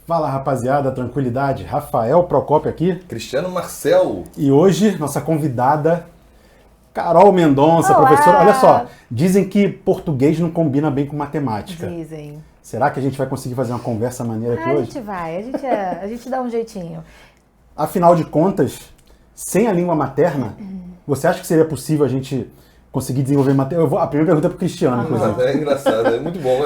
Fala, rapaziada, tranquilidade. Rafael Procópio aqui. Cristiano Marcel. E hoje, nossa convidada, Carol Mendonça, Olá. professora. Olha só, dizem que português não combina bem com matemática. Dizem. Será que a gente vai conseguir fazer uma conversa maneira aqui A hoje? gente vai, a gente dá um jeitinho. Afinal de contas, sem a língua materna, você acha que seria possível a gente conseguir desenvolver matemática? A primeira pergunta é para o Cristiano, inclusive. É engraçado, é muito bom.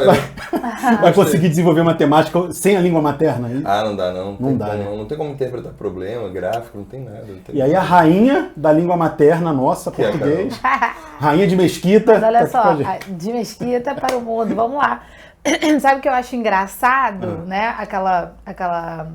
Vai conseguir desenvolver matemática sem a língua materna? Ah, não dá não. Não dá, como, né? Não tem como interpretar problema, gráfico, não tem nada. Não tem E aí a rainha da língua materna, nossa, Que é, português, rainha de Mesquita. Mas olha tá só, aqui com a gente. de Mesquita para o mundo, vamos lá. Sabe o que eu acho engraçado, né? Aquela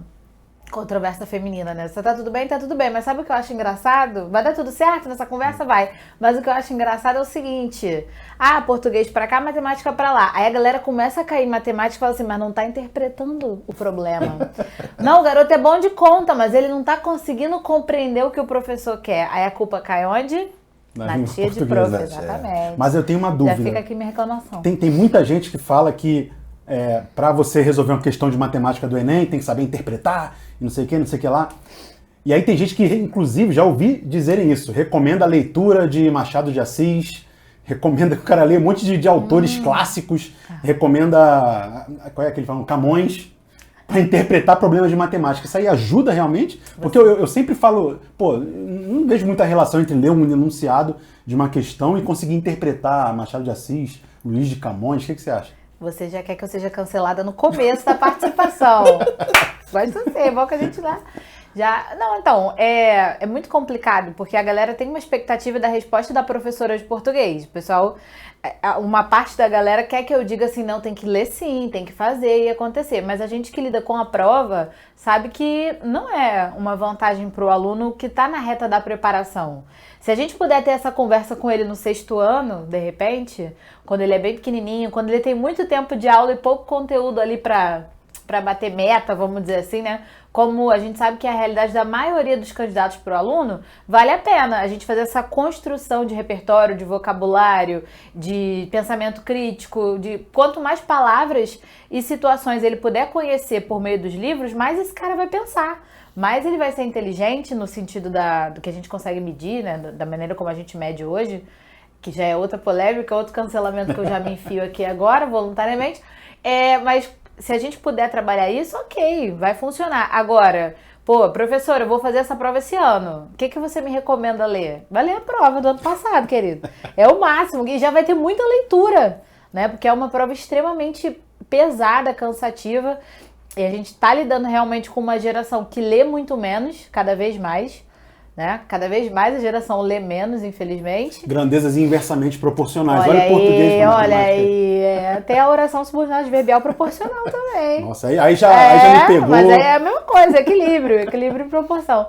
controvérsia feminina, né? Você tá tudo bem? Tá tudo bem. Mas sabe o que eu acho engraçado? Vai dar tudo certo nessa conversa? Vai. Mas o que eu acho engraçado é o seguinte. Ah, português pra cá, matemática pra lá. Aí a galera começa a cair em matemática e fala assim, mas não tá interpretando o problema. Não, o garoto é bom de conta, mas ele não tá conseguindo compreender o que o professor quer. Aí a culpa cai onde? Na língua tia de portuguesa. prof, exatamente. Mas eu tenho uma Já dúvida. fica aqui minha reclamação. Tem muita gente que fala que para você resolver uma questão de matemática do Enem, tem que saber interpretar, e não sei o que lá. E aí tem gente que, inclusive, já ouvi dizerem isso, recomenda a leitura de Machado de Assis, recomenda que o cara leia um monte de autores clássicos, recomenda, qual é aquele falando? Camões, para interpretar problemas de matemática. Isso aí ajuda realmente? Porque eu sempre falo, pô, não vejo muita relação entre ler um enunciado de uma questão e conseguir interpretar Machado de Assis, Luís de Camões. O que você acha? Você já quer que eu seja cancelada no começo da participação. Pode ser, bom que a gente lá. Já. Não, então, é muito complicado, porque a galera tem uma expectativa da resposta da professora de português. O pessoal, uma parte da galera quer que eu diga assim, não, tem que ler sim, tem que fazer e acontecer. Mas a gente que lida com a prova sabe que não é uma vantagem para o aluno que está na reta da preparação. Se a gente puder ter essa conversa com ele no 6º ano, de repente, quando ele é bem pequenininho, quando ele tem muito tempo de aula e pouco conteúdo ali para bater meta, vamos dizer assim, né? Como a gente sabe que é a realidade da maioria dos candidatos para o aluno, vale a pena a gente fazer essa construção de repertório, de vocabulário, de pensamento crítico, de quanto mais palavras e situações ele puder conhecer por meio dos livros, mais esse cara vai pensar. Mais ele vai ser inteligente no sentido do que a gente consegue medir, né? Da maneira como a gente mede hoje, que já é outra polêmica, outro cancelamento que eu já me enfio aqui agora, voluntariamente. Mas se a gente puder trabalhar isso, ok, vai funcionar. Agora, pô, professora, eu vou fazer essa prova esse ano. O que você me recomenda ler? Vai ler a prova do ano passado, querido. É o máximo. E já vai ter muita leitura, né? Porque é uma prova extremamente pesada, cansativa. E a gente tá lidando realmente com uma geração que lê muito menos, cada vez mais, né? Cada vez mais a geração lê menos, infelizmente. Grandezas inversamente proporcionais. Olha Olha o português. aí, pra olha matemática. aí. Tem a oração subordinada adverbial proporcional também. Nossa, aí já me pegou. Mas é a mesma coisa, equilíbrio e proporção.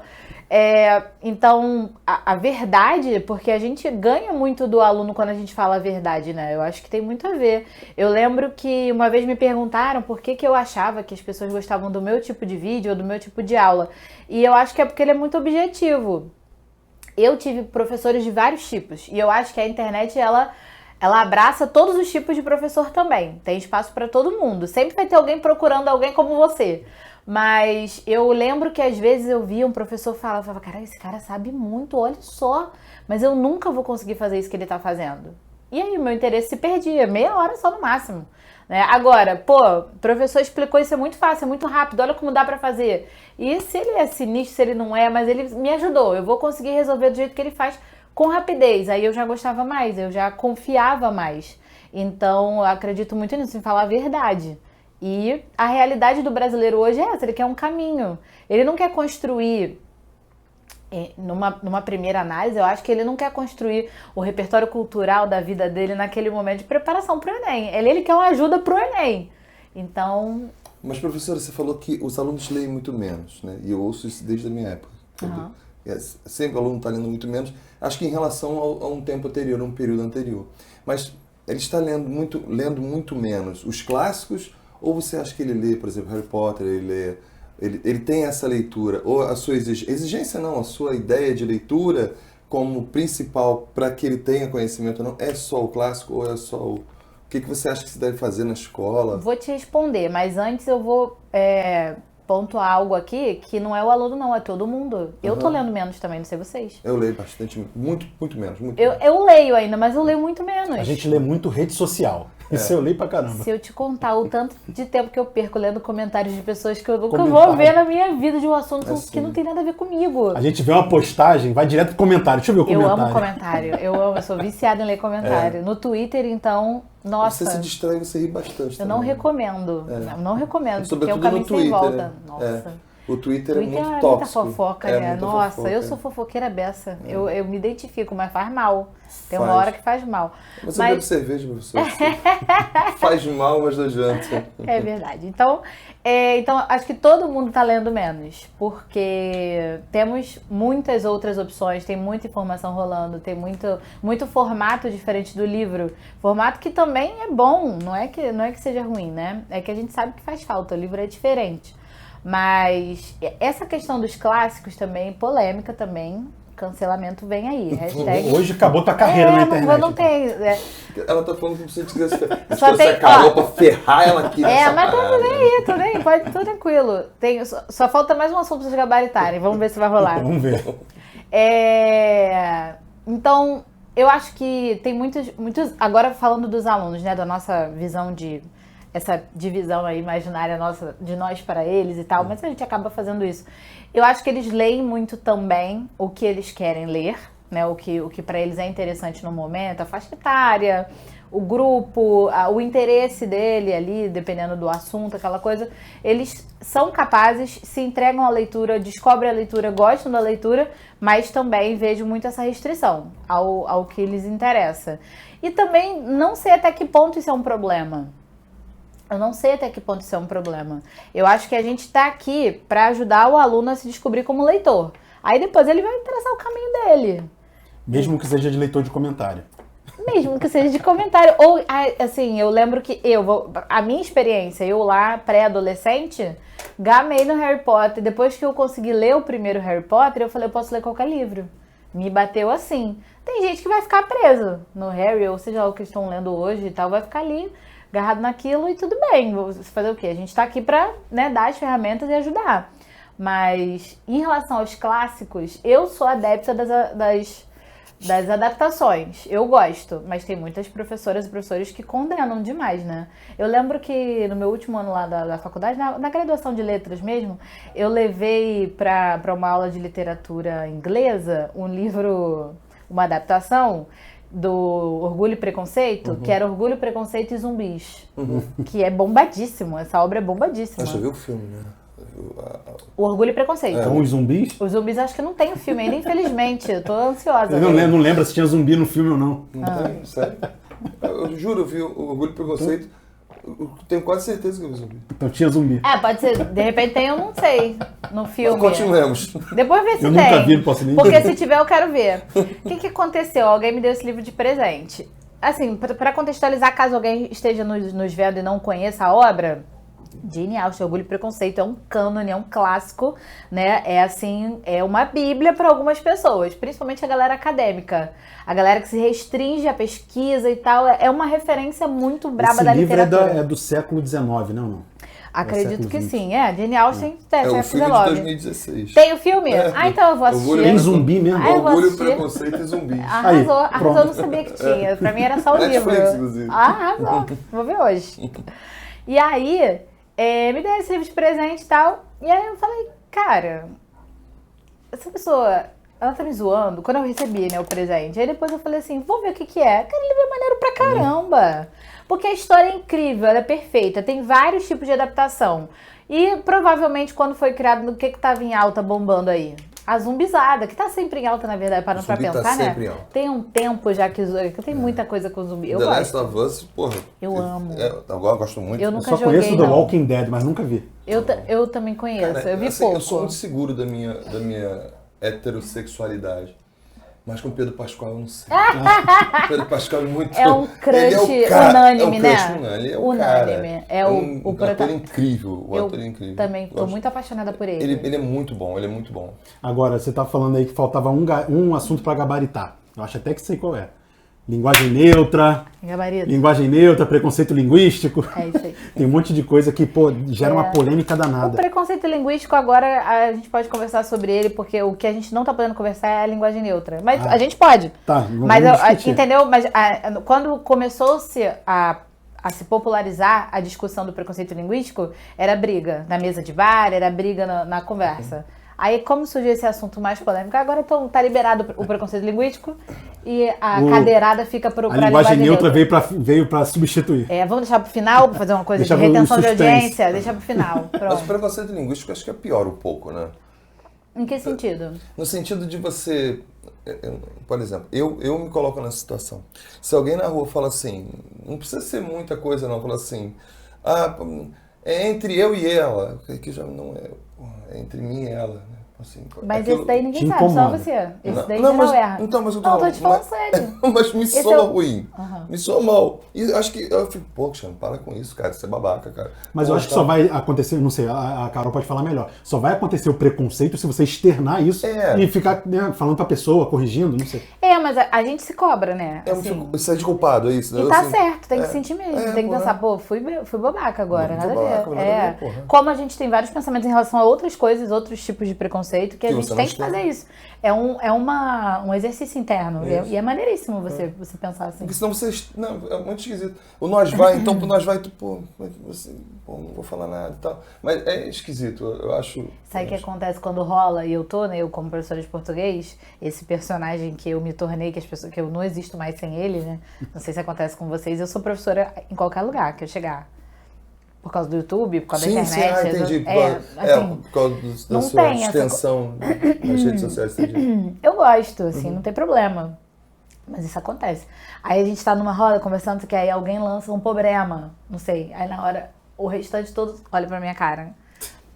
Então, a verdade, porque a gente ganha muito do aluno quando a gente fala a verdade, né? Eu acho que tem muito a ver. Eu lembro que uma vez me perguntaram por que eu achava que as pessoas gostavam do meu tipo de vídeo ou do meu tipo de aula. E eu acho que é porque ele é muito objetivo. Eu tive professores de vários tipos. E eu acho que a internet, ela abraça todos os tipos de professor também. Tem espaço para todo mundo. Sempre vai ter alguém procurando alguém como você. Mas eu lembro que às vezes eu via um professor falar, cara, esse cara sabe muito, olha só, mas eu nunca vou conseguir fazer isso que ele tá fazendo. E aí o meu interesse se perdia, meia hora só no máximo. Né? Agora, pô, o professor explicou isso, é muito fácil, é muito rápido, olha como dá pra fazer. E se ele é sinistro, se ele não é, mas ele me ajudou, eu vou conseguir resolver do jeito que ele faz com rapidez. Aí eu já gostava mais, eu já confiava mais. Então, eu acredito muito nisso, em falar a verdade. E a realidade do brasileiro hoje é essa, ele quer um caminho. Ele não quer construir, numa primeira análise, eu acho que ele não quer construir o repertório cultural da vida dele naquele momento de preparação para o Enem. Ele quer uma ajuda para o Enem. Então... Mas, professora, você falou que os alunos leem muito menos, né? E eu ouço isso desde a minha época. Sempre o aluno está lendo muito menos. Acho que em relação a um tempo anterior, a um período anterior. Mas ele está lendo muito menos os clássicos. Ou você acha que ele lê, por exemplo, Harry Potter, ele tem essa leitura, ou a sua exigência não, a sua ideia de leitura como principal para que ele tenha conhecimento não, é só o clássico ou é só O que você acha que se deve fazer na escola? Vou te responder, mas antes eu vou pontuar algo aqui que não é o aluno não, é todo mundo. Eu tô lendo menos também, não sei vocês. Eu leio bastante, muito menos. Eu leio ainda, mas eu leio muito menos. A gente lê muito rede social. Isso eu leio pra caramba. Se eu te contar o tanto de tempo que eu perco lendo comentários de pessoas que eu nunca vou ver na minha vida de um assunto que não tem nada a ver comigo. A gente vê uma postagem, vai direto pro comentário. Deixa eu ver o comentário. Eu amo comentário. Eu sou viciada em ler comentário. No Twitter, então, nossa. Você se distrai, você ri bastante. Eu não recomendo. Não recomendo, porque é um Sobretudo caminho no Twitter, sem volta. né? Nossa. O Twitter é muito muita tóxico. fofoca, né? Muita Nossa, fofoca, eu sou fofoqueira beça. Eu me identifico, mas faz mal. Tem uma Faz. hora que faz mal. Mas eu bebo cerveja, professor. Faz mal, mas não adianta. É verdade. Então, acho que todo mundo está lendo menos, porque temos muitas outras opções, tem muita informação rolando, tem muito formato diferente do livro. Formato que também é bom, não é que seja ruim, né? É que a gente sabe que faz falta, o livro é diferente. Mas essa questão dos clássicos também, polêmica também, cancelamento vem aí. Hashtag... Hoje acabou tua carreira na internet. Não tem. Ela tá falando como se você tivesse Só tem, acabou pra ferrar ela aqui. Mas tô nem aí, pode, tudo tranquilo. Só falta mais um assunto pra vocês gabaritarem. Vamos ver se vai rolar. Vamos ver. Então, eu acho que tem muitos. Agora falando dos alunos, né? Da nossa visão essa divisão aí imaginária nossa, de nós para eles e tal, mas a gente acaba fazendo isso. Eu acho que eles leem muito também o que eles querem ler, né? O que para eles é interessante no momento, a faixa etária, o grupo, o interesse dele ali, dependendo do assunto, aquela coisa. Eles são capazes, se entregam à leitura, descobrem a leitura, gostam da leitura, mas também vejo muito essa restrição ao que lhes interessa. E também não sei até que ponto isso é um problema. Eu não sei até que ponto isso é um problema. Eu acho que a gente está aqui para ajudar o aluno a se descobrir como leitor. Aí depois ele vai traçar o caminho dele. Mesmo que seja de leitor de comentário. Mesmo que seja de comentário. Ou, assim, eu lembro que a minha experiência, eu lá, pré-adolescente, gamei no Harry Potter. Depois que eu consegui ler o primeiro Harry Potter, eu falei, eu posso ler qualquer livro. Me bateu assim. Tem gente que vai ficar preso no Harry, ou seja, o que estão lendo hoje e tal, vai ficar ali agarrado naquilo e tudo bem. Você fazer o quê? A gente está aqui para, né, dar as ferramentas e ajudar. Mas em relação aos clássicos, eu sou adepta das adaptações. Eu gosto, mas tem muitas professoras e professores que condenam demais, né? Eu lembro que no meu último ano lá da faculdade, na graduação de letras mesmo, eu levei para uma aula de literatura inglesa um livro, uma adaptação do Orgulho e Preconceito, que era Orgulho, Preconceito e Zumbis, que é bombadíssimo, essa obra é bombadíssima. Você viu o filme, né? O Orgulho e Preconceito. Então, os zumbis? Os zumbis acho que não tem o filme ainda, infelizmente, eu tô ansiosa. Eu não lembro se tinha zumbi no filme ou não. Não tem, sério. Eu juro, eu vi o Orgulho e Preconceito, eu tenho quase certeza que eu vi zumbi. Então tinha zumbi. Pode ser, de repente tem, eu não sei, no filme. Continuemos. Depois vê se Eu tem. nunca vi, não posso nem Porque dizer. se tiver, eu quero ver. O que aconteceu? Alguém me deu esse livro de presente. Assim, para contextualizar, caso alguém esteja nos vendo e não conheça a obra, Jane Austen, Orgulho e Preconceito, é um cânone, é um clássico, né? É assim, é uma bíblia para algumas pessoas, principalmente a galera acadêmica. A galera que se restringe à pesquisa e tal, é uma referência muito braba da literatura. Esse livro é do século XIX, não? Acredito que sim, Jane Austen, É o século filme de XIX. 2016. Tem o filme? Então eu vou assistir. Tem zumbi mesmo? Eu vou Orgulho, assistir. Preconceito e Zumbi. Arrasou, pronto. eu não sabia que tinha. Pra mim era só o livro. Netflix, inclusive. Arrasou, vou ver hoje. E aí, me deram esse livro de presente e tal. E aí eu falei, cara, essa pessoa, ela tá me zoando. Quando eu recebi, né, o presente. Aí depois eu falei assim, vou ver o que é. Cara, o livro é maneiro pra caramba. Porque a história é incrível, ela é perfeita. Tem vários tipos de adaptação. E provavelmente quando foi criado, o que tava em alta bombando aí? A zumbizada, que tá sempre em alta, na verdade, parando pra pensar, tá né? sempre em alta. Tem um tempo já que tem muita coisa com zumbi. Eu The gosto. Last of Us, porra. Eu amo. Agora eu gosto muito. Eu Eu nunca só joguei, conheço The não. Walking Dead, mas nunca vi. Eu também conheço, Cara, eu vi assim, pouco. Eu sou muito seguro da minha heterossexualidade. Mas com o Pedro Pascoal eu não sei. O Pedro Pascoal é muito... É um crush ele é o cara, unânime, é um crush né? unânime, ele é o Unânime. cara. É o ator incrível. O Eu ator é incrível. também tô Gosto. muito apaixonada por ele. Ele é muito bom, ele é muito bom. Agora, você tá falando aí que faltava um assunto pra gabaritar. Eu acho até que sei qual é. linguagem neutra, Gabarito. linguagem neutra, preconceito linguístico. É isso aí. Tem um monte de coisa que, pô, gera uma polêmica O danada. preconceito linguístico, agora a gente pode conversar sobre ele, porque o que a gente não tá podendo conversar é a linguagem neutra. Mas a gente pode. Tá, vamos Mas discutir. entendeu? Mas quando começou-se a se popularizar a discussão do preconceito linguístico, era briga na mesa de bar, era briga na conversa. Aí, como surgiu esse assunto mais polêmico, agora tá liberado o preconceito linguístico e a cadeirada fica para A linguagem neutra veio pra substituir. vamos deixar pro final, pra fazer uma coisa Deixa de retenção de pro suspense. audiência? Deixa pro final. Mas Pronto. o preconceito linguístico acho que é pior um pouco, né? Em que sentido? No sentido de você... Por exemplo, eu me coloco nessa situação. Se alguém na rua fala assim, não precisa ser muita coisa não, fala assim, é entre eu e ela, que já não é entre mim e ela, né? Assim, Mas esse daí ninguém te sabe, só incomoda. você. Esse daí não, não mas, erra. então, mas eu Não, tô te falando sério. Mas me Esse soa é o- ruim. Uhum. Me soa mal. E acho que eu fico, poxa, para com isso, cara. Isso é babaca, cara. Mas eu acho que só vai acontecer, não sei, a Carol pode falar melhor. Só vai acontecer o preconceito se você externar isso e ficar falando pra pessoa, corrigindo, não sei. Mas a gente se cobra, né? Assim. Você é de culpado, é isso? E tá certo, tem que sentir mesmo. Tem que pensar, pô, fui babaca agora, nada a ver. Como a gente tem vários pensamentos em relação a outras coisas, outros tipos de preconceito, que a gente tem que fazer isso. É um exercício interno. E é maneiríssimo você pensar assim. Porque senão você... Não, é muito esquisito. O nós vai, então pro nós vai, tu, pô, você, pô, não vou falar nada e tal. Mas é esquisito, eu acho... Sabe o que acontece quando rola, e eu tô, né, eu como professora de português, esse personagem que eu me tornei, que eu não existo mais sem ele, né? Não sei se acontece com vocês, eu sou professora em qualquer lugar que eu chegar. Por causa do YouTube, por causa da internet. Entendi. Por causa da não sua tem extensão nas redes sociais, entendi. Eu gosto, assim, não tem problema. Mas isso acontece. Aí a gente tá numa roda conversando, que aí alguém lança um problema, não sei. Aí na hora, o restante todo olha pra minha cara.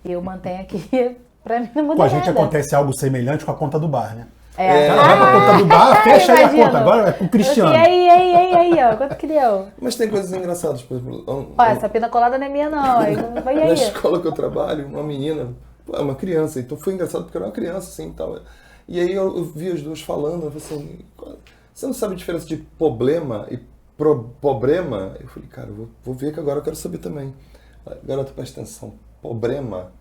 E eu mantenho aqui, pra mim não muda Com a gente nada. acontece algo semelhante com a conta do bar, né? É. O cara vai pra conta do bar, fecha aí a imagino. conta. Agora é com o Cristiano. E aí, ó, quanto que deu? Mas tem coisas engraçadas, por exemplo... Ó, essa pina colada não é minha não, aí vai Na aí. escola que eu trabalho, uma menina, uma criança, então foi engraçado porque era uma criança, assim, e tal. E aí eu vi as duas falando, eu falei assim, você não sabe a diferença de problema e problema? Eu falei, cara, vou ver que agora eu quero saber também. Garota, presta atenção, problema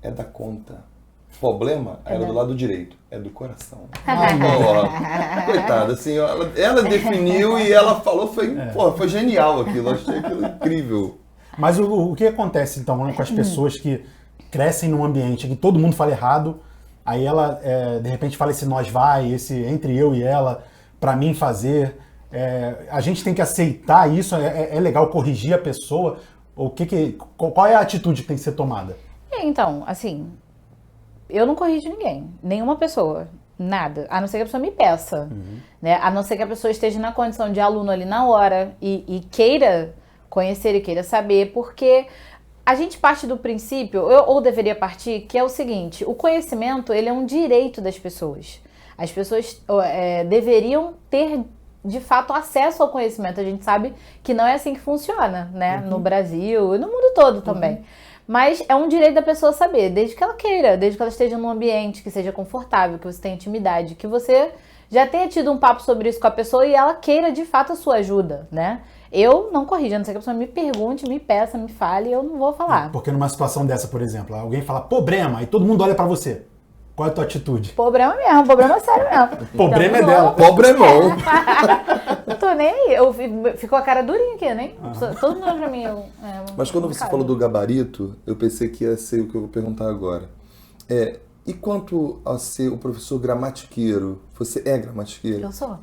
é da conta. Problema era do lado direito, é do coração. Coitada, assim, ela definiu e ela falou, foi genial aquilo, eu achei aquilo incrível. Mas o que acontece, então, com as pessoas que crescem num ambiente que todo mundo fala errado, aí ela, de repente, fala esse nós vai, esse entre eu e ela, pra mim fazer. A gente tem que aceitar isso, é legal corrigir a pessoa. Qual é a atitude que tem que ser tomada? Então, assim, eu não corrijo ninguém, nenhuma pessoa, nada, a não ser que a pessoa me peça, né? A não ser que a pessoa esteja na condição de aluno ali na hora e queira conhecer e queira saber, porque a gente parte do princípio, ou deveria partir, que é o seguinte, o conhecimento, ele é um direito das pessoas. As pessoas deveriam ter, de fato, acesso ao conhecimento. A gente sabe que não é assim que funciona, né? No Brasil e no mundo todo também. Mas é um direito da pessoa saber, desde que ela queira, desde que ela esteja num ambiente que seja confortável, que você tenha intimidade, que você já tenha tido um papo sobre isso com a pessoa e ela queira, de fato, a sua ajuda, né? Eu não corrijo, a não ser que a pessoa me pergunte, me peça, me fale, eu não vou falar. Porque numa situação dessa, por exemplo, alguém fala problema, e todo mundo olha pra você. Qual é a tua atitude? Problema mesmo, problema sério mesmo. Problema então, é dela. Problemão. Não tô nem aí. Ficou a cara durinha aqui, né? Todo mundo olha pra mim. Mas quando você falou do gabarito, eu pensei que ia ser o que eu vou perguntar agora. E quanto a ser o professor gramatiqueiro? Você é gramatiqueiro? Eu sou.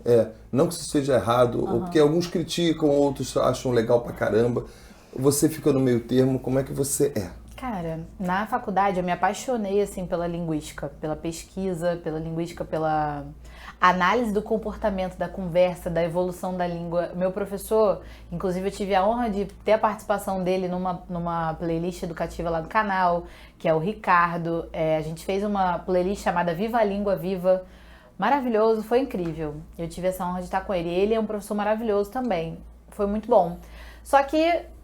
Não que isso seja errado, ou porque alguns criticam, outros acham legal pra caramba. Você fica no meio termo, como é que você é? Cara, na faculdade eu me apaixonei, assim, pela linguística, pela pesquisa, pela linguística, pela análise do comportamento, da conversa, da evolução da língua. Meu professor, inclusive eu tive a honra de ter a participação dele numa playlist educativa lá do canal, que é o Ricardo. A gente fez uma playlist chamada Viva a Língua Viva. Maravilhoso, foi incrível. Eu tive essa honra de estar com ele. Ele é um professor maravilhoso também. Foi muito bom. Só que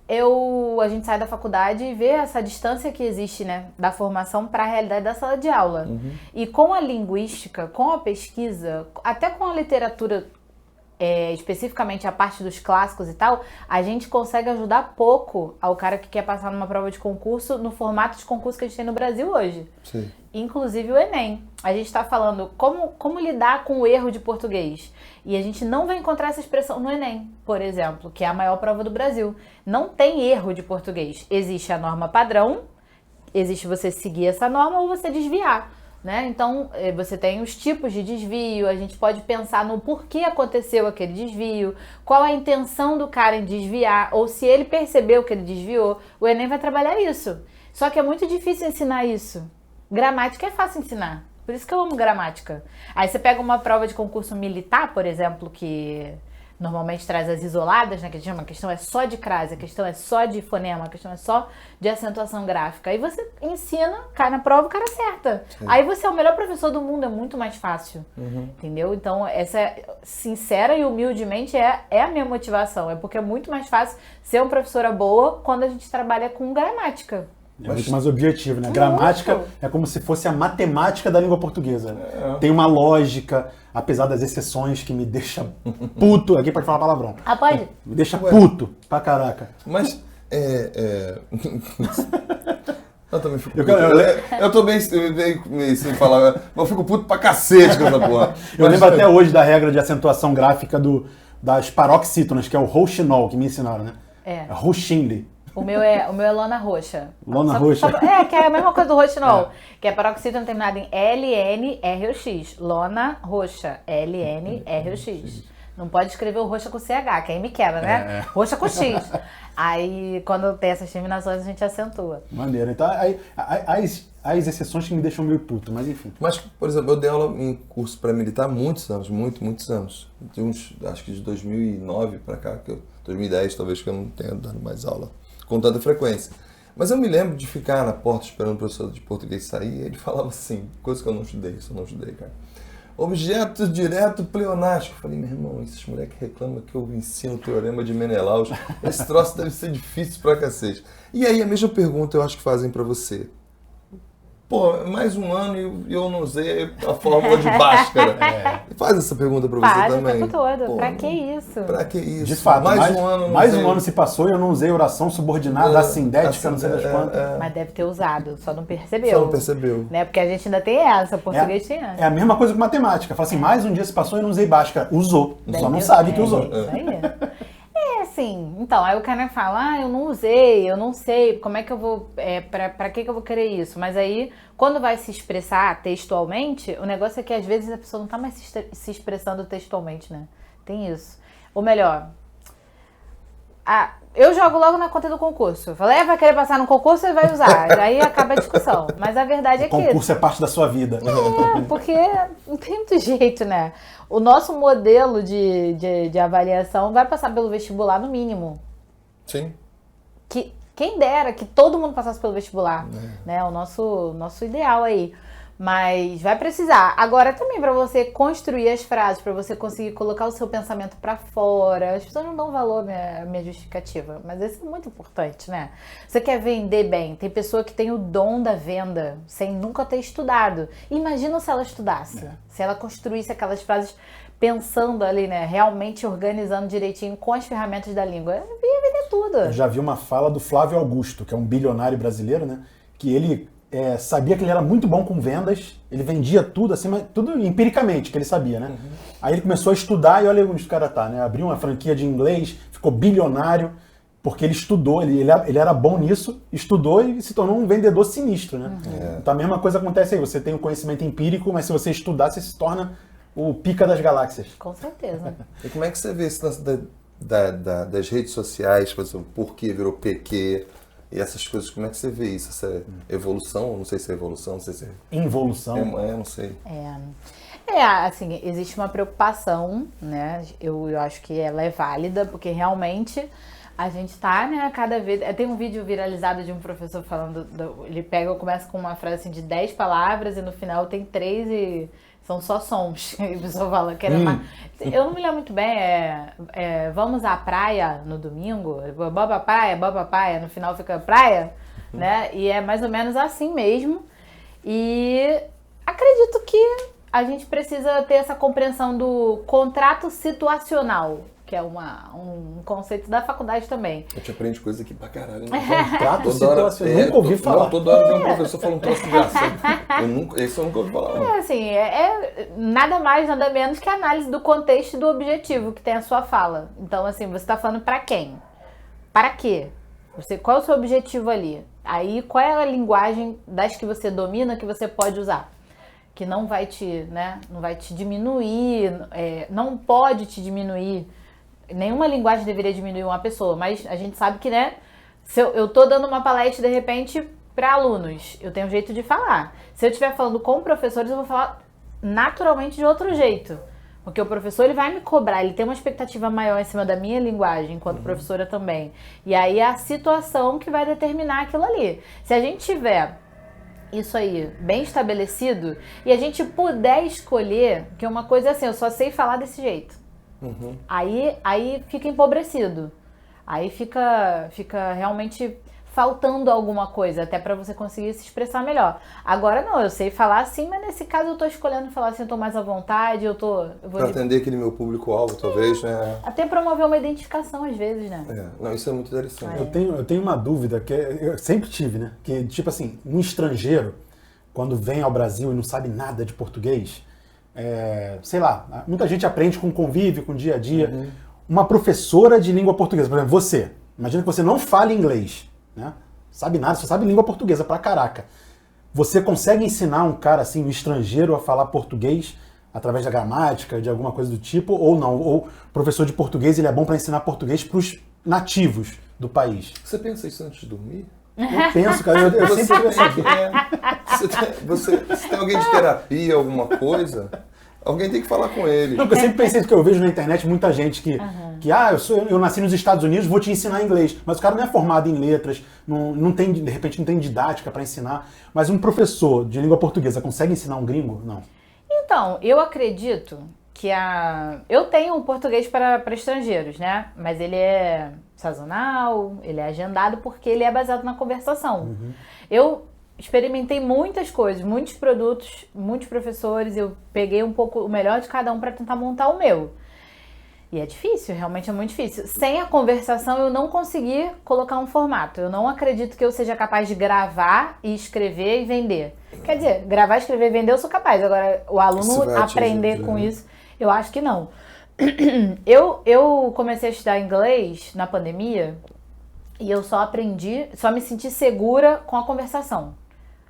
a gente sai da faculdade e vê essa distância que existe, né, da formação para a realidade da sala de aula. E com a linguística, com a pesquisa, até com a literatura especificamente a parte dos clássicos e tal, a gente consegue ajudar pouco ao cara que quer passar numa prova de concurso no formato de concurso que a gente tem no Brasil hoje. Sim. Inclusive o Enem. A gente está falando como lidar com o erro de português. E a gente não vai encontrar essa expressão no Enem, por exemplo, que é a maior prova do Brasil. Não tem erro de português. Existe a norma padrão, existe você seguir essa norma ou você desviar. Né? Então, você tem os tipos de desvio, a gente pode pensar no porquê aconteceu aquele desvio, qual a intenção do cara em desviar, ou se ele percebeu que ele desviou. O Enem vai trabalhar isso. Só que é muito difícil ensinar isso. Gramática é fácil ensinar, por isso que eu amo gramática. Aí você pega uma prova de concurso militar, por exemplo, que normalmente traz as isoladas, né, que a questão é só de crase, a questão é só de fonema, a questão é só de acentuação gráfica. Aí você ensina, cai na prova, o cara acerta. Sim. Aí você é o melhor professor do mundo, é muito mais fácil. Entendeu? Então, essa, sincera e humildemente, é a minha motivação. É porque é muito mais fácil ser uma professora boa quando a gente trabalha com gramática. É muito mais objetivo, né? Gramática é como se fosse a matemática da língua portuguesa. Tem uma lógica, apesar das exceções que me deixa puto. Aqui pode falar palavrão. Ah, pode? Me deixa puto pra caraca. Mas, eu também fico puto. Eu tô bem sem falar, mas eu fico puto pra cacete com essa porra. Eu lembro até hoje da regra de acentuação gráfica das paroxítonas, que é o rouxinol, que me ensinaram, né? Rouxinle. O meu é Lona Roxa. Lona Roxa. Que é a mesma coisa do roxinol. Que é paroxítona terminada em LNROX. Lona Roxa. LNROX. Não pode escrever o roxa com CH, que aí me quebra, né? Roxa com X. Aí, quando tem essas terminações, a gente acentua. Maneiro. Então, as exceções que me deixam meio puto, mas enfim. Mas, por exemplo, eu dei aula em curso pré-militar há muitos anos, muitos anos. De acho que de 2009 pra cá, 2010 talvez, que eu não tenha dado mais aula com tanta frequência. Mas eu me lembro de ficar na porta esperando o professor de português sair, e ele falava assim, coisa que eu não estudei, cara. Objeto direto pleonástico. Eu falei, meu irmão, esses moleques reclamam que eu ensino o teorema de Menelaus. Esse troço deve ser difícil pra cacete. E aí, a mesma pergunta eu acho que fazem pra você. Pô, mais um ano e eu não usei a fórmula de Bhaskara. Faz essa pergunta pra você também. O tempo todo. Pô, pra que isso? Pra que isso? De fato, mais um ano se passou e eu não usei oração subordinada, assindética, não sei das quantas. Mas deve ter usado, só não percebeu. Só não percebeu. Né? Porque a gente ainda tem essa, português tem essa. É a mesma coisa com matemática. Fala assim, mais um dia se passou e eu não usei Bhaskara. Usou. Só não sabe que usou. Isso aí. Assim, então, aí o cara fala, eu não usei, eu não sei, como é que eu vou, pra que eu vou querer isso? Mas aí, quando vai se expressar textualmente, o negócio é que às vezes a pessoa não tá mais se expressando textualmente, né? Tem isso. Ou melhor, eu jogo logo na conta do concurso. Falei, vai querer passar no concurso, você vai usar. Aí acaba a discussão. Mas a verdade é que... O concurso é parte da sua vida. Porque não tem muito jeito, né? O nosso modelo de avaliação vai passar pelo vestibular no mínimo. Sim. Quem dera que todo mundo passasse pelo vestibular. Né? O nosso ideal aí. Mas vai precisar. Agora também para você construir as frases, para você conseguir colocar o seu pensamento para fora. As pessoas não dão valor à minha justificativa, mas isso é muito importante, né? Você quer vender bem. Tem pessoa que tem o dom da venda sem nunca ter estudado. Imagina se ela estudasse. Se ela construísse aquelas frases pensando ali, né? Realmente organizando direitinho com as ferramentas da língua. Eu ia vender tudo. Eu já vi uma fala do Flávio Augusto, que é um bilionário brasileiro, né? Que ele... sabia que ele era muito bom com vendas, ele vendia tudo, assim, mas tudo empiricamente, que ele sabia, né? Aí ele começou a estudar e olha onde o cara tá, né? Abriu uma franquia de inglês, ficou bilionário, porque ele estudou, ele era bom nisso, estudou e se tornou um vendedor sinistro, né? Então a mesma coisa acontece aí, você tem o conhecimento empírico, mas se você estudar, você se torna o pica das galáxias. Com certeza. E como é que você vê esse lance das redes sociais, por exemplo, por que virou PQ? E essas coisas, como é que você vê isso? Essa evolução? Não sei se é evolução, não sei se é... Involução. Não sei. Assim, existe uma preocupação, né? Eu acho que ela é válida, porque realmente a gente tá, né, cada vez... Tem um vídeo viralizado de um professor falando... Ele começa com uma frase assim, de 10 palavras e no final tem 3 e... São só sons. E a pessoa fala que era eu não me lembro muito bem. Vamos à praia no domingo. Boba praia. No final fica praia. Né? E é mais ou menos assim mesmo. E acredito que a gente precisa ter essa compreensão do contrato situacional, que é um conceito da faculdade também. A gente aprende coisa aqui pra caralho. Contrato situacional, nunca ouvi falar. Não, toda hora vem um professor falando um troço de ação. Esse eu nunca ouvi falar. Não. Assim, nada mais, nada menos que a análise do contexto e do objetivo que tem a sua fala. Então, assim, você está falando pra quem? Para quê? Qual é o seu objetivo ali? Aí, qual é a linguagem das que você domina que você pode usar? Que não vai te, não vai te diminuir, não pode te diminuir. Nenhuma linguagem deveria diminuir uma pessoa, mas a gente sabe que, se eu tô dando uma palestra, de repente, para alunos, eu tenho um jeito de falar. Se eu estiver falando com professores, eu vou falar naturalmente de outro jeito. Porque o professor, ele vai me cobrar, ele tem uma expectativa maior em cima da minha linguagem, enquanto professora também. E aí é a situação que vai determinar aquilo ali. Se a gente tiver isso aí bem estabelecido e a gente puder escolher, que uma coisa é assim, eu só sei falar desse jeito. Aí fica empobrecido. Aí fica realmente faltando alguma coisa, até para você conseguir se expressar melhor. Agora não, eu sei falar assim, mas nesse caso eu tô escolhendo falar assim, eu tô mais à vontade, Pra atender aquele meu público-alvo, talvez, né? Até promover uma identificação, às vezes, né? Não, isso é muito interessante. Eu tenho uma dúvida, que eu sempre tive, né? Que, tipo assim, um estrangeiro, quando vem ao Brasil e não sabe nada de português, sei lá, muita gente aprende com convívio, com dia a dia. Uma professora de língua portuguesa, por exemplo, você, imagina que você não fale inglês, né? Sabe nada, só sabe língua portuguesa pra caraca. Você consegue ensinar um cara assim, um estrangeiro, a falar português através da gramática, de alguma coisa do tipo, ou não? Ou professor de português, ele é bom para ensinar português pros nativos do país? Você pensa isso antes de dormir? Eu penso, cara, eu sempre tive essa ideia. Se tem alguém de terapia, alguma coisa, alguém tem que falar com ele. Não, eu sempre pensei que eu vejo na internet muita gente que eu nasci nos Estados Unidos, vou te ensinar inglês. Mas o cara não é formado em letras, não tem, de repente não tem didática para ensinar. Mas um professor de língua portuguesa consegue ensinar um gringo? Não. Então, eu acredito que eu tenho um português para estrangeiros, né? Mas ele é sazonal, ele é agendado porque ele é baseado na conversação. Eu experimentei muitas coisas, muitos produtos, muitos professores, eu peguei um pouco o melhor de cada um para tentar montar o meu. E é difícil, realmente é muito difícil. Sem a conversação eu não consegui colocar um formato. Eu não acredito que eu seja capaz de gravar e escrever e vender. Quer dizer, gravar, escrever e vender eu sou capaz. Agora, o aluno aprender com isso, eu acho que não. Eu comecei a estudar inglês na pandemia e eu só me senti segura com a conversação.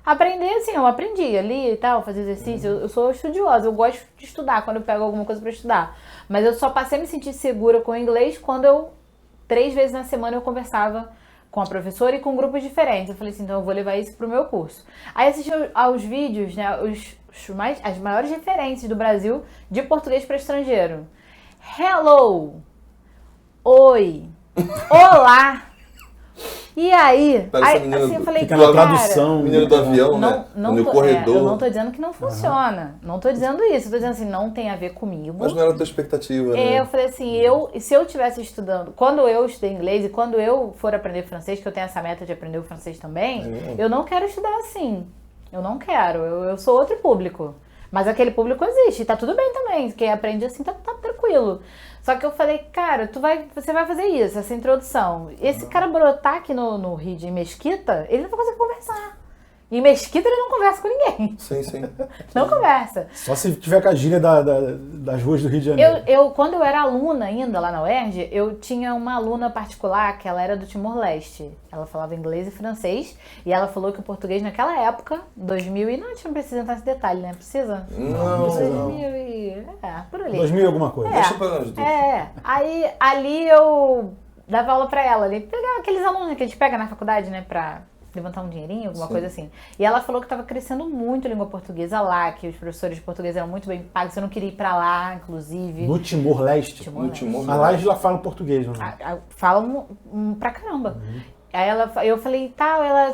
Aprender, assim, eu aprendi ali e tal, fazer exercício, eu sou estudiosa, eu gosto de estudar quando eu pego alguma coisa pra estudar. Mas eu só passei a me sentir segura com o inglês quando 3 vezes na semana eu conversava com a professora e com grupos diferentes. Eu falei assim, então eu vou levar isso pro meu curso. Aí assisti aos vídeos, né, as maiores referências do Brasil de português para estrangeiro. Hello! Oi! Olá! E aí assim, eu falei, fica na tradução, menino do avião, no corredor. Eu não tô dizendo que não funciona. Não tô dizendo isso. Eu tô dizendo assim, não tem a ver comigo. Mas não era a tua expectativa, né? Eu falei assim, se eu estivesse estudando, quando eu estudei inglês e quando eu for aprender francês, que eu tenho essa meta de aprender o francês também, eu não quero estudar assim. Eu não quero. Eu sou outro público. Mas aquele público existe, e tá tudo bem também. Quem aprende assim tá tranquilo. Só que eu falei, cara, você vai fazer isso, essa introdução. Esse cara brotar aqui no Rio de Mesquita, ele não vai conseguir conversar. Em Mesquita ele não conversa com ninguém. Sim. Não conversa. Só se tiver com a gíria das ruas do Rio de Janeiro. Quando eu era aluna ainda lá na UERJ, eu tinha uma aluna particular que ela era do Timor-Leste. Ela falava inglês e francês. E ela falou que o português naquela época, 2000 e... Não, a gente não precisa entrar nesse detalhe, né? Precisa? Não. 2000 e... por ali. 2000 alguma coisa. Deixa pra nós. Aí ali eu dava aula pra ela ali. Pegava aqueles alunos que a gente pega na faculdade, né? Pra levantar um dinheirinho, alguma coisa assim. E ela falou que estava crescendo muito a língua portuguesa lá, que os professores de português eram muito bem pagos, eu não queria ir pra lá, inclusive. No Timor-Leste? Timor-Leste. Mas lá eles já falam português, não é? Falam pra caramba. Aí eu falei,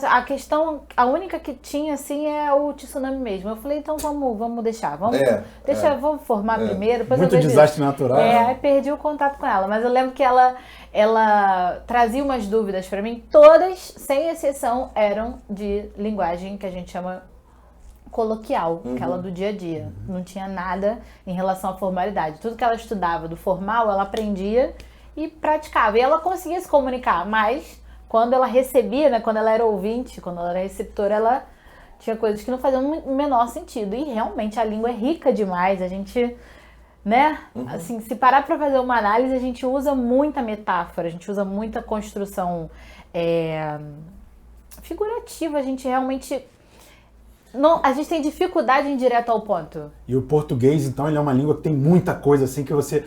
a questão, a única que tinha, assim, é o tsunami mesmo. Eu falei, então vamos deixar, vamos formar primeiro. Depois muito desastre natural. Aí perdi o contato com ela, mas eu lembro que ela trazia umas dúvidas pra mim, todas, sem exceção, eram de linguagem que a gente chama coloquial, aquela do dia a dia. Não tinha nada em relação à formalidade. Tudo que ela estudava do formal, ela aprendia e praticava. E ela conseguia se comunicar, mas quando ela recebia, né, quando ela era ouvinte, quando ela era receptora, ela tinha coisas que não faziam o menor sentido. E realmente a língua é rica demais. A gente, né, assim, se parar para fazer uma análise, a gente usa muita metáfora, a gente usa muita construção figurativa. A gente realmente... Não, a gente tem dificuldade em ir direto ao ponto. E o português, então, ele é uma língua que tem muita coisa, assim, que você...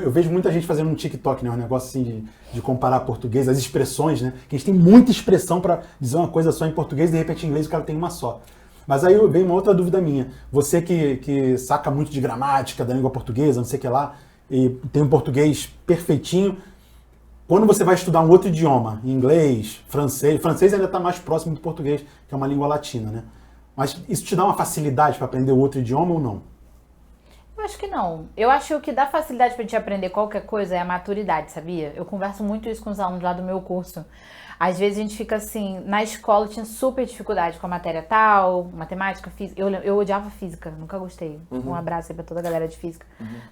eu vejo muita gente fazendo um TikTok, né? Um negócio, assim, de comparar português, as expressões, né? Que a gente tem muita expressão para dizer uma coisa só em português, de repente em inglês o cara tem uma só. Mas aí vem uma outra dúvida minha. Você que saca muito de gramática da língua portuguesa, não sei o que lá, e tem um português perfeitinho, quando você vai estudar um outro idioma, inglês, francês ainda está mais próximo do português, que é uma língua latina, né? Mas isso te dá uma facilidade para aprender outro idioma ou não? Eu acho que não. Eu acho que o que dá facilidade pra gente aprender qualquer coisa é a maturidade, sabia? Eu converso muito isso com os alunos lá do meu curso. Às vezes a gente fica assim, na escola eu tinha super dificuldade com a matéria tal, matemática, física. Eu odiava física, nunca gostei. Um abraço aí pra toda a galera de física.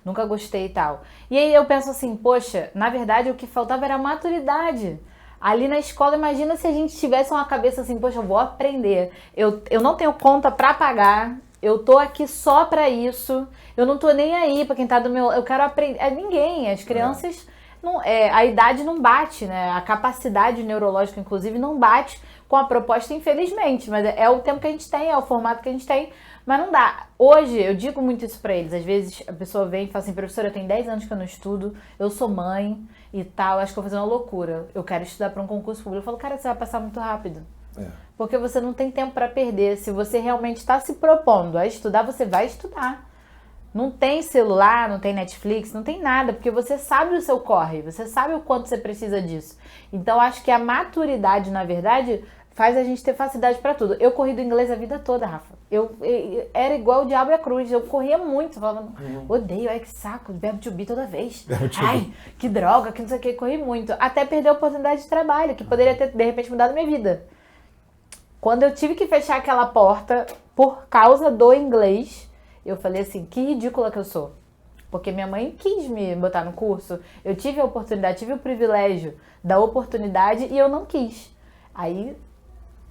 Nunca gostei e tal. E aí eu penso assim, poxa, na verdade o que faltava era maturidade. Ali na escola, imagina se a gente tivesse uma cabeça assim, poxa, eu vou aprender. Eu não tenho conta pra pagar, eu tô aqui só pra isso, eu não tô nem aí pra quem tá do meu... Eu quero aprender... ninguém, as crianças... Não, a idade não bate, né? A capacidade neurológica, inclusive, não bate com a proposta, infelizmente. Mas é o tempo que a gente tem, é o formato que a gente tem, mas não dá. Hoje, eu digo muito isso pra eles. Às vezes a pessoa vem e fala assim, professora, eu tenho 10 anos que eu não estudo, eu sou mãe e tal, acho que eu vou fazer uma loucura. Eu quero estudar pra um concurso público. Eu falo, cara, você vai passar muito rápido. Porque você não tem tempo pra perder. Se você realmente está se propondo a estudar, você vai estudar. Não tem celular, não tem Netflix, não tem nada, porque você sabe o seu corre, você sabe o quanto você precisa disso. Então, acho que a maturidade, na verdade, faz a gente ter facilidade pra tudo. Eu corri do inglês a vida toda, Rafa. Eu era igual o diabo e a cruz, eu corria muito, eu falava, odeio, ai que saco, verbo to be toda vez. Ai, que droga, que não sei o que, corri muito. Até perder a oportunidade de trabalho, que poderia ter, de repente, mudado minha vida. Quando eu tive que fechar aquela porta por causa do inglês, eu falei assim, que ridícula que eu sou. Porque minha mãe quis me botar no curso, eu tive a oportunidade, tive o privilégio da oportunidade e eu não quis. Aí,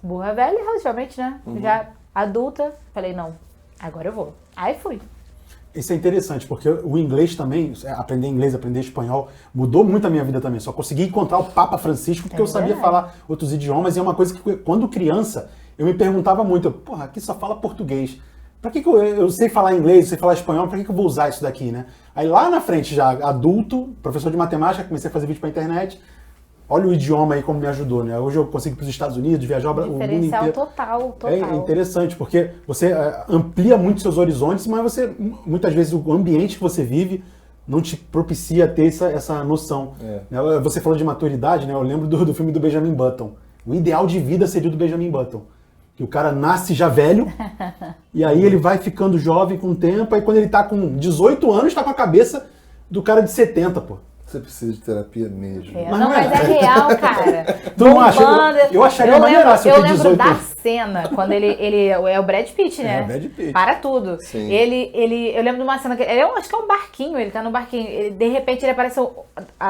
burra velha, relativamente, né? Já adulta, falei, não, agora eu vou. Aí fui. Isso é interessante, porque o inglês também, aprender inglês, aprender espanhol, mudou muito a minha vida também. Só consegui encontrar o Papa Francisco porque eu sabia falar outros idiomas. E é uma coisa que, quando criança, eu me perguntava muito, porra, aqui só fala português. Pra que eu sei falar inglês, sei falar espanhol, pra que eu vou usar isso daqui, né? Aí lá na frente, já adulto, professor de matemática, comecei a fazer vídeo pra internet. Olha o idioma aí como me ajudou, né? Hoje eu consigo ir para os Estados Unidos, viajar o mundo inteiro. Diferencial total. É interessante, porque você amplia muito seus horizontes, mas você, muitas vezes, o ambiente que você vive não te propicia ter essa noção. Você falou de maturidade, né? Eu lembro do filme do Benjamin Button. O ideal de vida seria o do Benjamin Button. Que o cara nasce já velho, e aí ele vai ficando jovem com o tempo, aí quando ele tá com 18 anos, tá com a cabeça do cara de 70, pô. Você precisa de terapia mesmo. Mas é real, cara. Tu não acha? Eu acharia maneiraço eu ter 18 lembro da cena, quando ele é o Brad Pitt, né? É o Brad Pitt. Para tudo. Sim. Eu lembro de uma cena que acho que é um barquinho, ele tá no barquinho. De repente ele apareceu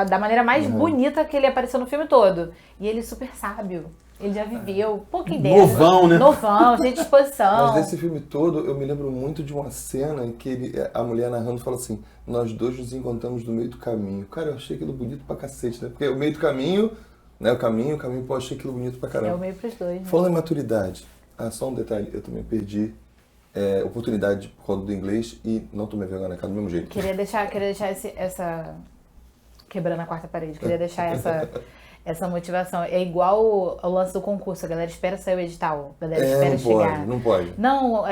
da maneira mais bonita que ele apareceu no filme todo. E ele super sábio. Ele já viveu, pouca ideia. Novão, né? Novão, cheio de disposição. Mas desse filme todo, eu me lembro muito de uma cena em que a mulher narrando fala assim, nós dois nos encontramos no meio do caminho. Cara, eu achei aquilo bonito pra cacete, né? Porque o meio do caminho, né? O caminho, pô, eu achei aquilo bonito pra caramba. É o meio pros dois, né? Falando em maturidade, só um detalhe, eu também perdi oportunidade por conta do inglês e não tomei vergonha na cara do mesmo jeito. Queria deixar essa... Quebrando a quarta parede, queria deixar essa motivação. É igual ao lance do concurso, a galera espera sair o edital, a galera espera chegar. Não pode. Não,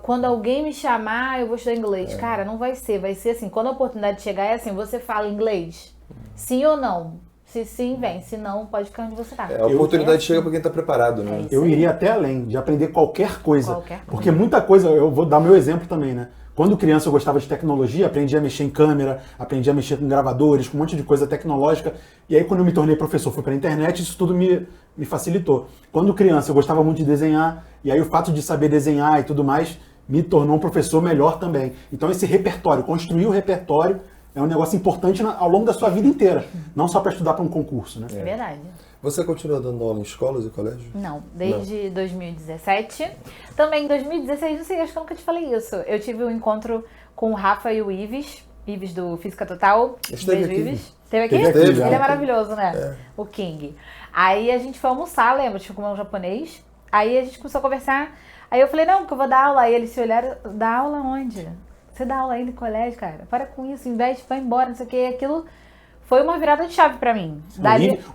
quando alguém me chamar, eu vou estudar inglês. Cara, não vai ser assim, quando a oportunidade chegar, é assim, você fala inglês? Sim ou não? Se sim, vem. Se não, pode ficar onde você tá. A oportunidade chega pra quem tá preparado, né? Eu iria até além, de aprender qualquer coisa. Porque muita coisa, eu vou dar meu exemplo também, né? Quando criança eu gostava de tecnologia, aprendi a mexer em câmera, aprendi a mexer com gravadores, com um monte de coisa tecnológica. E aí quando eu me tornei professor, fui para a internet, isso tudo me facilitou. Quando criança eu gostava muito de desenhar, e aí o fato de saber desenhar e tudo mais me tornou um professor melhor também. Então esse repertório, construir o repertório é um negócio importante ao longo da sua vida inteira, não só para estudar para um concurso, né? É verdade. Você continua dando aula em escolas e colégios? Não, desde 2017. Também em 2016, não sei, acho que eu nunca te falei isso. Eu tive um encontro com o Rafa e o Ives do Física Total. Esteve aqui. Ives. Esteve aqui? Esteve, Ele é maravilhoso, né? O King. Aí a gente foi almoçar, lembra? A gente foi comer um japonês. Aí a gente começou a conversar. Aí eu falei, não, porque eu vou dar aula. Aí eles se olharam, dá aula onde? Você dá aula aí no colégio, cara? Para com isso, investe, vai embora, não sei o que. Aquilo foi uma virada de chave pra mim.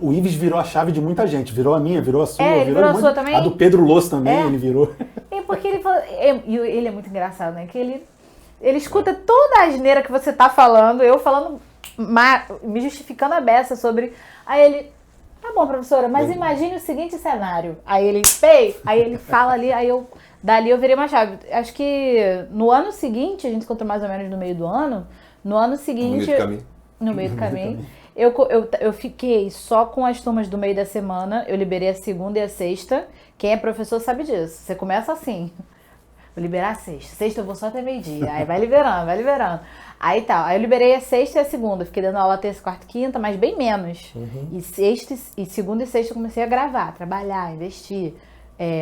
O Ives virou a chave de muita gente. Virou a minha, virou a sua. Ele virou a sua também? A do Pedro Loss também, ele virou. É porque ele falou... E ele é muito engraçado, né? Que ele escuta toda a asneira que você tá falando, eu falando, me justificando a beça sobre... Aí ele... Tá bom, professora, mas imagine o seguinte cenário. Aí ele fala ali, dali eu virei uma chave. Acho que no ano seguinte, a gente se encontrou mais ou menos no meio do ano, no ano seguinte... No meio do caminho. Eu fiquei só com as turmas do meio da semana, eu liberei a segunda e a sexta. Quem é professor sabe disso. Você começa assim, vou liberar a sexta. Sexta eu vou só até meio-dia. Aí vai liberando. Aí tá, aí eu liberei a sexta e a segunda. Fiquei dando aula terça, quarta e quinta, mas bem menos. E segunda e sexta eu comecei a gravar, trabalhar, investir,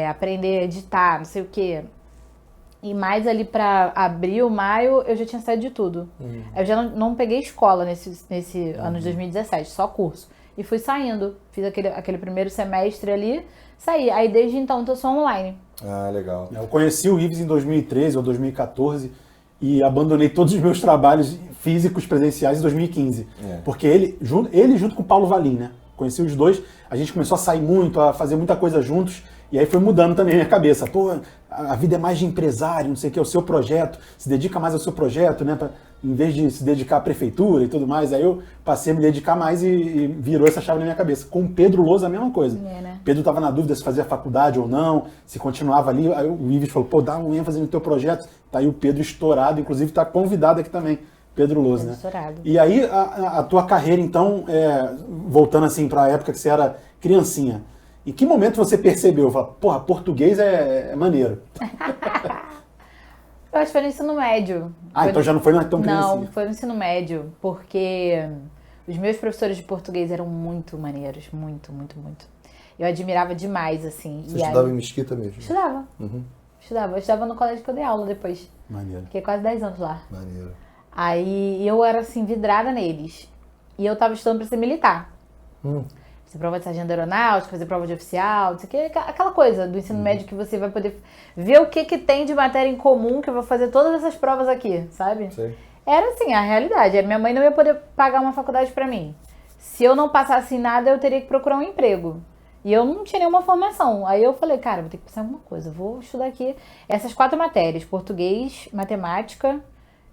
aprender a editar, não sei o quê. E mais ali pra abril, maio, eu já tinha saído de tudo. Eu já não peguei escola nesse ano de 2017, só curso. E fui saindo. Fiz aquele primeiro semestre ali, saí. Aí desde então eu sou online. Ah, legal. Eu conheci o Ives em 2013 ou 2014 e abandonei todos os meus trabalhos físicos presenciais em 2015. Porque ele junto com o Paulo Valim, né? Conheci os dois, a gente começou a sair muito, a fazer muita coisa juntos. E aí foi mudando também a minha cabeça. Pô, a vida é mais de empresário, não sei o que, é o seu projeto, se dedica mais ao seu projeto, né? Em vez de se dedicar à prefeitura e tudo mais. Aí eu passei a me dedicar mais e virou essa chave na minha cabeça. Com o Pedro Loz a mesma coisa. Né? Pedro estava na dúvida se fazia faculdade ou não, se continuava ali. Aí o Ives falou, pô, dá um ênfase no teu projeto. Tá aí o Pedro estourado, inclusive está convidado aqui também. Pedro Loz, né? Estourado. E aí a tua carreira, então, voltando assim para a época que você era criancinha, em que momento você percebeu? Falou, porra, português é maneiro. Eu acho que foi no ensino médio. Então já não foi tão criancinha. Não, foi no ensino médio, porque os meus professores de português eram muito maneiros, muito. Eu admirava demais, assim. Você estudava em Mesquita mesmo? Estudava. Eu estudava no colégio que eu dei aula depois. Maneiro. Fiquei quase 10 anos lá. Maneiro. Aí eu era, assim, vidrada neles. E eu tava estudando pra ser militar. Fazer prova de sargento aeronáutico, fazer prova de oficial, não sei o que, aquela coisa do ensino médio que você vai poder ver o que tem de matéria em comum, que eu vou fazer todas essas provas aqui, sabe? Sim. Era assim, a realidade. A minha mãe não ia poder pagar uma faculdade pra mim. Se eu não passasse em nada, eu teria que procurar um emprego. E eu não tinha nenhuma formação. Aí eu falei, cara, vou ter que pensar em alguma coisa. Vou estudar aqui essas 4 matérias. Português, matemática,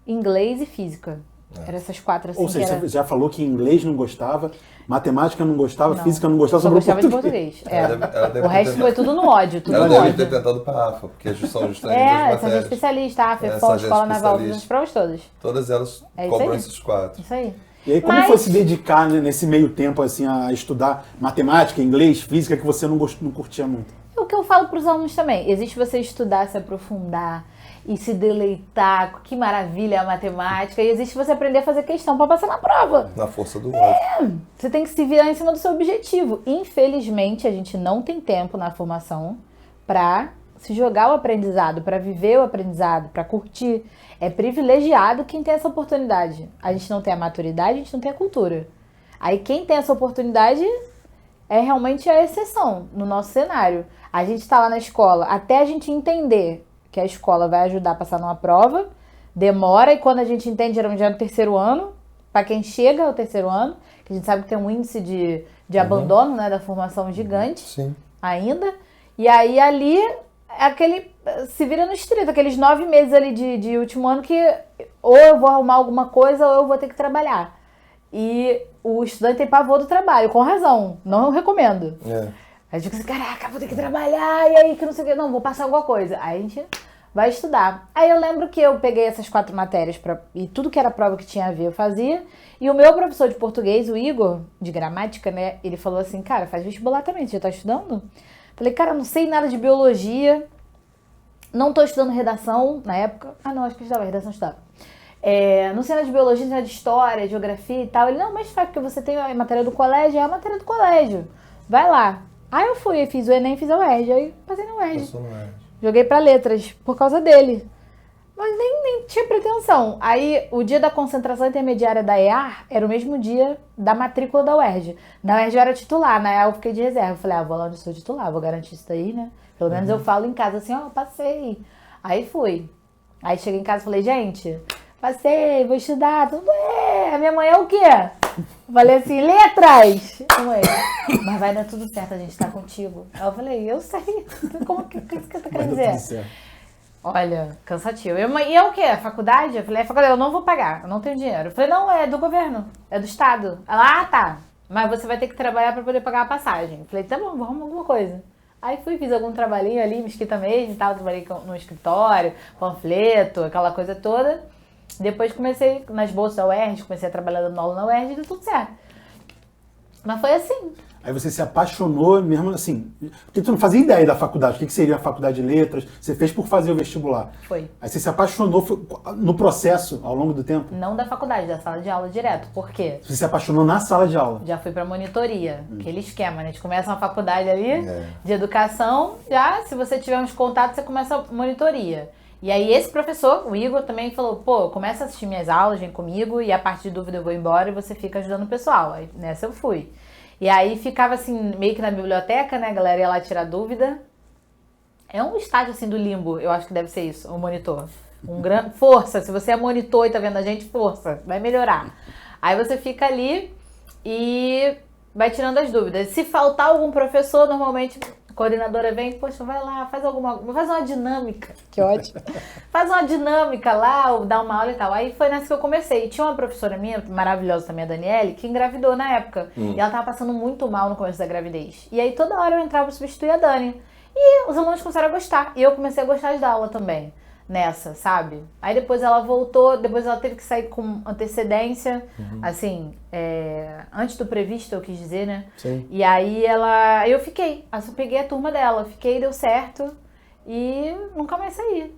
inglês e física. Eram essas 4 assim. Ou seja, você já falou que inglês não gostava, matemática não gostava, física não gostava, só sobrou gostava português. de português. O resto foi tudo no ódio. Ela deve ter tentado para a AFA, porque são justamente duas matérias. Sargento especialista, AFA, Escola Naval, as provas todas. Todas elas cobram esses 4. Isso aí. E aí, como foi se dedicar, né, nesse meio tempo assim, a estudar matemática, inglês, física, que você não curtia muito? É o que eu falo para os alunos também. Existe você estudar, se aprofundar e se deleitar, que maravilha a matemática. E existe você aprender a fazer questão para passar na prova. Na força do ódio. Você tem que se virar em cima do seu objetivo. Infelizmente, a gente não tem tempo na formação para se jogar o aprendizado, para viver o aprendizado, para curtir. É privilegiado quem tem essa oportunidade. A gente não tem a maturidade, a gente não tem a cultura. Aí quem tem essa oportunidade é realmente a exceção no nosso cenário. A gente está lá na escola, até a gente entender que a escola vai ajudar a passar numa prova, demora, e quando a gente entende, geralmente já é no 3º ano, para quem chega ao 3º ano, que a gente sabe que tem um índice de abandono, né, da formação gigante. Sim. Ainda, e aí ali se vira no estrito, aqueles 9 meses ali de último ano que ou eu vou arrumar alguma coisa ou eu vou ter que trabalhar. E o estudante tem pavor do trabalho, com razão, não recomendo. Aí eu digo assim, caraca, vou ter que trabalhar, e aí que não sei o que, não, vou passar alguma coisa. Aí a gente vai estudar. Aí eu lembro que eu peguei essas 4 matérias e tudo que era prova que tinha a ver eu fazia. E o meu professor de português, o Igor, de gramática, né? Ele falou assim, cara, faz vestibular também, você já tá estudando? Falei, cara, não sei nada de biologia, não tô estudando redação na época. Ah, não, acho que eu estudava, redação eu estudava. Não sei nada de biologia, não sei nada de história, geografia e tal. Ele, não, mas faz porque você tem a matéria do colégio, é a matéria do colégio. Vai lá. Aí eu fui, fiz o Enem, fiz a UERJ, aí passei na UERJ. Passou no UERJ. Joguei pra letras, por causa dele. Mas nem tinha pretensão. Aí, o dia da concentração intermediária da EAR era o mesmo dia da matrícula da UERJ. Na UERJ eu era titular, na EAR eu fiquei de reserva. Falei, vou lá onde sou titular, vou garantir isso daí, né? Pelo menos eu falo em casa assim, passei. Aí fui. Aí cheguei em casa e falei, gente, passei, vou estudar, tudo A minha mãe é o quê? Falei assim, letras! Mas vai dar tudo certo, a gente tá contigo. Aí eu falei, eu sei. O que você tá querendo dizer? Olha, cansativo. E é o quê? Faculdade? Eu falei, faculdade, eu não vou pagar, eu não tenho dinheiro. Eu falei, não, é do governo, é do estado. Ela, tá, mas você vai ter que trabalhar pra poder pagar a passagem. Eu falei, tá bom, vou arrumar alguma coisa. Aí fiz algum trabalhinho ali, mesquita mesmo e tal, trabalhei no escritório, panfleto, aquela coisa toda. Depois comecei nas bolsas da UERJ, comecei a trabalhar dando aula na UERJ e deu tudo certo. Mas foi assim. Aí você se apaixonou mesmo assim, porque tu não fazia ideia da faculdade, o que seria a faculdade de letras, você fez por fazer o vestibular. Foi. Aí você se apaixonou no processo, ao longo do tempo? Não da faculdade, da sala de aula direto. Por quê? Você se apaixonou na sala de aula? Já fui pra monitoria, aquele esquema, né? A gente começa uma faculdade ali de educação, já se você tiver uns contatos, você começa a monitoria. E aí esse professor, o Igor, também falou, começa a assistir minhas aulas, vem comigo, e a partir de dúvida eu vou embora e você fica ajudando o pessoal. Aí nessa eu fui. E aí ficava assim, meio que na biblioteca, né? A galera ia lá tirar dúvida. É um estágio assim do limbo, eu acho que deve ser isso, o monitor. Força, se você é monitor e tá vendo a gente, força, vai melhorar. Aí você fica ali e vai tirando as dúvidas. Se faltar algum professor, normalmente a coordenadora vem, poxa, vai lá, faz uma dinâmica. Que ótimo. Faz uma dinâmica lá, ou dá uma aula e tal. Aí foi nessa que eu comecei. E tinha uma professora minha, maravilhosa também, a Daniele, que engravidou na época. E ela tava passando muito mal no começo da gravidez. E aí toda hora eu entrava pra substituir a Dani. E os alunos começaram a gostar. E eu comecei a gostar de dar aula também. Nessa, sabe? Aí depois ela voltou, depois ela teve que sair com antecedência, assim, antes do previsto, eu quis dizer, né? Sim. E aí eu fiquei, eu peguei a turma dela, deu certo e nunca mais saí.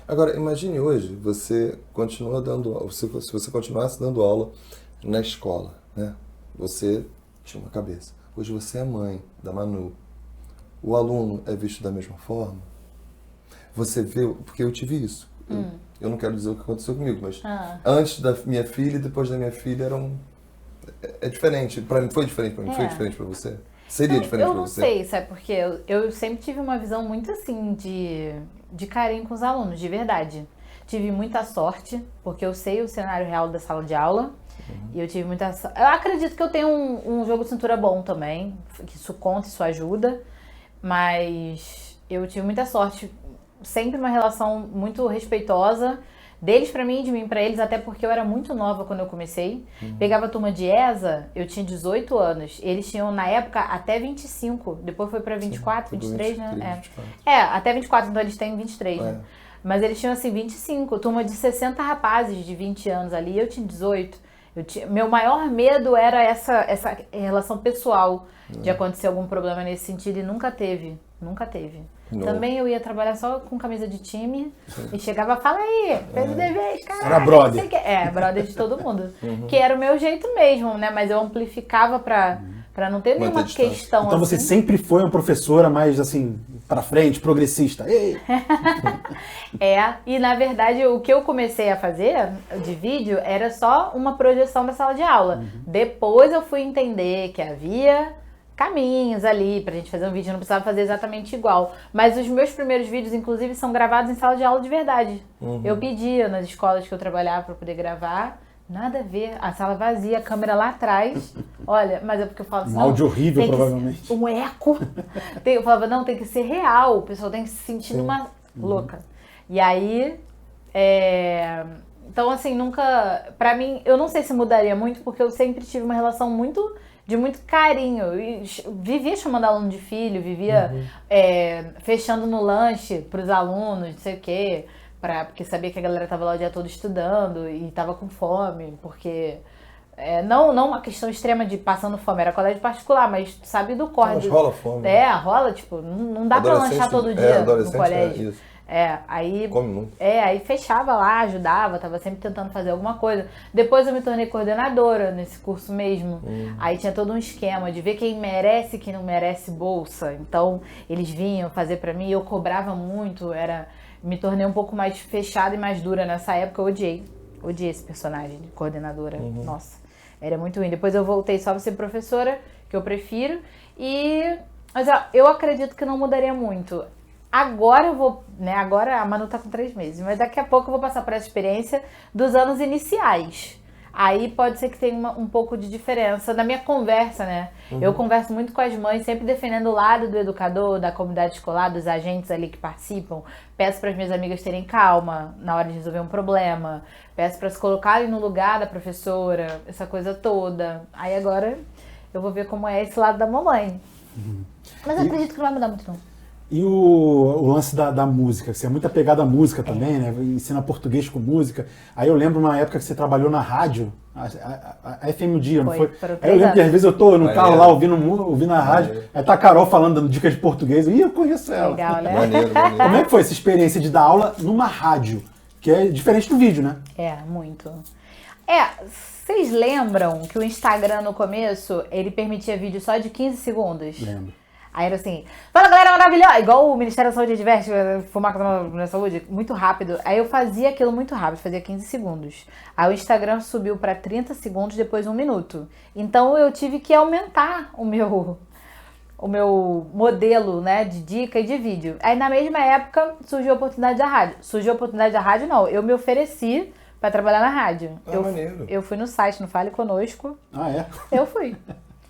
Agora, imagine hoje, você continua dando aula, se você continuasse dando aula na escola, né? Você tinha uma cabeça. Hoje você é mãe da Manu. O aluno é visto da mesma forma? Você vê, porque eu tive isso. Eu não quero dizer o que aconteceu comigo, mas antes da minha filha e depois da minha filha é diferente. Para mim foi diferente, para mim foi diferente para você. Seria diferente para você? Eu não sei, sabe? Porque eu sempre tive uma visão muito assim de carinho com os alunos, de verdade. Tive muita sorte, porque eu sei o cenário real da sala de aula. E eu tive muita sorte. Eu acredito que eu tenho um jogo de cintura bom também, que isso conta, isso ajuda. Mas eu tive muita sorte. Sempre uma relação muito respeitosa, deles pra mim, de mim pra eles, até porque eu era muito nova quando eu comecei. Pegava a turma de ESA, eu tinha 18 anos, eles tinham na época até 25, depois foi pra 24, sim, 23, 23, né? 24. Até 24, então eles têm 23, né? Mas eles tinham assim 25, turma de 60 rapazes de 20 anos ali, eu tinha 18. Meu maior medo era essa relação pessoal, de acontecer algum problema nesse sentido, e nunca teve. Não. Também eu ia trabalhar só com camisa de time e chegava, fala aí, fez o dever, cara. Era brother. Brother de todo mundo. Que era o meu jeito mesmo, né? Mas eu amplificava pra não ter nenhuma questão. Então você sempre foi uma professora mais assim, pra frente, progressista. Ei. E na verdade o que eu comecei a fazer de vídeo era só uma projeção da sala de aula. Depois eu fui entender que havia caminhos ali pra gente fazer um vídeo, não precisava fazer exatamente igual. Mas os meus primeiros vídeos, inclusive, são gravados em sala de aula de verdade. Eu pedia nas escolas que eu trabalhava pra poder gravar. Nada a ver. A sala vazia, a câmera lá atrás. Olha, mas é porque eu falo assim... Um áudio horrível, provavelmente. Um eco. Eu falava, não, tem que ser real. O pessoal tem que se sentir numa louca. E aí... Então, assim, nunca... Pra mim, eu não sei se mudaria muito, porque eu sempre tive uma relação muito de muito carinho. E vivia chamando aluno de filho, vivia fechando no lanche pros alunos, não sei o quê, porque sabia que a galera tava lá o dia todo estudando e tava com fome, porque... não uma questão extrema de passando fome, era colégio particular, mas sabe do corre. Mas rola fome. Rola, tipo, não dá pra lanchar todo dia no colégio. Isso. Aí... Come muito. aí fechava lá, ajudava, tava sempre tentando fazer alguma coisa. Depois eu me tornei coordenadora nesse curso mesmo. Aí tinha todo um esquema de ver quem merece e quem não merece bolsa. Então, eles vinham fazer pra mim, eu cobrava muito, me tornei um pouco mais fechada e mais dura nessa época, eu odiei esse personagem de coordenadora. Nossa, era muito ruim. Depois eu voltei só pra ser professora, que eu prefiro. Mas eu acredito que não mudaria muito. Agora eu vou, né? Agora a Manu tá com 3 meses, mas daqui a pouco eu vou passar por essa experiência dos anos iniciais. Aí pode ser que tenha um pouco de diferença na minha conversa, né? Eu converso muito com as mães, sempre defendendo o lado do educador, da comunidade escolar, dos agentes ali que participam. Peço para as minhas amigas terem calma na hora de resolver um problema. Peço para se colocarem no lugar da professora, essa coisa toda. Aí agora eu vou ver como é esse lado da mamãe. Mas eu acredito que não vai mudar muito, não. E o lance da música, você é muito apegado à música também, né? Ensina português com música. Aí eu lembro uma época que você trabalhou na rádio, a FM Dia, não foi? Aí eu lembro que às vezes eu tô no carro lá ouvindo a rádio, aí tá a Carol falando dando dicas de português, e eu conheço ela. Legal, né? Maneiro. Como é que foi essa experiência de dar aula numa rádio? Que é diferente do vídeo, né? Muito. Vocês lembram que o Instagram no começo, ele permitia vídeo só de 15 segundos? Lembro. Aí era assim, fala galera maravilhosa, igual o Ministério da Saúde adverte, fumar na saúde, muito rápido. Aí eu fazia aquilo muito rápido, fazia 15 segundos. Aí o Instagram subiu pra 30 segundos, depois 1 minuto. Então eu tive que aumentar o meu modelo, né, de dica e de vídeo. Aí na mesma época surgiu a oportunidade da rádio. Surgiu a oportunidade da rádio, não, eu me ofereci pra trabalhar na rádio. Maneiro. Eu fui no site, no Fale Conosco. Ah, é?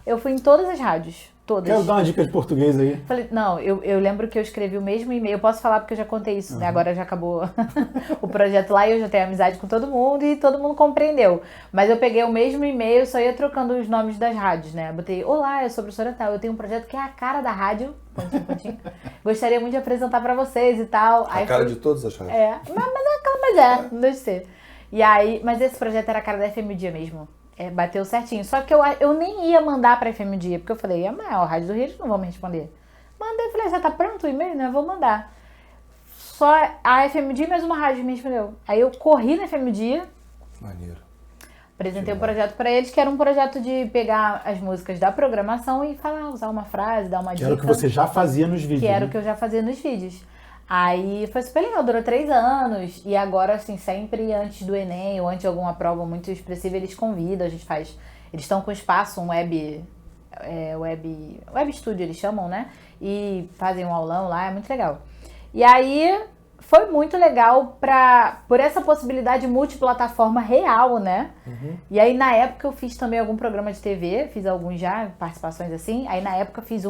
Eu fui em todas as rádios. Todas. Quero dar uma dica de português aí. Falei, não, eu lembro que eu escrevi o mesmo e-mail. Eu posso falar porque eu já contei isso, né? Agora já acabou o projeto lá e eu já tenho amizade com todo mundo e todo mundo compreendeu. Mas eu peguei o mesmo e-mail, só ia trocando os nomes das rádios, né? Botei, olá, eu sou a professora tal, eu tenho um projeto que é a cara da rádio. Pontinho. Gostaria muito de apresentar pra vocês e tal. A cara de todas as rádios. Mas não deixa de ser. E aí, mas esse projeto era a cara da FM Dia mesmo. Bateu certinho. Só que eu nem ia mandar pra FM Dia, porque eu falei, a Rádio do Rio, eles não vão me responder. Mandei, falei, já tá pronto o e-mail, né? Eu vou mandar. Só a FM Dia e mais uma rádio me respondeu. Aí eu corri na FM Dia. Maneiro. Apresentei um projeto pra eles, que era um projeto de pegar as músicas da programação e falar, usar uma frase, dar uma dica. Que era o que você já fazia nos vídeos. Que era né? o que eu já fazia nos vídeos. Aí foi super legal, durou 3 anos. E agora, assim, sempre antes do Enem ou antes de alguma prova muito expressiva, eles convidam, a gente faz... Eles estão com espaço, um web studio, eles chamam, né? E fazem um aulão lá, é muito legal. E aí foi muito legal por essa possibilidade multiplataforma real, né? E aí na época eu fiz também algum programa de TV, fiz alguns já, participações assim. Aí na época eu fiz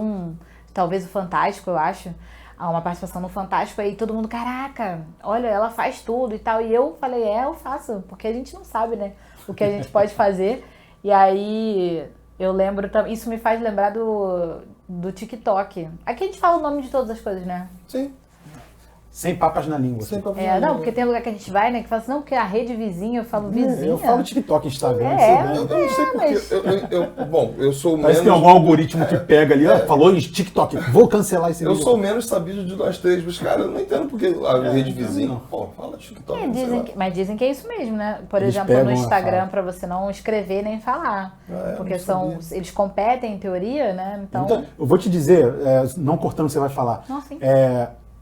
talvez o Fantástico, eu acho. Uma participação no Fantástico, aí todo mundo, caraca, olha, ela faz tudo e tal. E eu falei, eu faço, porque a gente não sabe, né, o que a gente pode fazer. E aí, eu lembro, isso me faz lembrar do TikTok. Aqui a gente fala o nome de todas as coisas, né? Sim. Sem papas na língua. Sem papas na Não, língua. porque tem lugar que a gente vai, né, que fala assim, não, porque a rede vizinha, eu falo vizinha. Eu falo TikTok, Instagram. Eu não sei porque. Bom, eu sou Parece menos. que tem algum algoritmo que pega ali, falou em TikTok, vou cancelar esse Eu vídeo. sou menos sabido de nós três, mas, cara, eu não entendo porque a rede vizinha. Pô, fala TikTok. Mas dizem que é isso mesmo, né? Por Eles exemplo, no pegam a Instagram, fala. pra você não escrever nem falar. Porque não sabia. eles competem em teoria, né? Então, eu vou te dizer, não cortando o que você vai falar. Não, sim.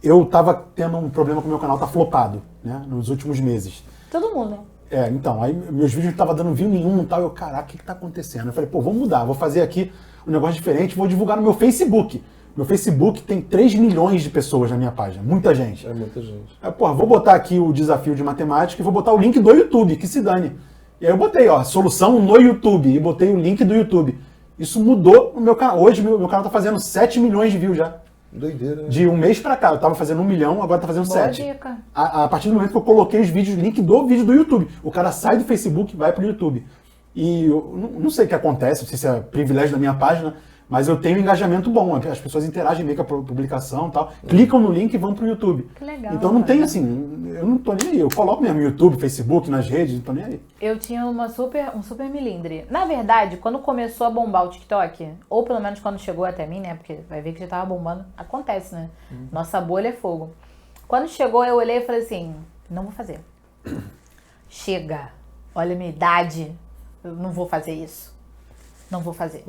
Eu tava tendo um problema com o meu canal, tá flopado, né? Nos últimos meses. Todo mundo, né? Então, aí meus vídeos não tava dando view nenhum e tal. Eu, caraca, o que tá acontecendo? Eu falei, vou mudar, vou fazer aqui um negócio diferente, vou divulgar no meu Facebook. Meu Facebook tem 3 milhões de pessoas na minha página, muita gente. É muita gente. Aí, vou botar aqui o desafio de matemática e vou botar o link do YouTube, que se dane. E aí eu botei, solução no YouTube, e botei o link do YouTube. Isso mudou o meu canal. Hoje meu canal tá fazendo 7 milhões de views já. Doideira, né? De um mês pra cá, eu tava fazendo 1 milhão, agora tá fazendo Boa 7. dica. A partir do momento que eu coloquei os vídeos, link do vídeo do YouTube. O cara sai do Facebook e vai pro YouTube. e eu não sei o que acontece, não sei se é privilégio da minha página, mas eu tenho um engajamento bom. As pessoas interagem meio com a publicação e tal, clicam no link e vão pro YouTube. Que legal. Então não tem assim, eu não tô nem aí. Eu coloco mesmo YouTube, Facebook, nas redes, não tô nem aí. Eu tinha um super milindre. Na verdade, quando começou a bombar o TikTok, ou pelo menos quando chegou até mim, né? Porque vai ver que já tava bombando. Acontece, né? Nossa bolha é fogo. Quando chegou, eu olhei e falei assim, não vou fazer. Chega. Olha a minha idade. Eu não vou fazer isso. Não vou fazer.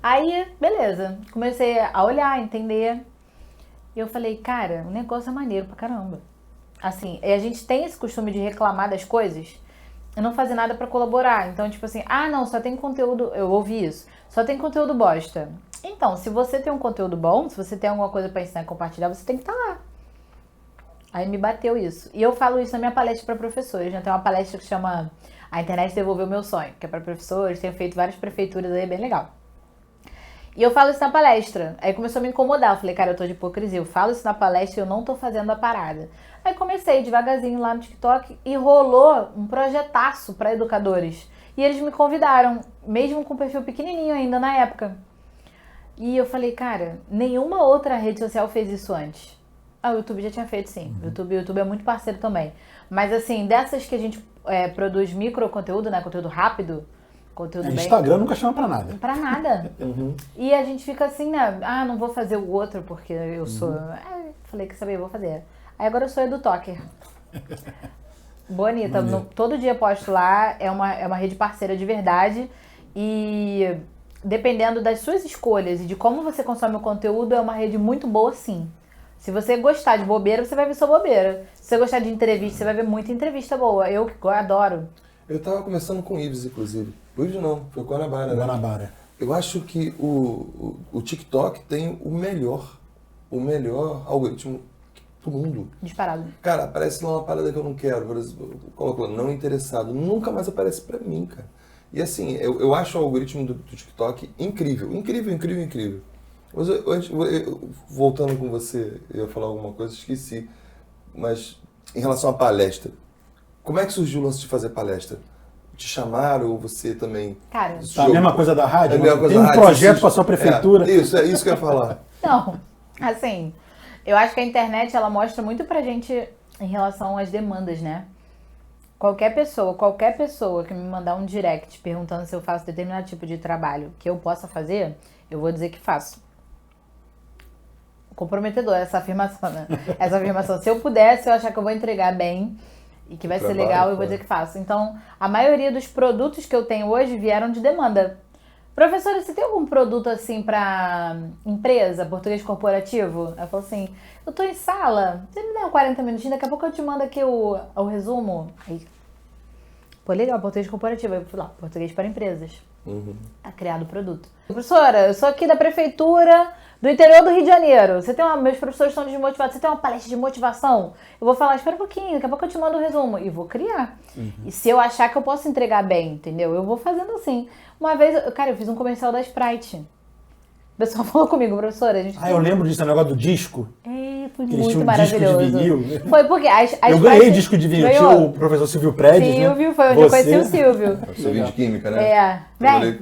Aí, beleza. Comecei a olhar, a entender. E eu falei, cara, o negócio é maneiro pra caramba. Assim, a gente tem esse costume de reclamar das coisas e não fazer nada pra colaborar. Então, tipo assim, não, só tem conteúdo... Eu ouvi isso. Só tem conteúdo bosta. Então, se você tem um conteúdo bom, se você tem alguma coisa pra ensinar e compartilhar, você tem que estar lá. Aí me bateu isso. E eu falo isso na minha palestra pra professores. Né? Tem uma palestra que chama A Internet Devolveu Meu Sonho, que é pra professores. Tenho feito várias prefeituras aí, é bem legal. E eu falo isso na palestra. Aí começou a me incomodar. Eu falei, cara, eu tô de hipocrisia. Eu falo isso na palestra e eu não tô fazendo a parada. Aí comecei devagarzinho lá no TikTok e rolou um projetaço pra educadores. E eles me convidaram, mesmo com um perfil pequenininho ainda na época. E eu falei, cara, nenhuma outra rede social fez isso antes. O YouTube já tinha feito, sim. O YouTube é muito parceiro também. Mas, assim, dessas que a gente produz micro conteúdo, né? Conteúdo rápido, conteúdo bem... Instagram nunca chama pra nada. Pra nada. E a gente fica assim, né? Não vou fazer o outro porque eu sou... falei que sabia, vou fazer. Aí agora eu sou EduToker. Bonita. Todo dia posto lá. É uma rede parceira de verdade. E dependendo das suas escolhas e de como você consome o conteúdo, é uma rede muito boa, sim. Se você gostar de bobeira, você vai ver só bobeira. Se você gostar de entrevista, você vai ver muita entrevista boa. Eu adoro. Eu tava conversando com o Ives, inclusive. O Ives não, foi o Guanabara, né? Guanabara. Eu acho que o TikTok tem o melhor algoritmo do mundo. Disparado. Cara, aparece lá uma parada que eu não quero, por exemplo, eu coloco lá, não interessado. Nunca mais aparece pra mim, cara. E assim, eu acho o algoritmo do TikTok incrível. Incrível. Mas voltando com você, eu ia falar alguma coisa, esqueci. Mas em relação à palestra, como é que surgiu o lance de fazer palestra? Te chamaram ou você também? Cara, A mesma coisa da rádio? É a mesma coisa tem da um rádio, projeto com a sua prefeitura? É isso que eu ia falar. não, assim, eu acho que a internet, ela mostra muito pra gente em relação às demandas, né? Qualquer pessoa que me mandar um direct perguntando se eu faço determinado tipo de trabalho que eu possa fazer, eu vou dizer que faço. Comprometedora essa afirmação, né? Essa afirmação, se eu pudesse, eu achar que eu vou entregar bem e que vai ser legal, eu vou dizer que faço. Então, a maioria dos produtos que eu tenho hoje vieram de demanda. Professora, você tem algum produto assim pra empresa, português corporativo? Eu falo assim, eu tô em sala, você me dá 40 minutinhos, daqui a pouco eu te mando aqui o resumo. Aí, pô, legal, português corporativo. Aí eu fui lá, português para empresas. Tá criado o produto. Professora, eu sou aqui da prefeitura do interior do Rio de Janeiro. Meus professores estão desmotivados. Você tem uma palestra de motivação? Eu vou falar, espera um pouquinho, daqui a pouco eu te mando o resumo. E vou criar. E se eu achar que eu posso entregar bem, entendeu? Eu vou fazendo assim. Uma vez, cara, eu fiz um comercial da Sprite. O pessoal falou comigo, professora, a gente... eu lembro disso, o negócio do disco. Foi Que eles muito tinham maravilhoso. disco de vinil. Foi porque a Eu Sprite ganhei disco de vinil. ganhou. Tinha o professor Silvio Prédios, Silvio, né? foi onde eu conheci o Silvio. Você vem de química, né? Vem.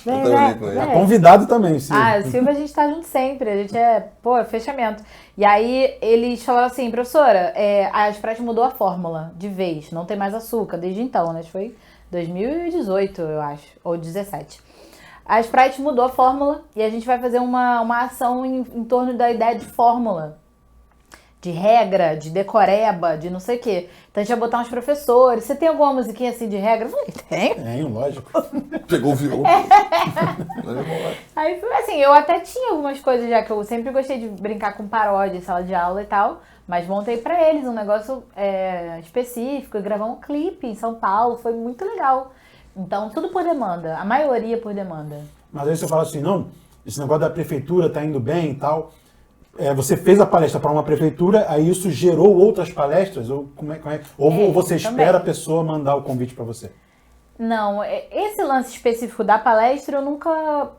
trabalhei com ele. Tá convidado também, Silvio. O Silvio a gente tá junto sempre, a gente é fechamento. E aí eles falaram assim, professora, a Sprite mudou a fórmula de vez, não tem mais açúcar desde então, né? Foi 2018, eu acho, ou 17. A Sprite mudou a fórmula e a gente vai fazer uma ação em torno da ideia de fórmula. De regra, de decoreba, de não sei o quê. Então a gente vai botar uns professores. Você tem alguma musiquinha assim de regra? Eu falei, tem. Tenho, lógico. Pegou o violão. Aí foi assim, eu até tinha algumas coisas já que eu sempre gostei de brincar com paródia em sala de aula e tal. Mas montei pra eles um negócio específico e gravar um clipe em São Paulo. Foi muito legal. Então tudo por demanda. A maioria por demanda. Mas aí você fala assim, não, esse negócio da prefeitura tá indo bem e tal. Você fez a palestra para uma prefeitura, aí isso gerou outras palestras? Ou como é? Ou você espera a pessoa mandar o convite para você? Não, esse lance específico da palestra eu nunca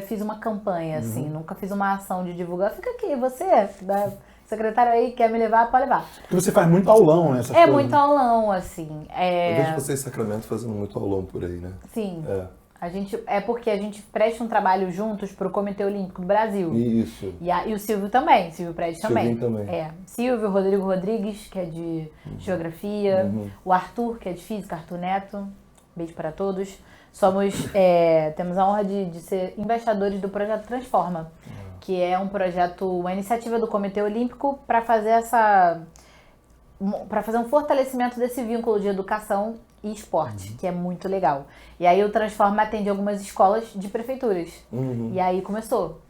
fiz uma campanha, assim, nunca fiz uma ação de divulgar. Fica aqui, você secretário aí quer me levar, pode levar. Porque você faz muito aulão, né? Essas É coisas, muito né? aulão, assim. Eu vejo você em Sacramento fazendo muito aulão por aí, né? Sim. É. É porque a gente presta um trabalho juntos pro Comitê Olímpico do Brasil. Isso. E o Silvio também, Silvio Prédio também. Silvinho também. É. Silvio, Rodrigo Rodrigues, que é de Geografia, o Arthur, que é de Física, Arthur Neto, beijo para todos. Temos a honra de ser embaixadores do projeto Transforma, que é um projeto, uma iniciativa do Comitê Olímpico para fazer um fortalecimento desse vínculo de educação e esporte, que é muito legal. E aí o Transforma atende algumas escolas de prefeituras. E aí começou.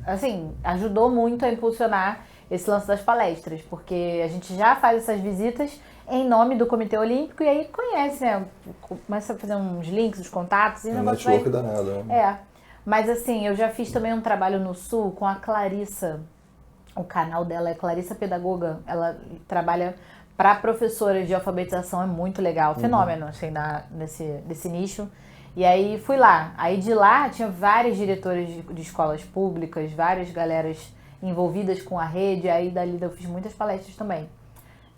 Assim, ajudou muito a impulsionar esse lance das palestras, porque a gente já faz essas visitas em nome do Comitê Olímpico e aí conhece, né? Começa a fazer uns links, os contatos. E É um network danado, né? É. Mas assim, eu já fiz também um trabalho no Sul com a Clarissa. O canal dela é Clarissa Pedagoga. Ela trabalha para professoras de alfabetização, é muito legal. Fenômeno, assim, desse nicho. E aí fui lá. Aí de lá tinha vários diretores de escolas públicas, várias galeras envolvidas com a rede. Aí dali eu fiz muitas palestras também.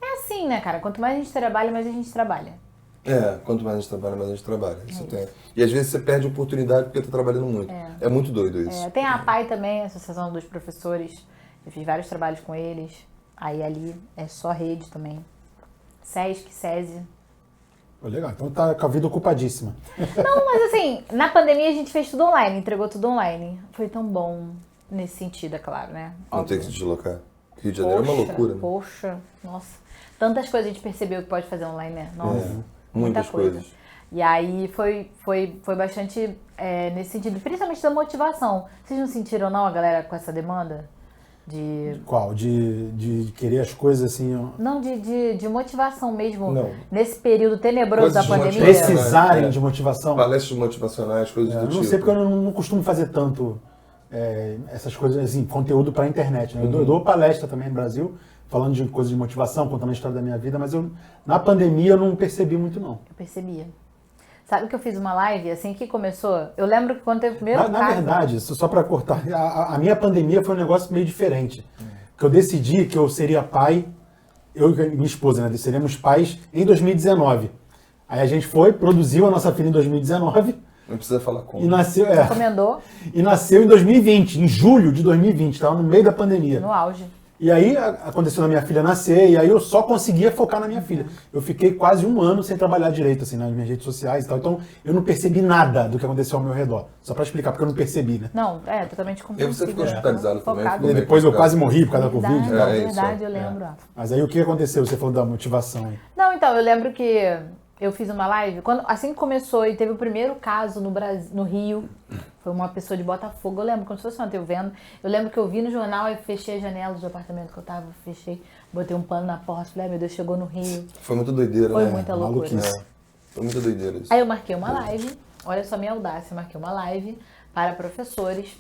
É assim, né, cara? Quanto mais a gente trabalha, mais a gente trabalha. Quanto mais a gente trabalha, mais a gente trabalha. E às vezes você perde oportunidade porque tá trabalhando muito. É muito doido isso. Tem a APAI também, a Associação dos Professores. Eu fiz vários trabalhos com eles. Aí ali é só rede também. SESC, SESI. Legal, então tá com a vida ocupadíssima. Não, mas assim, na pandemia a gente fez tudo online, entregou tudo online. Foi tão bom nesse sentido, é claro, né? Não tem que se deslocar. Rio de Janeiro é uma loucura, né? Poxa, nossa. Tantas coisas a gente percebeu que pode fazer online, né? Nossa, muitas coisas. E aí foi bastante nesse sentido, principalmente da motivação. Vocês não sentiram não a galera com essa demanda? Qual? De querer as coisas assim... Ó. Não, de motivação mesmo. Não. Nesse período tenebroso Coisas da de pandemia. motivação. Precisarem de motivação. Palestras motivacionais, coisas do Eu tipo. não sei porque eu não costumo fazer tanto essas coisas, assim, conteúdo para a internet. Né? Eu dou palestra também no Brasil, falando de coisas de motivação, contando a história da minha vida, mas na pandemia eu não percebi muito, não. Eu percebia. Sabe que eu fiz uma live assim que começou? Eu lembro que quando teve o primeiro Na verdade, só para cortar, a minha pandemia foi um negócio meio diferente. Que eu decidi que eu seria pai, eu e minha esposa, né? Seríamos pais em 2019. Aí a gente produziu a nossa filha em 2019. Não precisa falar como. E nasceu, Recomendou e nasceu em 2020, em julho de 2020, estava no meio da pandemia. no auge. E aí aconteceu da minha filha nascer, e aí eu só conseguia focar na minha filha. Eu fiquei quase um ano sem trabalhar direito, assim, nas minhas redes sociais e tal. Então eu não percebi nada do que aconteceu ao meu redor. Só pra explicar, porque eu não percebi, né? Não, totalmente E compreensível. você ficou hospitalizado também? Focado. Ficou E meio depois eu complicado. quase morri por causa da Covid. Verdade, Né? verdade, eu lembro. Mas aí o que aconteceu? Você falou da motivação aí. Não, então, eu lembro que eu fiz uma live, assim que começou e teve o primeiro caso no Brasil, no Rio, foi uma pessoa de Botafogo, eu lembro, como se fosse ontem eu vendo, eu lembro que eu vi no jornal e fechei a janela do apartamento que eu tava, fechei, botei um pano na porta, falei, meu Deus, chegou no Rio. Foi muito doideira, Foi né? muita loucura. Maluquice. Foi muita doideira isso. Aí eu marquei uma live, olha só a minha audácia, eu marquei uma live para professores,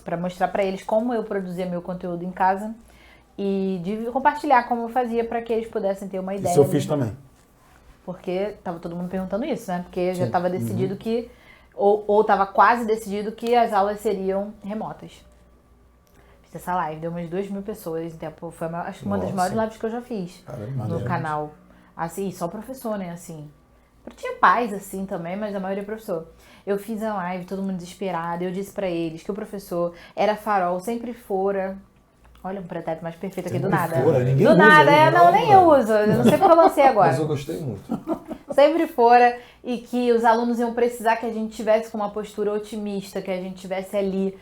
para mostrar para eles como eu produzia meu conteúdo em casa e de compartilhar como eu fazia para que eles pudessem ter uma ideia. Isso eu fiz também. Porque tava todo mundo perguntando isso, né? Porque já estava decidido que, ou estava quase decidido que as aulas seriam remotas. Fiz essa live, deu umas 2.000 pessoas, então foi acho que uma das maiores lives que eu já fiz no canal. Assim, só professor, né? Assim. Tinha pais assim também, mas a maioria é professor. Eu fiz a live, todo mundo desesperado, eu disse pra eles que o professor era farol, sempre fora. Olha, um pretérito mais perfeito aqui, do nada. Ninguém Do usa nada, aí, não, nem eu uso. Eu não sei porque eu lancei agora. Mas eu gostei muito. Sempre fora, e que os alunos iam precisar que a gente tivesse com uma postura otimista, que a gente tivesse ali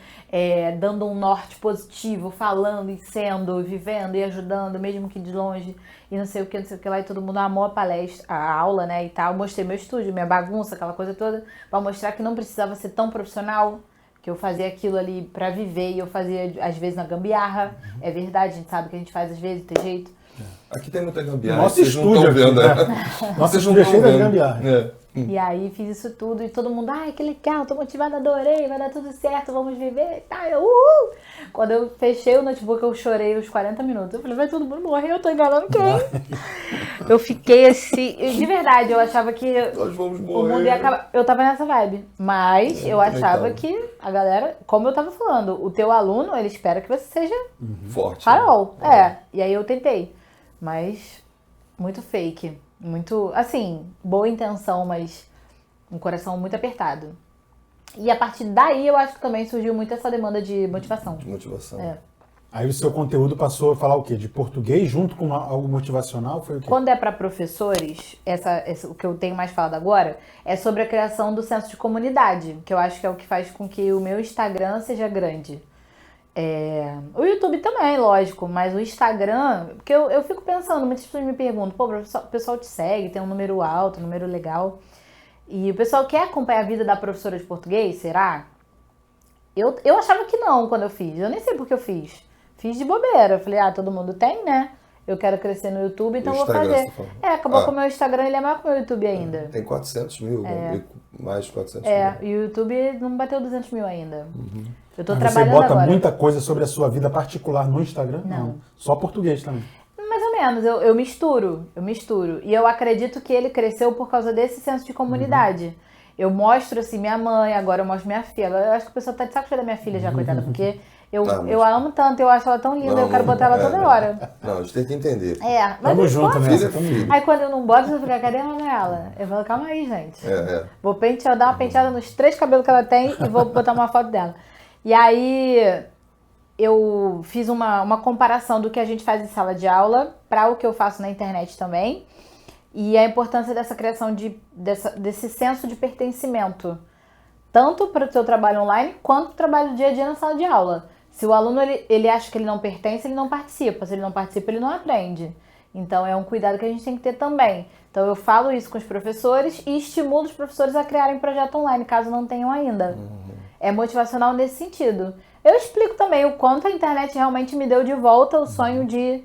dando um norte positivo, falando e sendo, vivendo e ajudando, mesmo que de longe, e não sei o que lá, e todo mundo amou a palestra, a aula, né, e tal. Mostrei meu estúdio, minha bagunça, aquela coisa toda, pra mostrar que não precisava ser tão profissional, que eu fazia aquilo ali pra viver, e eu fazia às vezes na gambiarra. É verdade, a gente sabe que a gente faz às vezes, tem jeito. Aqui tem muita gambiarra. Nosso vocês não estúdio estão vendo, aqui, né? Nosso Vocês não estúdio é estão cheio das vendo. gambiarra. E aí fiz isso tudo e todo mundo, ai, que legal, tô motivada, adorei, vai dar tudo certo, vamos viver, tá, uhul! Quando eu fechei o notebook, eu chorei uns 40 minutos. Eu falei, vai todo mundo morrer, eu tô enganando quem? Eu fiquei assim, de verdade, eu achava que Nós vamos o morrer. mundo ia acabar. Eu tava nessa vibe, mas eu achava tava. que a galera, como eu tava falando, o teu aluno, ele espera que você seja Forte. farol. E aí eu tentei, mas muito fake. Muito, assim, boa intenção, mas um coração muito apertado. E a partir daí eu acho que também surgiu muito essa demanda de motivação. De motivação. Aí o seu conteúdo passou a falar o quê? De português junto com algo motivacional? Foi o quê? Quando é para professores, o que eu tenho mais falado agora é sobre a criação do senso de comunidade, que eu acho que é o que faz com que o meu Instagram seja grande. O YouTube também, lógico, mas o Instagram, porque eu fico pensando, muitas pessoas me perguntam, pô, o pessoal te segue, tem um número alto, um número legal, e o pessoal quer acompanhar a vida da professora de português, será? Eu achava que não quando eu fiz, eu nem sei porque eu fiz de bobeira, eu falei, todo mundo tem, né? Eu quero crescer no YouTube, então vou fazer. Acabou que o meu Instagram ele é maior que o meu YouTube ainda. Tem 400 mil, mais de 400 mil. E o YouTube não bateu 200 mil ainda. Eu tô Mas trabalhando você bota agora. muita coisa sobre a sua vida particular no Instagram? Não. Só português também. Mais ou menos, eu misturo. E eu acredito que ele cresceu por causa desse senso de comunidade. Eu mostro assim minha mãe, agora eu mostro minha filha. Agora eu acho que o pessoal tá de saco cheio da minha filha já, coitada, porque eu a amo tanto, eu acho ela tão linda, eu quero botar ela toda hora. Não, a gente tem que entender. Mas Tamo junto nessa, tamo junto. Aí quando eu não boto, você fica, cadê a Manuela? Eu falo, calma aí, gente. Vou dar uma penteada nos 3 cabelos que ela tem e vou botar uma foto dela. E aí eu fiz uma comparação do que a gente faz em sala de aula para o que eu faço na internet também. E a importância dessa criação desse senso de pertencimento. Tanto para o seu trabalho online, quanto para o trabalho do dia a dia na sala de aula. Se o aluno ele acha que ele não pertence, ele não participa. Se ele não participa, ele não aprende. Então é um cuidado que a gente tem que ter também. Então eu falo isso com os professores e estimulo os professores a criarem projeto online, caso não tenham ainda. É motivacional nesse sentido. Eu explico também o quanto a internet realmente me deu de volta o sonho de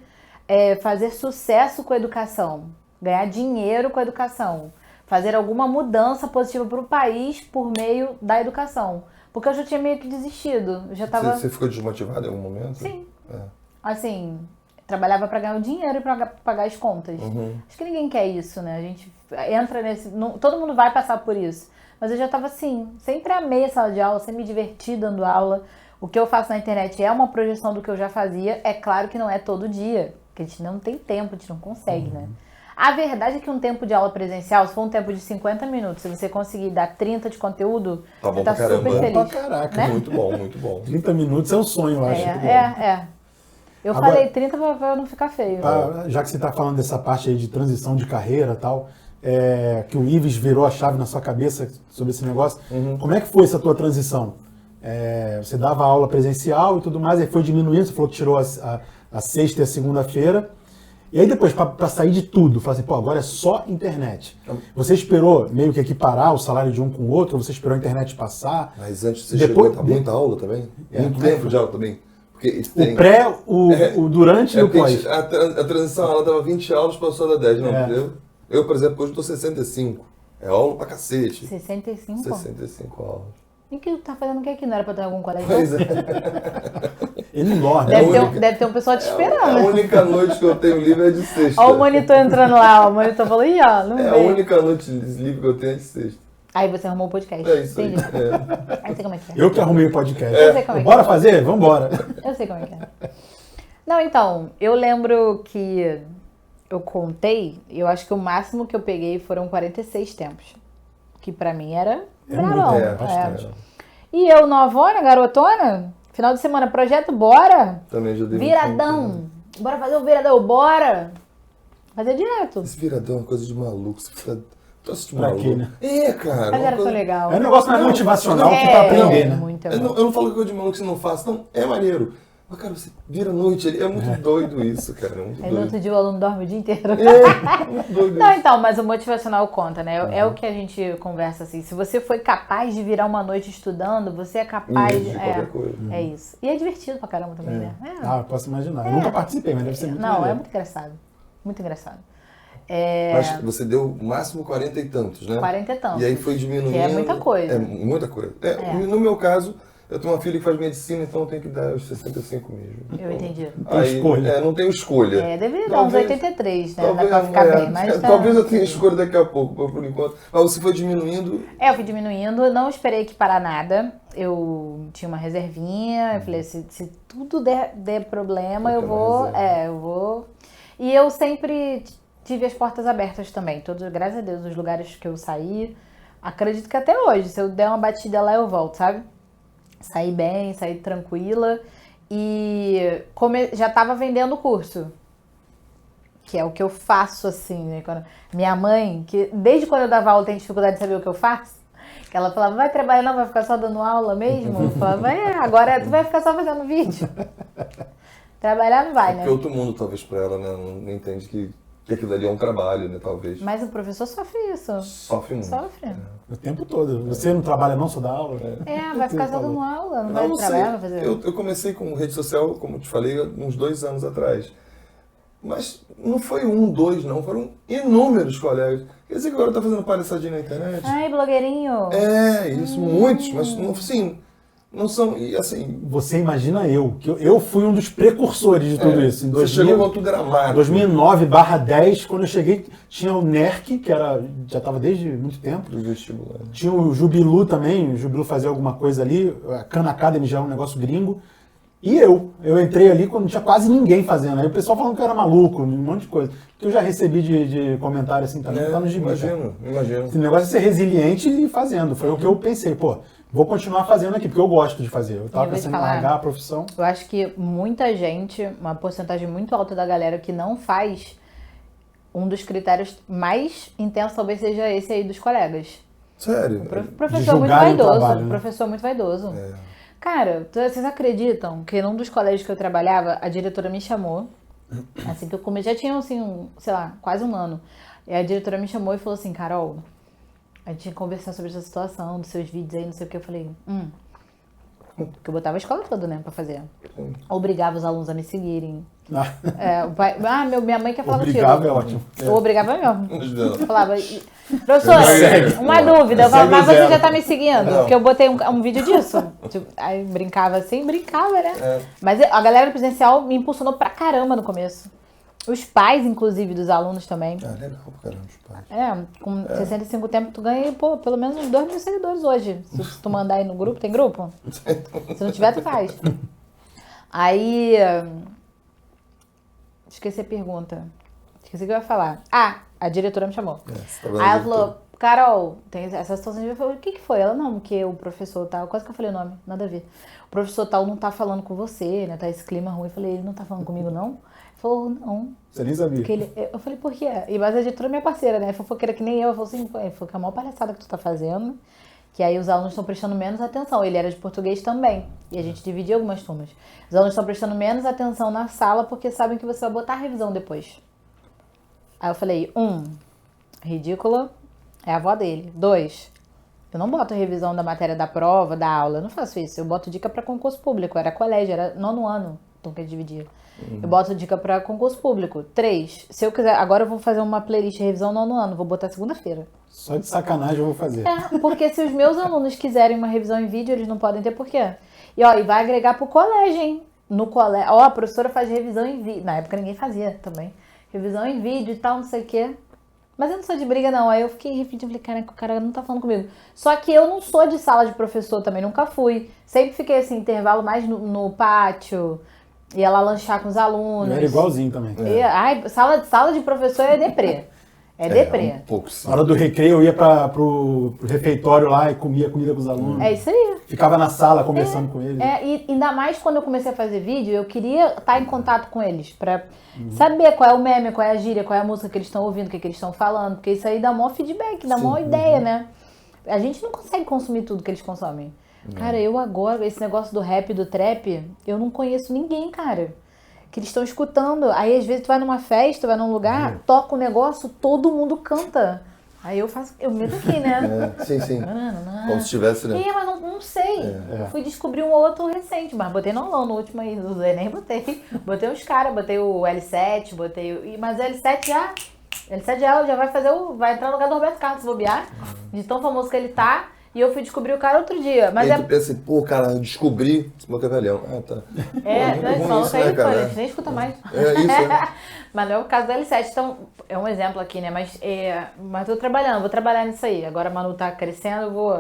fazer sucesso com a educação. Ganhar dinheiro com a educação. Fazer alguma mudança positiva para o país por meio da educação. Porque eu já tinha meio que desistido. Eu já tava... Você ficou desmotivado em algum momento? Sim. Assim, trabalhava para ganhar o dinheiro e para pagar as contas. Acho que ninguém quer isso, né? A gente entra nesse... todo mundo vai passar por isso. Mas eu já tava assim, sempre amei a sala de aula, sempre me diverti dando aula. O que eu faço na internet é uma projeção do que eu já fazia. É claro que não é todo dia, porque a gente não tem tempo, a gente não consegue, né? A verdade é que um tempo de aula presencial, se for um tempo de 50 minutos, se você conseguir dar 30 de conteúdo, tá bom você tá pra caramba. super feliz. Bom pra caraca, né? Muito bom, muito bom. 30 minutos é um sonho, eu acho. Eu Agora, falei 30 pra não ficar feio. Já que você tá falando dessa parte aí de transição de carreira e tal, que o Ives virou a chave na sua cabeça sobre esse negócio, como é que foi essa tua transição? Você dava aula presencial e tudo mais, aí foi diminuindo, você falou que tirou a sexta e a segunda-feira. E aí depois, para sair de tudo, falar assim, agora é só internet. Você esperou meio que equiparar o salário de um com o outro, ou você esperou a internet passar? Mas antes você chegou a muita aula também? Muito tempo de aula também? Porque tem... O pré, o durante e o pós. A transição, ela dava 20 aulas, passou a dar 10, não, entendeu? Eu, por exemplo, hoje estou 65. É aula pra cacete. 65? 65 aulas. E o que tá fazendo o que aqui? Não era pra ter algum colega? Pois é. Ele não dorme. Deve ter um pessoal te esperando. A única noite que eu tenho livre é de sexta. Olha o monitor entrando lá, o monitor falou, não veio. A única noite livre que eu tenho é de sexta. Aí você arrumou o podcast. É isso aí. Aí sei como é que é. Eu que arrumei o podcast. Eu sei como é que Bora é. fazer? Vambora. Eu sei como é que é. Não, então, eu lembro que eu contei, eu acho que o máximo que eu peguei foram 46 tempos. Que pra mim era bravão. Bastante. E eu, novona, garotona, final de semana, projeto, bora! Também já dei Viradão! Bora fazer um viradão, bora! Fazer direto. Esse viradão é uma coisa de maluco. Você fica... de Pra maluco. quê, né? Cara. Mas era tão legal. É um negócio mais motivacional que pra aprender, né? Muito Eu não falo que coisa de maluco que você não faça. Não, é maneiro. Mas, cara, você vira a noite ali. É muito doido isso, cara. É muito Aí no doido. outro dia o aluno dorme o dia inteiro. Muito doido Não, isso. então, mas o motivacional conta, né? É o que a gente conversa assim. Se você foi capaz de virar uma noite estudando, você é capaz de qualquer coisa. É isso. E é divertido pra caramba também, né? Eu posso imaginar. Eu nunca participei, mas deve ser muito Não, maneiro. é muito engraçado. Muito engraçado. Mas você deu o máximo 40 e tantos, né? 40 e tantos. E aí foi diminuindo. Que é muita coisa. É muita coisa. No meu caso, eu tenho uma filha que faz medicina, então eu tenho que dar os 65 mesmo. Eu entendi. Aí, escolha. não tenho escolha. Deveria dar uns 83, né? Talvez, Dá pra ficar bem, mas tá... Talvez eu tenha escolha daqui a pouco, por enquanto. Mas você foi diminuindo? Eu fui diminuindo, não esperei que parar nada. Eu tinha uma reservinha, eu falei, se tudo der problema, eu vou. E eu sempre tive as portas abertas também. Graças a Deus, os lugares que eu saí, acredito que até hoje, se eu der uma batida lá, eu volto, sabe? Saí bem, saí tranquila e já estava vendendo o curso, que é o que eu faço assim, né? Minha mãe, que desde quando eu dava aula tem dificuldade de saber o que eu faço, que ela falava, vai trabalhar não, vai ficar só dando aula mesmo? Eu falava, agora tu vai ficar só fazendo vídeo. Trabalhar não vai, né? Porque outro mundo, talvez, pra ela, né? Não entende que aquilo ali é um trabalho, né? Talvez. Mas o professor sofre isso. Sofre muito. Sofre. O tempo todo. Você não trabalha não, só dá aula? Vai ficar só dando aula, não vai trabalhar, vai fazer... Eu comecei com rede social, como eu te falei, uns 2 anos atrás. Mas não foi 1, 2, não. Foram inúmeros colegas. Quer dizer que agora tá fazendo palhaçadinha na internet? Ai, blogueirinho. Isso, muitos. Mas, assim, não são... E, assim... Você imagina que eu fui um dos precursores de tudo isso. Em Você chegou quando tudo era mato. 2009/10, quando eu cheguei, tinha o NERC, que já estava desde muito tempo. Do vestibular. Tinha o Jubilu também, o Jubilu fazia alguma coisa ali, a Khan Academy já é um negócio gringo. E eu entrei ali quando não tinha quase ninguém fazendo. Aí o pessoal falando que eu era maluco, um monte de coisa. Que eu já recebi de comentário assim também, tá no gibi. Imagino. Esse negócio é ser resiliente e fazendo. Foi o que eu pensei, vou continuar fazendo aqui, porque eu gosto de fazer. Eu tava pensando em largar a profissão. Eu acho que muita gente, uma porcentagem muito alta da galera que não faz, um dos critérios mais intensos talvez seja esse aí dos colegas. Sério? Professor muito vaidoso. Trabalho, né? Professor muito vaidoso. Cara, vocês acreditam que num dos colégios que eu trabalhava, a diretora me chamou, assim que eu comecei, já tinha assim, sei lá, quase 1 ano. E a diretora me chamou e falou assim, Carol, a gente tinha que conversar sobre essa situação, dos seus vídeos aí, não sei o que. Eu falei, porque eu botava a escola toda, né, pra fazer. Obrigava os alunos a me seguirem. Minha mãe quer falar Obrigava é ótimo. Eu obrigava mesmo. Eu falava, professora, uma dúvida, eu falava, mas você já tá me seguindo? Não. Porque eu botei um vídeo disso. Aí brincava assim, né? Mas a galera do presencial me impulsionou pra caramba no começo. Os pais, inclusive, dos alunos também. Legal pra caramba, os pais. Com 65 tempo tu ganha, pelo menos uns 2 mil seguidores hoje. Se tu mandar aí no grupo, tem grupo? Se não tiver, tu faz. Aí... Esqueci a pergunta. Esqueci o que eu ia falar. A diretora me chamou. Aí ela falou, Carol, tem essa situação. Eu falei, o que foi? Ela, não, porque o professor tal... Quase que eu falei o nome, nada a ver. O professor tal não tá falando com você, né? Tá esse clima ruim. Eu falei, ele não tá falando comigo, não? Ele falou, não. Você nem sabia. Eu falei, por quê? Mas a diretora é minha parceira, né? Fofoqueira que nem eu. Eu falei assim, foi a maior palhaçada que tu tá fazendo. Que aí os alunos estão prestando menos atenção. Ele era de português também. E a gente dividia algumas turmas. Os alunos estão prestando menos atenção na sala porque sabem que você vai botar a revisão depois. Aí eu falei, ridícula é a avó dele. 2, eu não boto revisão da matéria da prova, da aula. Eu não faço isso. Eu boto dica para concurso público. Era colégio, era 9º ano. Então que eu dividia. Eu boto dica para concurso público. 3, se eu quiser... Agora eu vou fazer uma playlist de revisão 9º ano. Vou botar segunda-feira. Só de sacanagem eu vou fazer. Porque se os meus alunos quiserem uma revisão em vídeo, eles não podem ter por quê. E vai agregar pro colégio, hein? No colégio, a professora faz revisão em vídeo. Na época ninguém fazia também. Revisão em vídeo e tal, não sei o quê. Mas eu não sou de briga, não. Aí eu fiquei refletindo, falei, cara, o cara não tá falando comigo. Só que eu não sou de sala de professor também, nunca fui. Sempre fiquei assim, intervalo mais no pátio. Ia lá lanchar com os alunos. Eu era igualzinho também. Sala de professor é deprê. Deprê. Um pouco, sim. Na hora do recreio eu ia pro refeitório lá e comia comida com os alunos. É isso aí. Ficava na sala conversando com eles. E ainda mais quando eu comecei a fazer vídeo, eu queria estar em contato com eles, pra saber qual é o meme, qual é a gíria, qual é a música que eles estão ouvindo, o que eles estão falando, porque isso aí dá maior feedback, dá maior ideia, né? A gente não consegue consumir tudo que eles consomem. Cara, eu agora, esse negócio do rap e do trap, eu não conheço ninguém, cara. Que eles estão escutando. Aí às vezes tu vai numa festa, vai num lugar, toca um negócio, todo mundo canta. Aí eu meto aqui, né? Sim. Como se tivesse, né? Mas não sei. Eu fui descobrir um outro recente, mas botei no último aí, do Enem botei. Botei uns caras, botei o L7, mas o L7 já L7 já vai fazer vai entrar no lugar do Roberto Carlos, se bobear, de tão famoso que ele tá. E eu fui descobrir o cara outro dia. Mas e aí tu pensa assim, pô, cara, eu descobri esse Maquiavelhão. Ah, tá. Não, falou que aí, a gente nem escuta mais. Mas não é o caso do L7, então é um exemplo aqui, né? Mas tô trabalhando, vou trabalhar nisso aí. Agora a Manu tá crescendo, eu vou...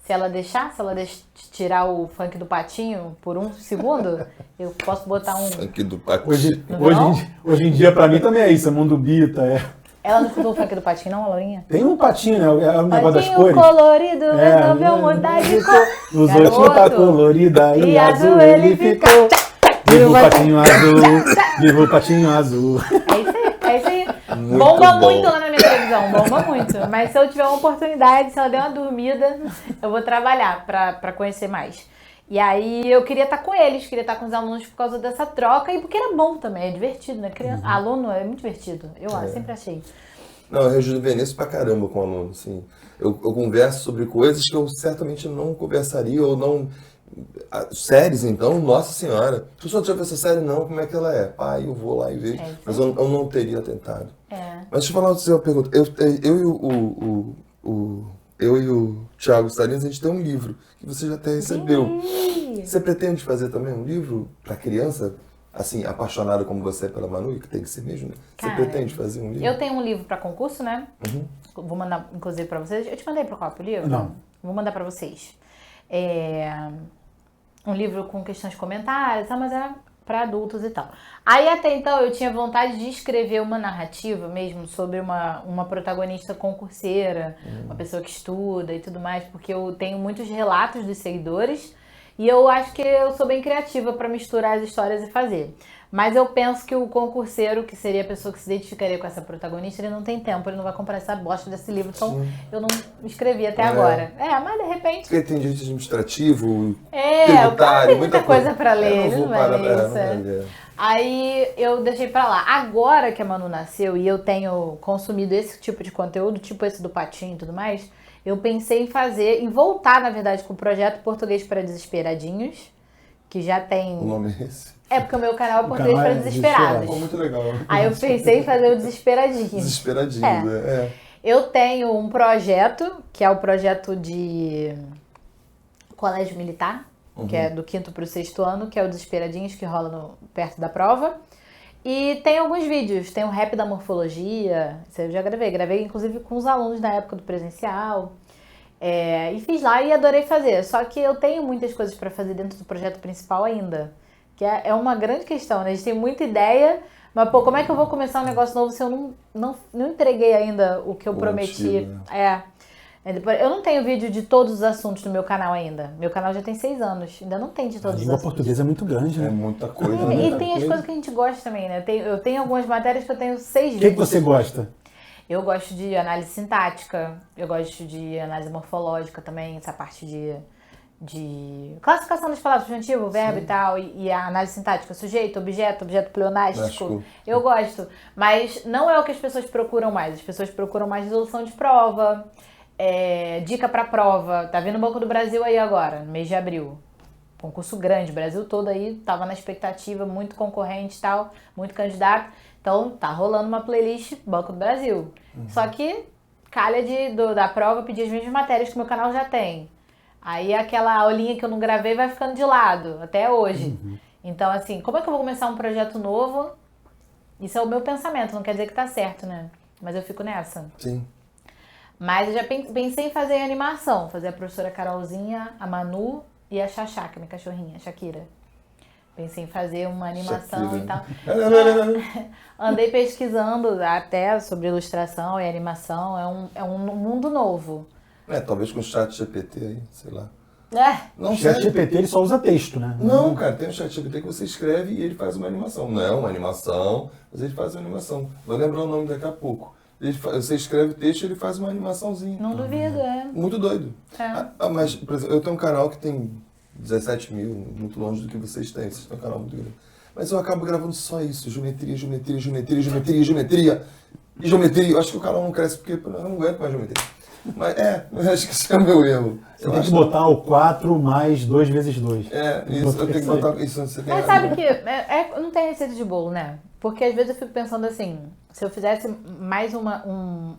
Se ela deixar tirar o funk do patinho por um segundo, eu posso botar um... Funk do patinho. Hoje em dia, pra mim, também é isso, é Mundo Bita, Ela não escutou o funk do patinho, não, a Laurinha? Tem um patinho, né? É o negócio das cores. Patinho colorido, resolveu mudar de cor. Os outros tá colorida e azul ele ficou. Viva o patinho azul, viva o patinho azul. É isso aí. Bomba muito lá na minha televisão, bomba muito. Mas se eu tiver uma oportunidade, se ela der uma dormida, eu vou trabalhar pra conhecer mais. E aí eu queria estar com eles, queria estar com os alunos por causa dessa troca e porque era bom também, é divertido, né? Aluno é muito divertido, eu sempre achei. Não, eu rejuvenesço pra caramba com aluno, assim. Eu converso sobre coisas que eu certamente não conversaria ou não... Séries, então, nossa senhora. Se eu só tiver essa série, não, como é que ela é? Pai, eu vou lá e vejo. Mas eu não teria tentado. Mas deixa eu falar uma pergunta. Eu e o Thiago Salinas, a gente tem um livro que você já até recebeu. Você pretende fazer também um livro para criança, assim, apaixonada como você é pela Manu, que tem que ser mesmo, né? Você pretende fazer um livro? Eu tenho um livro para concurso, né? Vou mandar, inclusive, para vocês. Eu te mandei para qual? Pro livro? Não. Vou mandar para vocês. Um livro com questões comentárias, mas era para adultos e tal. Aí até então eu tinha vontade de escrever uma narrativa mesmo sobre uma protagonista concurseira, uma pessoa que estuda e tudo mais, porque eu tenho muitos relatos dos seguidores e eu acho que eu sou bem criativa para misturar as histórias e fazer. Mas eu penso que o concurseiro, que seria a pessoa que se identificaria com essa protagonista, ele não tem tempo, ele não vai comprar essa bosta desse livro, então eu não escrevi até agora. Mas de repente... Porque tem direito administrativo, o cara tem muita coisa pra ler, ele não vai parar ler isso. Aí eu deixei pra lá. Agora que a Manu nasceu e eu tenho consumido esse tipo de conteúdo, tipo esse do patinho e tudo mais, eu pensei em voltar, na verdade, com o projeto Português para Desesperadinhos, que já tem... O nome é esse? É porque o meu canal é Português para Desesperados. Pô, muito legal. Aí eu pensei em fazer o Desesperadinhos. Desesperadinhos, né? Eu tenho um projeto, que é o projeto de colégio militar, que é do 5º para o 6º ano, que é o Desesperadinhos, que rola perto da prova. E tem alguns vídeos, tem o rap da morfologia, isso eu já gravei inclusive com os alunos na época do presencial. E fiz lá e adorei fazer, só que eu tenho muitas coisas para fazer dentro do projeto principal ainda. Que é uma grande questão, né? A gente tem muita ideia, mas pô, como é que eu vou começar um negócio novo se eu não entreguei ainda o que eu prometi? Eu não tenho vídeo de todos os assuntos no meu canal ainda. Meu canal já tem 6 anos, ainda não tem de todos os assuntos. A língua portuguesa é muito grande, né? É muita coisa. E tem as coisas que a gente gosta também, né? Eu tenho algumas matérias que eu tenho 6 vídeos. O que você gosta? Eu gosto de análise sintática, eu gosto de análise morfológica também, essa parte de classificação das palavras, substantivo, verbo e tal, e a análise sintática, sujeito, objeto pleonástico. Eu gosto, mas não é o que as pessoas procuram mais. As pessoas procuram mais resolução de prova, dica pra prova. Tá vendo o Banco do Brasil aí agora, no mês de abril. Concurso grande, o Brasil todo aí tava na expectativa, muito concorrente e tal, muito candidato. Então tá rolando uma playlist Banco do Brasil. Só que calha da prova pedir as mesmas matérias que o meu canal já tem. Aí aquela aulinha que eu não gravei vai ficando de lado, até hoje. Então, assim, como é que eu vou começar um projeto novo? Isso é o meu pensamento, não quer dizer que tá certo, né? Mas eu fico nessa. Sim. Mas eu já pensei em fazer animação, fazer a professora Carolzinha, a Manu e a Xaxá, que é minha cachorrinha, a Shakira. Pensei em fazer uma animação e tal. Andei pesquisando até sobre ilustração e animação, é um mundo novo. Talvez com o chat GPT aí, sei lá. O chat GPT ele só usa texto, né? Não, cara, tem um chat GPT que você escreve e ele faz uma animação. Não é uma animação, mas ele faz uma animação. Vou lembrar o nome daqui a pouco. Você escreve texto e ele faz uma animaçãozinha. Não duvido, Muito doido. Mas, por exemplo, eu tenho um canal que tem 17 mil, muito longe do que vocês têm. Vocês têm um canal muito grande. Mas eu acabo gravando só isso. Geometria. Eu acho que o canal não cresce porque eu não aguento mais geometria. Mas eu acho que esse é o meu erro. Você tem que botar o 4 mais 2 vezes 2. Isso, eu tenho que botar isso. Mas sabe que não tem receita de bolo, né? Porque às vezes eu fico pensando assim, se eu fizesse mais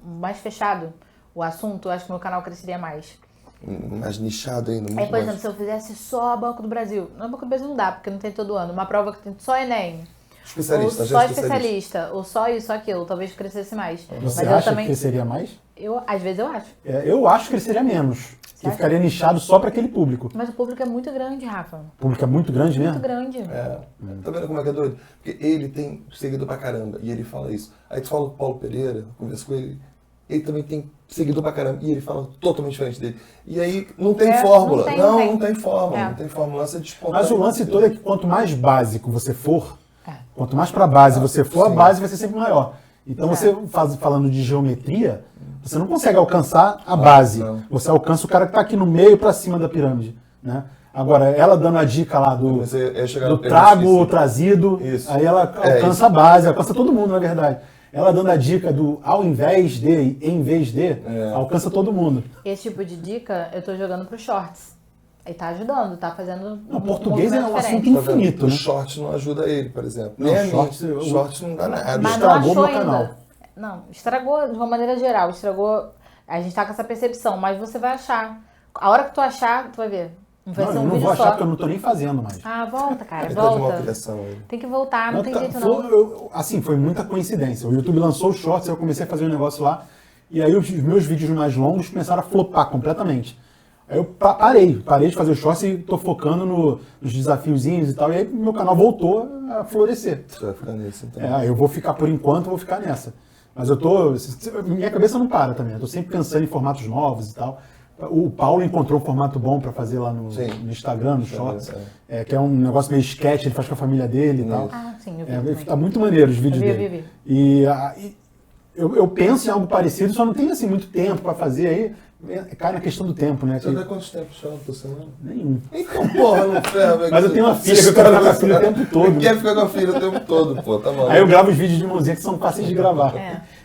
mais fechado o assunto, eu acho que meu canal cresceria mais. Mais nichado ainda. Aí, por exemplo, se eu fizesse só Banco do Brasil. Não, Banco do Brasil não dá, porque não tem todo ano. Uma prova que tem só Enem. Especialista, ou só especialista. Ou só isso, só aquilo. Talvez crescesse mais. Você Mas acha eu também, que cresceria mais? às vezes eu acho. Eu acho que cresceria menos. Que acha? ficaria nichado só para aquele público. Mas o público é muito grande, Rafa. O público é muito grande mesmo? Muito grande. Tá vendo como é que é doido? Porque ele tem seguidor pra caramba e ele fala isso. Aí tu fala com o Paulo Pereira, conversa com ele, ele também tem seguidor pra caramba e ele fala totalmente diferente dele. E aí não tem fórmula. Não tem fórmula. Não tem fórmula. Você Mas o lance todo é que quanto mais básico você for, quanto mais pra base você for, a base vai ser sempre maior. Então você falando de geometria, você não consegue alcançar a base. Não. Você alcança o cara que está aqui no meio para cima da pirâmide, né? Agora, ela dando a dica lá do trago trazido, isso. Aí ela alcança a base, alcança todo mundo, na verdade. Ela dando a dica do ao invés de, em vez de, alcança todo mundo. Esse tipo de dica eu tô jogando pro Shorts. Ele tá ajudando, tá fazendo. O português é um assunto infinito, né? O Shorts não ajuda ele, por exemplo. Não, o Shorts não dá nada. Mas estragou não meu canal. Não, estragou de uma maneira geral. Estragou. A gente tá com essa percepção, mas você vai achar. A hora que tu achar, tu vai ver. Não vai ser um eu não vídeo vou achar só. porque eu não tô nem fazendo mais. Volta, cara, Ele volta. tá de uma criação, ele. Tem que voltar, não tem jeito não. Foi muita coincidência. O YouTube lançou o Shorts, eu comecei a fazer um negócio lá, e aí os meus vídeos mais longos começaram a flopar completamente. Aí eu parei de fazer o Shorts e tô focando nos desafiozinhos e tal, e aí meu canal voltou a florescer. Você vai ficar nesse, então. Eu vou ficar, por enquanto, vou ficar nessa. Mas minha cabeça não para também, eu tô sempre pensando em formatos novos e tal. O Paulo encontrou um formato bom para fazer lá no Instagram, no Shorts, que é um negócio meio sketch, ele faz com a família dele e tal. Sim, eu vi. Tá muito maneiro os vídeos dele. E eu penso em algo parecido, só não tenho assim muito tempo para fazer, aí cai na questão do tempo, né? Você dá quantos tempos chama por semana? Nenhum. Então, porra, não ferra. Mas eu tenho uma filha que eu quero ficar com a filha o tempo todo. Eu quero ficar com a filha o tempo todo, pô, tá maluco. Aí eu gravo os vídeos de mãozinha que são fáceis de gravar.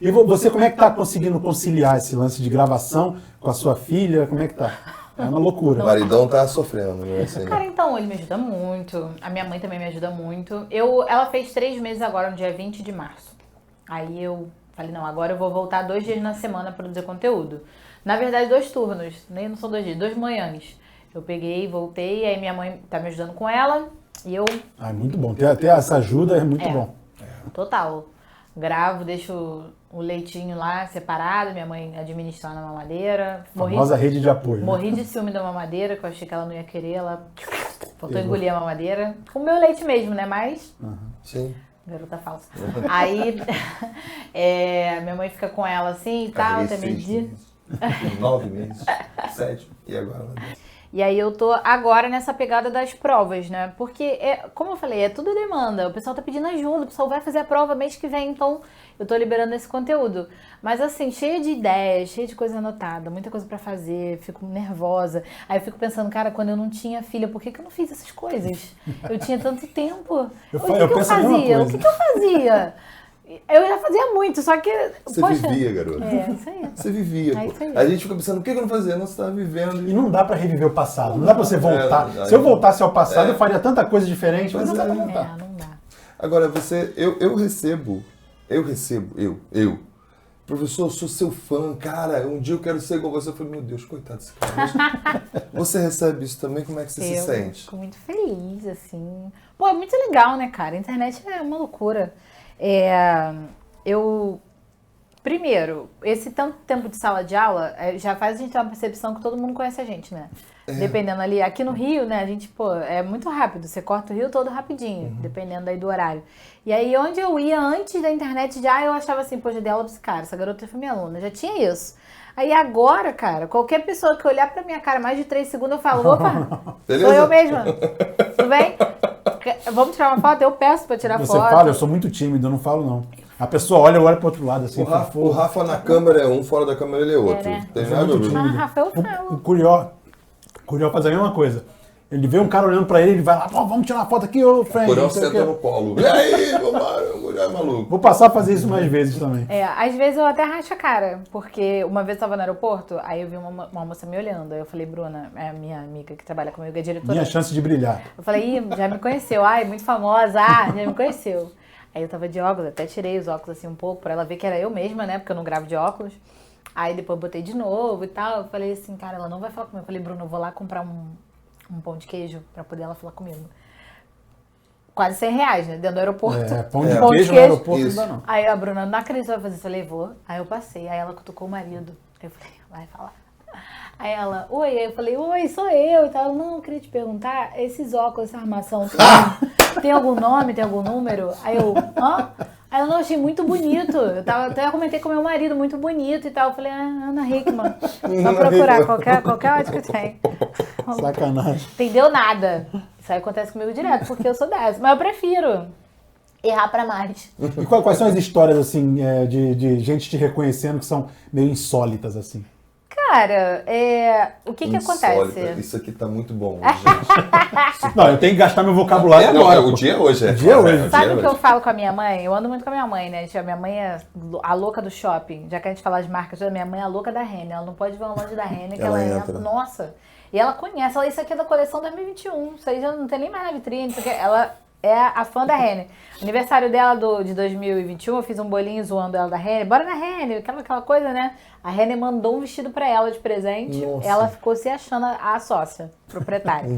E você, como é que tá conseguindo conciliar esse lance de gravação com a sua filha? Como é que tá? É uma loucura. O maridão tá sofrendo, né? Assim, cara, então, ele me ajuda muito. A minha mãe também me ajuda muito. Ela fez 3 meses agora, no dia 20 de março. Aí eu falei, não, agora eu vou voltar 2 dias na semana a produzir conteúdo. Na verdade, 2 turnos, nem não são 2 dias, 2 manhãs. Eu peguei, voltei, aí minha mãe tá me ajudando com ela e eu... muito bom, ter essa ajuda é muito bom. Total. Gravo, deixo o leitinho lá separado, minha mãe administra lá na mamadeira. Famosa rede de apoio. Morri de ciúme da mamadeira, que eu achei que ela não ia querer, ela faltou engolir a mamadeira. Com o meu leite mesmo, né, mas... Sim. Garota falsa. Aí, minha mãe fica com ela assim e tal, até meio-dia. 9 meses, 7, e agora? E aí eu tô agora nessa pegada das provas, né? Porque, como eu falei, é tudo demanda. O pessoal tá pedindo ajuda, o pessoal vai fazer a prova mês que vem, então eu tô liberando esse conteúdo. Mas assim, cheia de ideias, cheia de coisa anotada, muita coisa pra fazer, fico nervosa. Aí eu fico pensando, cara, quando eu não tinha filha, por que eu não fiz essas coisas? Eu tinha tanto tempo. O que eu fazia? O que eu fazia? Eu já fazia muito, só que... Você vivia, garota. Isso aí. Você vivia, pô. Isso aí. A gente fica pensando, por que eu não fazia? Não, você tava vivendo. E não dá pra reviver o passado, não dá pra você voltar. Se eu voltasse ao passado, eu faria tanta coisa diferente, mas não dá pra voltar. Não dá. Agora, eu recebo, professor, eu sou seu fã, cara, um dia eu quero ser igual você. Eu falei, meu Deus, coitado desse cara. Você recebe isso também? Como é que você se sente? Fico muito feliz, assim. Pô, é muito legal, né, cara? A internet é uma loucura. Primeiro, esse tanto tempo de sala de aula já faz a gente ter uma percepção que todo mundo conhece a gente, né? Dependendo ali, aqui no Rio, né, a gente, é muito rápido, você corta o Rio todo rapidinho, dependendo aí do horário. E aí, onde eu ia antes da internet, eu achava assim, já dei aula pra esse cara, essa garota foi minha aluna, já tinha isso. Aí agora, cara, qualquer pessoa que olhar pra minha cara mais de 3 segundos, eu falo, opa, beleza? Sou eu mesma, tudo bem? Vamos tirar uma foto? Eu peço pra tirar foto. Você fala, eu sou muito tímido, eu não falo não. A pessoa olha, eu olho pro outro lado, assim. O Rafa na câmera é um, fora da câmera ele é outro. Né? Tem nada a ver. Rafa, eu falo. O Curió faz a mesma coisa. Ele vê um cara olhando pra ele, ele vai lá, vamos tirar uma foto aqui, ô Frank. O Curió senta no colo. E aí, o Curió é maluco. Vou passar a fazer isso mais vezes também. Às vezes eu até racho a cara, porque uma vez eu tava no aeroporto, aí eu vi uma moça me olhando, aí eu falei, Bruna, é a minha amiga que trabalha comigo, é diretora. Minha chance de brilhar. Eu falei, já me conheceu, muito famosa, já me conheceu. Aí eu tava de óculos, até tirei os óculos assim um pouco pra ela ver que era eu mesma, né? Porque eu não gravo de óculos. Aí depois eu botei de novo e tal. Eu falei assim, cara, ela não vai falar comigo. Eu falei, Bruno, eu vou lá comprar um pão de queijo pra poder ela falar comigo. Quase R$100, né? Dentro do aeroporto. Pão de queijo no aeroporto não dá, não. Aí a Bruna não acreditou, vai fazer isso. Eu falei, vou. Aí eu passei. Aí ela cutucou o marido. Eu falei, vai falar. Aí ela, oi. Aí eu falei, oi, sou eu. Então ela, não, eu queria te perguntar, esses óculos, essa armação, tem algum nome, tem algum número? Aí eu, hã? Aí eu não, achei muito bonito. Até comentei com meu marido, muito bonito e tal. Eu falei, Ana Hickman. Só procurar, qualquer ótica tem. Sacanagem. Entendeu nada. Isso aí acontece comigo direto, porque eu sou dessa. Mas eu prefiro errar pra mais. E quais são as histórias, assim, de gente te reconhecendo que são meio insólitas, assim? Cara, o que acontece? Isso aqui tá muito bom, gente. Não, eu tenho que gastar meu vocabulário agora. O dia é hoje. O dia é hoje. Sabe o que eu falo com a minha mãe? Eu ando muito com a minha mãe, né? A minha mãe é a louca do shopping. Já que a gente fala de marcas, a minha mãe é a louca da Renner. Ela não pode ver uma loja da Renner, que ela entra. Nossa! E ela conhece. Isso aqui é da coleção 2021. Isso aí já não tem nem mais na vitrine. Isso aqui, ela é a fã da Renner. Aniversário dela de 2021, eu fiz um bolinho zoando ela da Renner. Bora na Renner, aquela coisa, né? A Renner mandou um vestido pra ela de presente. Nossa. Ela ficou se achando a sócia proprietária.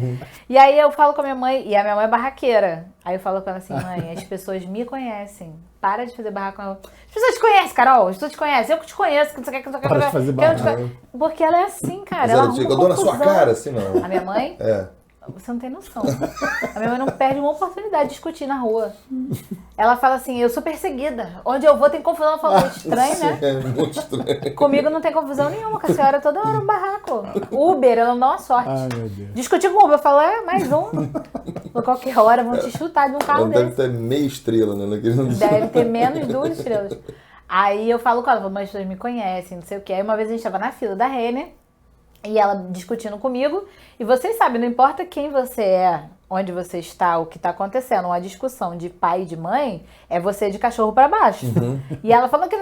E aí eu falo com a minha mãe, e a minha mãe é barraqueira. Aí eu falo com ela assim, mãe, as pessoas me conhecem. Para de fazer barraco com ela. As pessoas te conhecem, Carol. As pessoas te conhecem. Eu que te conheço, que não sei o que, não sei o que. Para de fazer barraco. Porque ela é assim, cara. Mas ela ela fica, eu dou na sua cara, assim, não. A minha mãe? É. Você não tem noção. A minha mãe não perde uma oportunidade de discutir na rua. Ela fala assim, eu sou perseguida. Onde eu vou tem confusão. Eu falo, estranho, né? É muito estranho. Comigo não tem confusão nenhuma, com a senhora toda hora um barraco. Uber, ela não dá uma sorte. Ai, meu Deus. Discutir com o Uber, eu falo, mais um. Por qualquer hora vão te chutar de um carro Ela deve desse. ter meia estrela, né? Deve ter menos 2 estrelas. Aí eu falo com ela, mas as pessoas me conhecem, não sei o que. Aí uma vez a gente tava na fila da Renner, e ela discutindo comigo. E vocês sabem, não importa quem você é, onde você está, o que está acontecendo, uma discussão de pai e de mãe, é você de cachorro para baixo. E ela falou que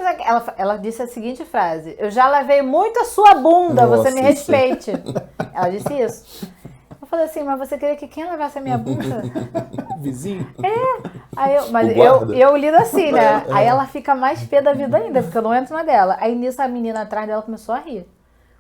ela disse a seguinte frase: eu já lavei muito a sua bunda, Nossa, você me respeite. Ela disse isso. Eu falei assim, mas você queria que quem lavasse a minha bunda? Vizinho? Aí guarda. eu lido assim, né? Aí ela fica mais pé da vida ainda, porque eu não entro na dela. Aí nisso a menina atrás dela começou a rir.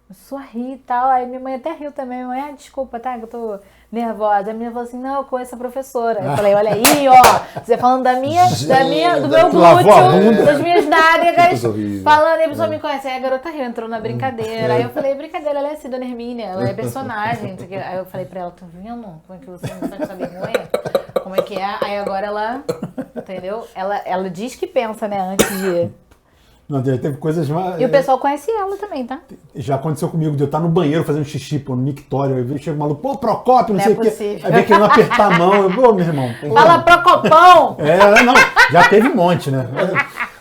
Começou a rir e tal. Aí minha mãe até riu também. Minha mãe, desculpa, tá? Que eu tô nervosa. A menina falou assim, não, eu conheço a professora. Eu falei, olha aí, ó. Você falando do meu glúteo, das minhas nádegas. Falando, e a pessoa me conhece. Aí a garota riu, entrou na brincadeira. Aí eu falei, brincadeira, ela é assim, Dona Hermínia. Ela é personagem. Aí eu falei pra ela, tá vendo? Como é que você não sabe essa vergonha? Como é que é? Aí agora ela, entendeu? Ela diz que pensa, né, antes de... Não, teve coisas mais... E o pessoal conhece ela também, tá? Já aconteceu comigo de eu estar no banheiro fazendo xixi, pô, no mictório, aí chega o maluco, pô, Procópio, não sei o quê. Aí vem querendo apertar a mão, meu irmão. Fala Procopão! Não, já teve um monte, né?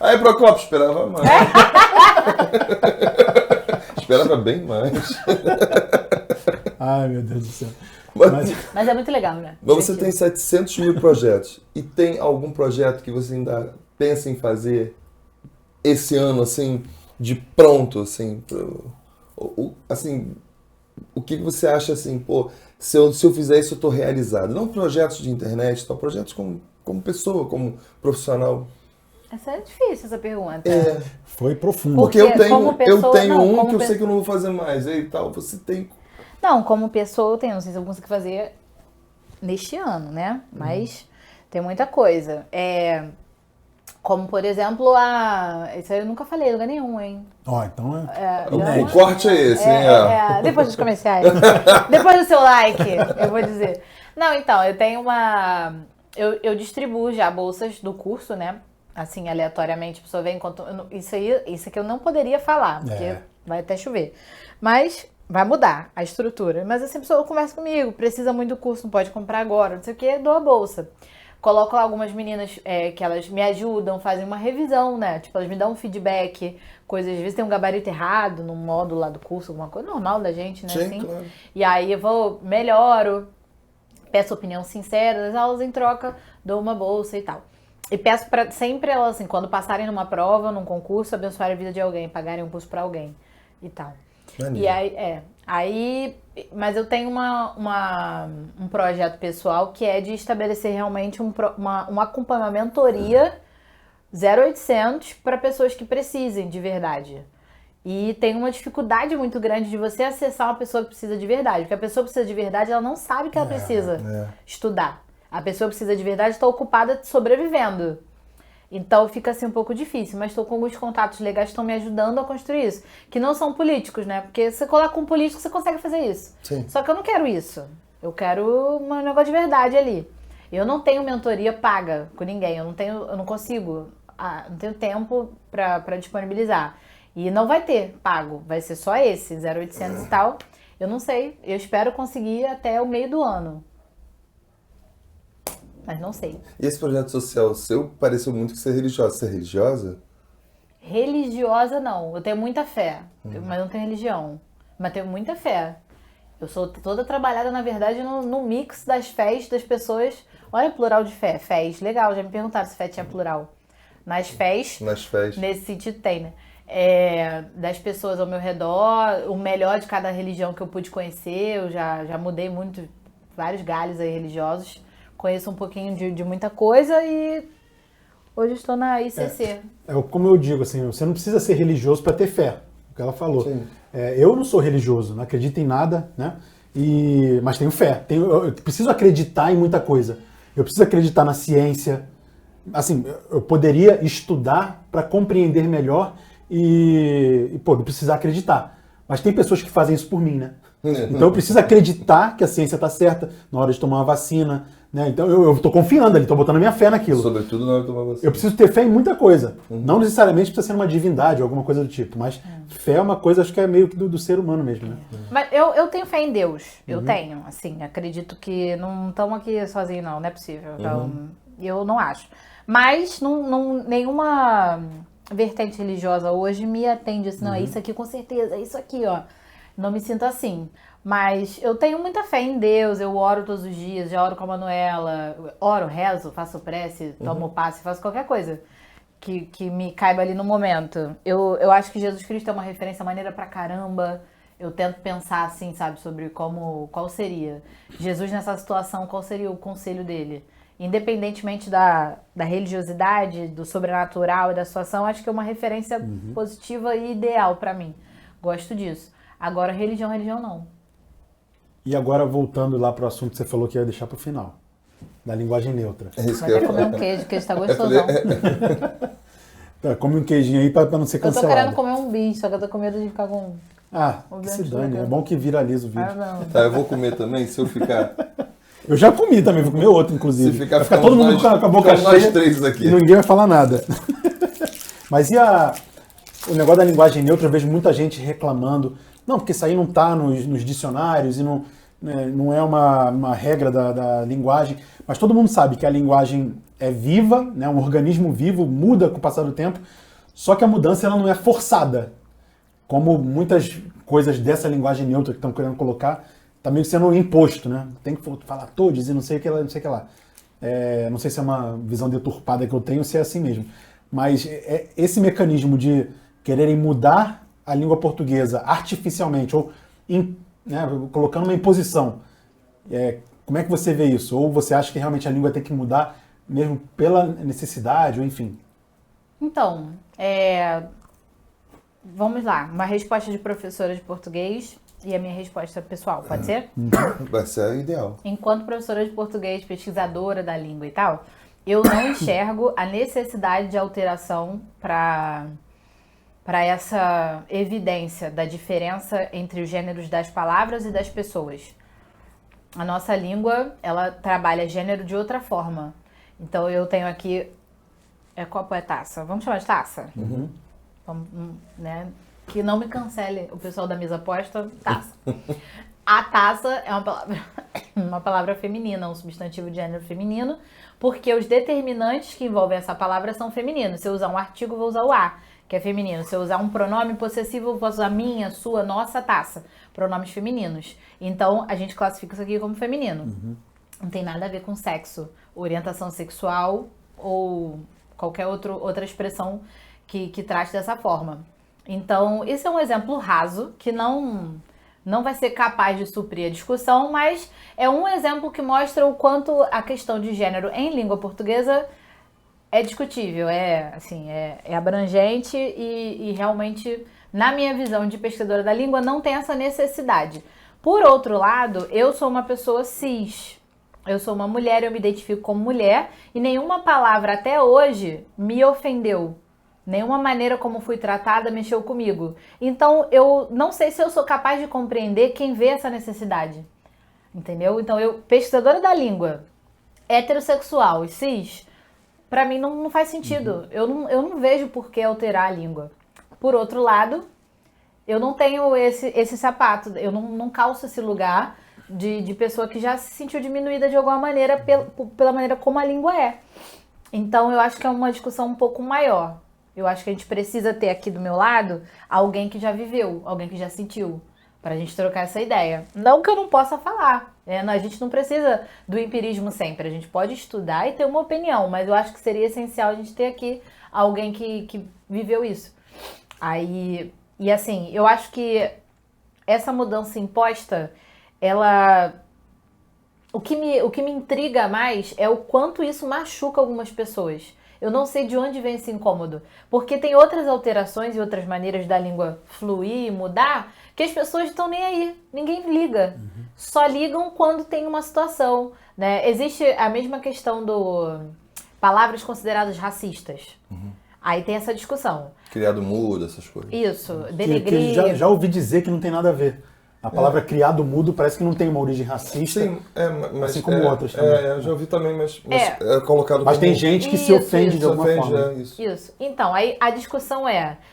Aí Procópio esperava mais. Esperava bem mais. Ai, meu Deus do céu. Mas é muito legal, né? Mas você tem 700 mil projetos. E tem algum projeto que você ainda pensa em fazer esse ano, assim, de pronto, assim, assim, o que você acha, assim, pô, se eu fizer isso eu tô realizado? Não projetos de internet, só projetos como pessoa, como profissional. Essa é difícil, essa pergunta. Foi profundo. Porque eu tenho pessoa, que eu sei que eu não vou fazer mais, e tal, você tem... Não, como pessoa eu tenho, não sei se eu vou conseguir fazer neste ano, né? Mas tem muita coisa. Como, por exemplo, isso aí eu nunca falei em lugar nenhum, hein? Ó, então o corte é esse, hein? Depois dos comerciais. Depois do seu like, eu vou dizer. Não, então, eu tenho eu distribuo já bolsas do curso, né? Assim, aleatoriamente, a pessoa vem enquanto... Isso aqui eu não poderia falar, porque vai até chover. Mas vai mudar a estrutura. Mas assim, a pessoa conversa comigo, precisa muito do curso, não pode comprar agora, não sei o quê, dou a bolsa. Coloco lá algumas meninas que elas me ajudam, fazem uma revisão, né? Tipo, elas me dão um feedback, coisas, às vezes tem um gabarito errado no módulo lá do curso, alguma coisa normal da gente, né? Sim, assim. claro. E aí eu melhoro, peço opinião sincera das aulas, em troca, dou uma bolsa e tal. E peço pra sempre elas, assim, quando passarem numa prova, num concurso, abençoarem a vida de alguém, pagarem um curso pra alguém e tal. Maneiro. E aí, mas eu tenho um projeto pessoal que é de estabelecer realmente uma mentoria 0800 para pessoas que precisem de verdade. E tem uma dificuldade muito grande de você acessar uma pessoa que precisa de verdade. Porque a pessoa que precisa de verdade, ela não sabe que ela precisa estudar. A pessoa que precisa de verdade está ocupada sobrevivendo. Então fica assim um pouco difícil, mas estou com alguns contatos legais que estão me ajudando a construir isso. Que não são políticos, né? Porque você coloca um político, você consegue fazer isso. Sim. Só que eu não quero isso. Eu quero um negócio de verdade ali. Eu não tenho mentoria paga com ninguém. Eu não consigo, não tenho tempo para disponibilizar. E não vai ter pago, vai ser só esse, 0800 e tal. Eu não sei, eu espero conseguir até o meio do ano. Mas não sei. E esse projeto social seu pareceu muito que ser religiosa. Você é religiosa? Religiosa não, eu tenho muita fé, mas não tenho religião. Mas tenho muita fé. Eu sou toda trabalhada, na verdade, no mix das fés das pessoas. Olha o plural de fé, fés, legal, já me perguntaram se fé tinha plural. Nas fés, nesse sentido tem, né? Das pessoas ao meu redor, o melhor de cada religião que eu pude conhecer, eu já mudei muito, vários galhos aí religiosos, conheço um pouquinho de muita coisa e hoje estou na ICC. Como eu digo, assim, você não precisa ser religioso para ter fé, o que ela falou. Eu não sou religioso, não acredito em nada, né? Mas tenho fé, eu preciso acreditar em muita coisa, eu preciso acreditar na ciência, assim, eu poderia estudar para compreender melhor e não precisar acreditar. Mas tem pessoas que fazem isso por mim, né? Então eu preciso acreditar que a ciência está certa na hora de tomar uma vacina, né? Então eu estou confiando ali, estou botando minha fé naquilo. Sobretudo na hora de tomar vacina. Eu preciso ter fé em muita coisa. Não necessariamente precisa ser uma divindade ou alguma coisa do tipo, mas fé é uma coisa, acho que é meio que do ser humano mesmo, né? Mas eu tenho fé em Deus. Eu tenho, assim, acredito que não estamos aqui sozinhos, não é possível. Então, eu não acho. Mas nenhuma vertente religiosa hoje me atende assim, não, é isso aqui com certeza, é isso aqui, ó. Não me sinto assim. Mas eu tenho muita fé em Deus, eu oro todos os dias, já oro com a Manuela, oro, rezo, faço prece, tomo passe, faço qualquer coisa que me caiba ali no momento. Eu acho que Jesus Cristo é uma referência maneira pra caramba. Eu tento pensar assim, sabe, sobre qual seria Jesus nessa situação, qual seria o conselho dele. Independentemente da religiosidade, do sobrenatural e da situação, acho que é uma referência positiva e ideal pra mim. Gosto disso. Agora, religião não. E agora, voltando lá pro assunto que você falou que ia deixar pro final, da linguagem neutra. É isso que eu ia comer um queijo, que tá gostosão. Tá, come um queijinho aí pra não ser cancelado. Eu tô querendo comer um bicho, só que eu tô com medo de ficar com... que se dane, é bom que viraliza o vídeo. Tá, eu vou comer também, se eu ficar... Eu já comi também, vou comer outro, inclusive. Se ficar todo mundo com a boca cheia, nós três aqui. E ninguém vai falar nada. Mas o negócio da linguagem neutra, eu vejo muita gente reclamando. Não, porque isso aí não está nos dicionários e não é uma regra da linguagem. Mas todo mundo sabe que a linguagem é viva, né, um organismo vivo, muda com o passar do tempo. Só que a mudança ela não é forçada. Como muitas coisas dessa linguagem neutra que estão querendo colocar, está meio que sendo imposto, né? Tem que falar todos e não sei o que lá, não sei o que lá. Não sei se é uma visão deturpada que eu tenho ou se é assim mesmo. Mas esse mecanismo de quererem mudar a língua portuguesa artificialmente ou colocando uma imposição, como é que você vê isso? Ou você acha que realmente a língua tem que mudar mesmo pela necessidade, ou enfim? Então, vamos lá. Uma resposta de professora de português e a minha resposta pessoal, pode ser? Vai ser o ideal. Enquanto professora de português, pesquisadora da língua e tal, eu não enxergo a necessidade de alteração para essa evidência da diferença entre os gêneros das palavras e das pessoas. A nossa língua, ela trabalha gênero de outra forma. Então eu tenho aqui... copo é taça? Vamos chamar de taça? Vamos, né? Que não me cancele o pessoal da mesa posta, taça. A taça é uma palavra feminina, um substantivo de gênero feminino, porque os determinantes que envolvem essa palavra são femininos. Se eu usar um artigo, vou usar o a, que é feminino. Se eu usar um pronome possessivo, eu posso usar minha, sua, nossa, taça. Pronomes femininos. Então, a gente classifica isso aqui como feminino. Não tem nada a ver com sexo, orientação sexual ou qualquer outra expressão que trate dessa forma. Então, esse é um exemplo raso, que não vai ser capaz de suprir a discussão, mas é um exemplo que mostra o quanto a questão de gênero em língua portuguesa É discutível, assim, é abrangente e realmente, na minha visão de pesquisadora da língua, não tem essa necessidade. Por outro lado, eu sou uma pessoa cis. Eu sou uma mulher, eu me identifico como mulher e nenhuma palavra até hoje me ofendeu. Nenhuma maneira como fui tratada mexeu comigo. Então, eu não sei se eu sou capaz de compreender quem vê essa necessidade. Entendeu? Então, pesquisadora da língua, heterossexual e cis, pra mim não faz sentido. Eu não vejo por que alterar a língua. Por outro lado, eu não tenho esse sapato, eu não calço esse lugar de pessoa que já se sentiu diminuída de alguma maneira pela maneira como a língua é. Então, eu acho que é uma discussão um pouco maior. Eu acho que a gente precisa ter aqui do meu lado alguém que já viveu, alguém que já sentiu, pra gente trocar essa ideia. Não que eu não possa falar, a gente não precisa do empirismo sempre, a gente pode estudar e ter uma opinião, mas eu acho que seria essencial a gente ter aqui alguém que viveu isso. E assim, eu acho que essa mudança imposta, o que me intriga mais é o quanto isso machuca algumas pessoas. Eu não sei de onde vem esse incômodo, porque tem outras alterações e outras maneiras da língua fluir e mudar que as pessoas estão nem aí, ninguém liga. Só ligam quando tem uma situação, né? Existe a mesma questão do palavras consideradas racistas. Aí tem essa discussão. Criado mudo, essas coisas. Isso, Que denegrir. já ouvi dizer que não tem nada a ver. A palavra criado mudo parece que não tem uma origem racista. Sim, mas assim como outras também. eu já ouvi também, mas é colocado Mas como... tem gente que se ofende de alguma forma. Isso. Então, aí a discussão